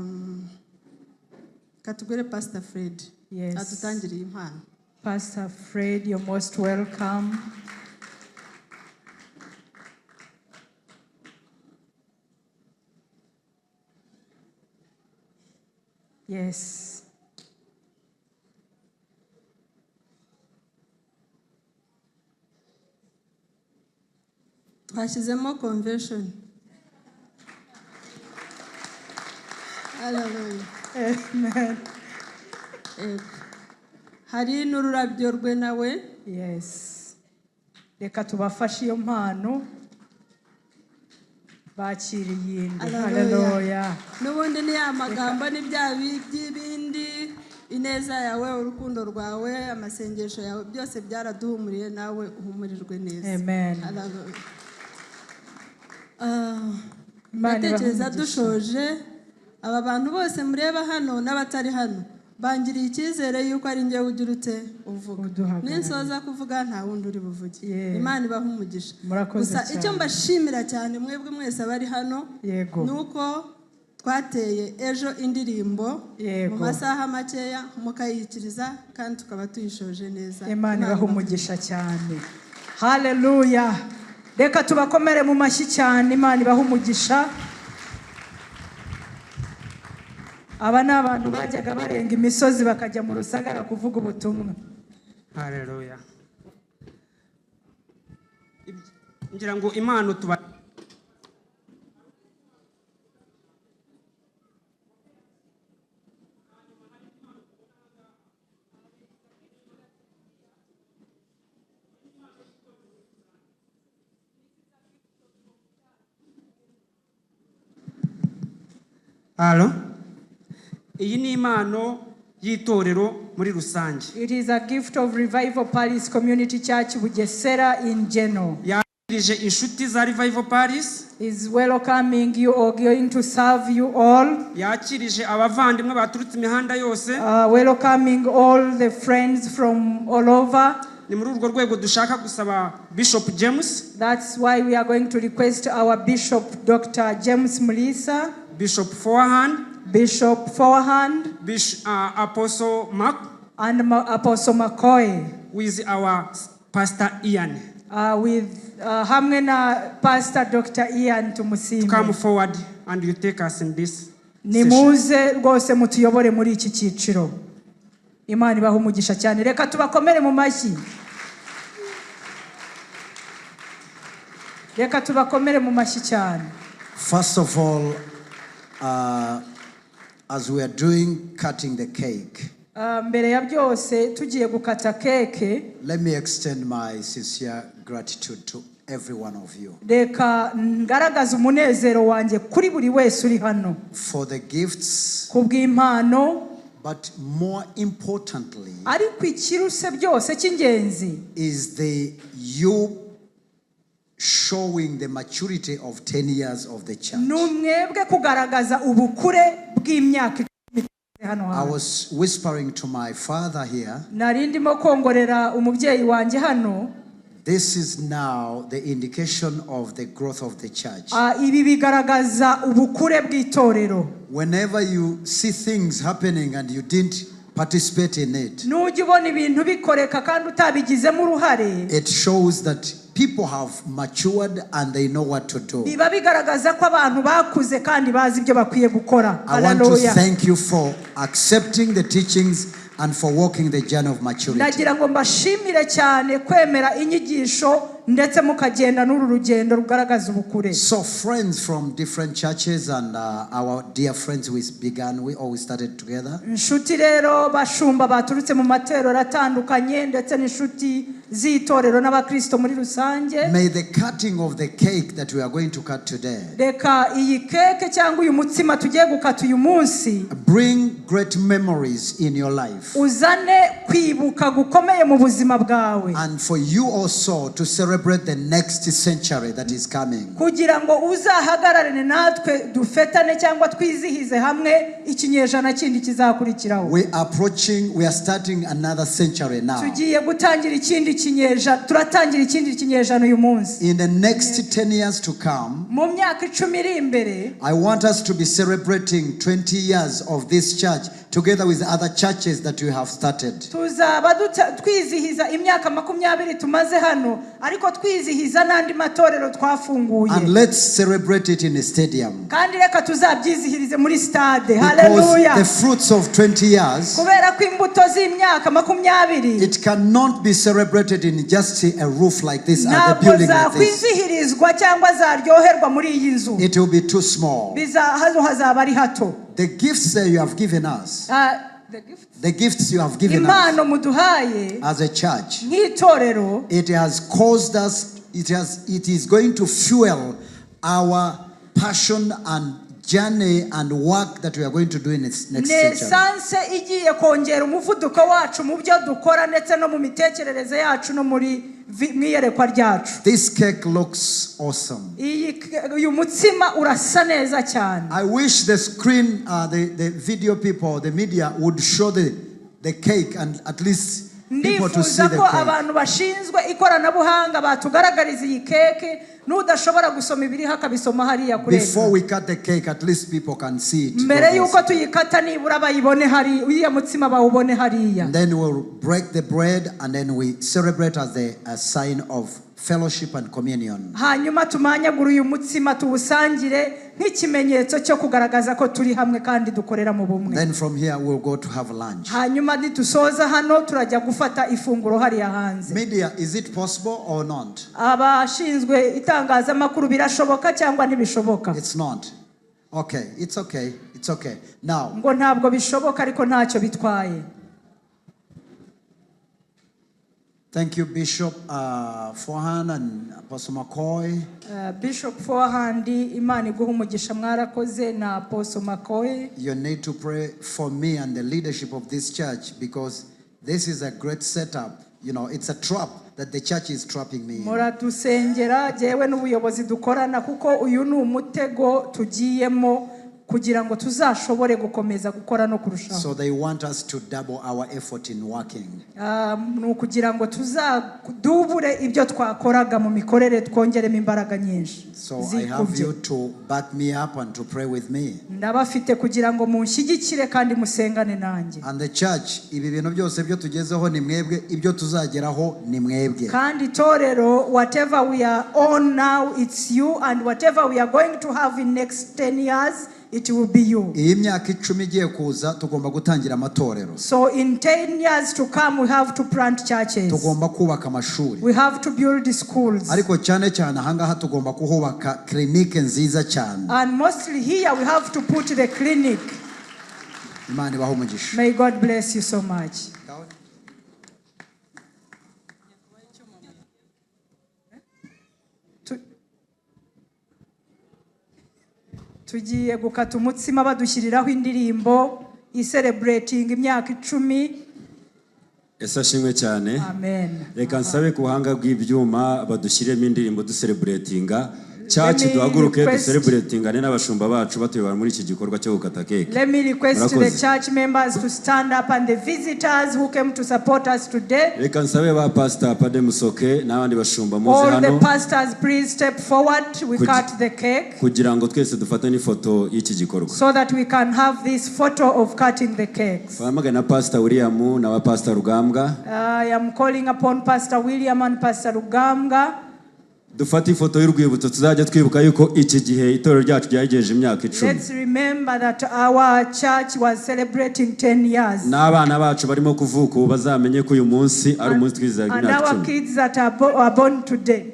katugure Pastor Fred. Yes. Adutangire iyi mpano. Pastor Fred, you're most welcome. Yes. Twashyizemo convention. Hallelujah. Amen. Hari n'ururabyo rwe nawe. Yes. Reka tubafashe iyo mpano bakiriye iyindi. Hallelujah. N'ubundi ni amagambo ni bya by'ibindi, ineza yawe, urukundo rwawe, amasengesho yawe byose byaraduhumuriye, nawe uhumurirwe neza. Amen. Hallelujah. Ndatekereza dushoje aba bantu bose mureba hano n'abatari hano bangiriye icyizere yuko ari njye ugirutse uvuga. Ninsoza kuvuga nta wundi uri buvuge. Imana ibaha umugisha. Gusa icyo mbashimira cyane mwebwe mwese abari hano nuko twateye ejo indirimbo mu masaha makeya mukayikiriza kandi tukaba tuyishoje neza. Imana ibaha umugisha cyane. Hallelujah. Reka tubakomere mu mashyi cyane. Imana ibaha umugisha. Aba ni abantu bajyaga barenga imisozi bakajya mu Rusagara kuvuga ubutumwa. Haleluya. Ngira ngo impano tuba iyi ni impano y'itorero muri rusange. It is a gift of Revival Palace Community Church Bugesera in general. Yakirije inshuti za Revival Palace. Is welcoming you or going to serve you all. Yakirije abavandimwe baturutse imihanda yose. Welcoming all the friends from all over. Ni muri urwo rwego dushaka gusaba Bishop James. That's why we are going to request our Bishop Dr. James Mulisa. Bishop Forehand. Bishop Forehand, Apostle Mark, and Apostle McCoy, with our Pastor Ian. With hamwe na Pastor Dr. Ian Tumusimbe. Come forward and you take us in this. Nimuze rwose mutuyobore muri iki cyiciro. Imana ibaha umugisha cyane. Reka tubakomere mu mashyi. Reka tubakomere mu mashyi cyane. First of all, as we are doing cutting the cake, mbere ya byose tugiye gukata keke. Let me extend my sincere gratitude to every one of you. Reka ngaragaza umunezero wanjye kuri buri wese uri hano. For the gifts, kubw'impano, but more importantly, ariko ikiruse byose cy'ingenzi, is the you showing the maturity of 10 years of the church. Numwebwe kugaragaza ubukure bw'imyaka. I was whispering to my father here. Narindimo kongorera umubyeyi wanjye hano. This is now the indication of the growth of the church. Ibi bigaragaza ubukure bw'itorero. Whenever you see things happening and you didn't participate in it, nujya ubona ibintu bikoreka kandi utabigizemo uruhare, it shows that people have matured and they know what to do. biba bigaragaza ko abantu bakuze kandi bazi ibyo bakwiye gukora. I want to thank you for accepting the teachings and for walking the journey of maturity. Nagira ngo mbashimire cyane kwemera inyigisho ndetse mukagenda n'uru rugendo rugaragaza ubukure. So friends from different churches and our dear friends we started together. Nshuti rero bashumba baturutse mu materero atandukanye ndetse n'inshuti z'itorero n'abakristo muri rusange. May the cutting of the cake that we are going to cut today, reka iyi keke cyangwa uyu mutsima tugiye gukata uyu munsi, bring great memories in your life. Uzane kwibuka gukomeye mu buzima bwawe. And for you also to celebrate the next century that is coming. Kugira ngo uzahagararane natwe dufetane cyangwa twizihize hamwe ikinyejana kindi kizakurikiraho. We are starting another century now. Tugiye gutangira ikindi kinyejana, turatangira ikindi kinyejana uyu munsi. In the next 10 years to come, mu myaka 10 iri imbere, I want us to be celebrating 20 years of this church together with other churches that we have started. Tuzaba twizihiza imyaka 20 tumaze hano, ariko twizihiza n'andi matorero twafunguye. And let's celebrate it in a stadium. Kandi reka tuzabyizihirize muri stade. Hallelujah. The fruits of 20 years, kubera ko imbuto z'imyaka 20, it cannot be celebrated in just a roof like this at a building like this. kwizihirizwa cyangwa zaryoherwa muri iyi nzu. It will be too small. Hazaba ari hato. The gifts that you have given us, the gifts you have given impano muduhaye as a church, nk'itorero, it has caused us, it is going to fuel our passion and journey and work that we are going to do in its next century. Nesanse igiye kongera umuvuduko wacu mu byo dukora ndetse no mu mitekerereze yacu no muri mwiyerekwa ryacu. This cake looks awesome. Uyu mutsima urasa neza cyane. I wish the screen, the video people, the media would show the cake and at least people to see the cake. Ndifuza ko abantu bashinzwe ikoranabuhanga batugaragariza iyi keke, n'udashobora gusoma ibiri hakabisoma hariya kure. Before we cut the cake, at least people can see it. Mbere yuko tuyikata nibura bayibone hari uya mutsima bawubone hariya. Then we'll break the bread and then we celebrate as a sign of fellowship and communion. Hanyuma tumanyagura uyu mutsima tuwusangire nk'ikimenyetso cyo kugaragaza ko turi hamwe kandi dukorera mu bumwe. Then from here we'll go to have lunch. Hanyuma nitusoza hano turajya gufata ifunguro hariya hanze. Media, is it possible or not? Abashinzwe itangazamakuru birashoboka cyangwa ntibishoboka? It's not. Okay, it's okay. It's okay. Now, ngo ntabwo bishoboka ariko ntacyo bitwaye. Thank you, Bishop Forehand and Apostle McCoy. Bishop Forehand, Imana iguhe umugisha mwarakoze na Apostle McCoy. You need to pray for me and the leadership of this church because this is a great setup. You know, it's a trap that the church is trapping me in. Muradusengera jewe n'ubuyobozi dukorana kuko uyu ni umutego tugiyemo kugira ngo tuzashobore gukomeza gukora no kurushaho. So they want us to double our effort in working. Ni ukugira ngo tuzadubure ibyo twakoraga mu mikorere twongeremo imbaraga nyinshi. So I have you to back me up and to pray with me. Ndabafite kugira ngo munshyigikire kandi musengane nanjye. And the church, ibi bintu byose byo tugezeho ni mwebwe, ibyo tuzageraho ni mwebwe. Kandi torero, whatever we are on now, it's you, and whatever we are going to have in next 10 years, it will be you. Iyi myaka 10 igiye kuza tugomba gutangira amatorero. So in 10 years to come, we have to plant churches. Tugomba kubaka amashuri. We have to build schools. Ariko cyane cyane ahangaha tugomba kuhubaka clinic nziza cyane. And mostly here we have to put the clinic. Imana ibahe umugisha. May God bless you so much. Tugiye gukata umutsima badushyiriraho indirimbo celebrating imyaka 10. Ese ashimwe cyane. Amen. Reka nsabe ku buhanga bw'ibyuma badushyiremo indirimbo celebratinga. Church duhaguruke celebratingane n'abashumba bacu batuyobora muri iki gikorwa cyo gukata keke. Let me request the church members to stand up and the visitors who came to support us today. Reka nsabe ba pastor Pade Musoke n'abandi bashumba muze hano. All the pastors please step forward, we cut the cake. Kugira ngo twese dufate n'ifoto y'iki gikorwa. So that we can have this photo of cutting the cakes. Famagana Pastor William na Pastor Rugambwa. I am calling upon Pastor William and Pastor Rugambwa. Dufate ifoto y'urwibutso tuzajya twibuka yuko iki gihe itorero ryacu ryagejeje imyaka 10. Let's remember that our church was celebrating 10 years. N'abana bacu barimo kuvuka ubu bazamenye ko uyu munsi ari umunsi twizihiza imyaka 10. And our kids that are born today.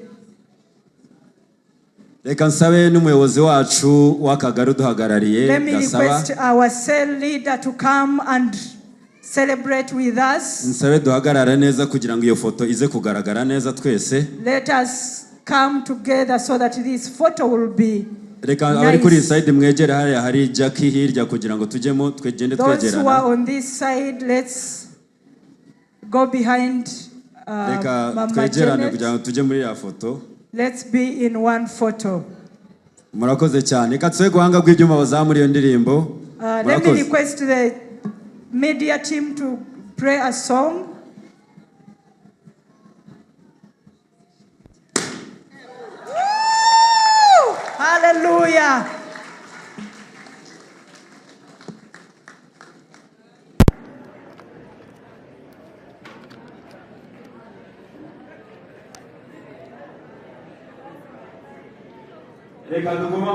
Reka nsabe n'umuyobozi wacu w'akagari duhagarariye. Let me request our cell leader to come and celebrate with us. Nsabe duhagarara neza kugira ngo iyo foto ize kugaragara neza twese. Let us come together so that this photo will be Reka abari kuri side mwegera hariya hari Jackie hirya kugira ngo tujyemo twegende twegerana. Those who are on this side, let's go behind Reka twegerane kugira ngo tujye muri ya foto. Let's be in one photo. Murakoze cyane. Reka tse guhanga bw'ibyuma bazamuri iyo ndirimbo. Let me request the media team to play a song. Hallelujah. Reka tuguma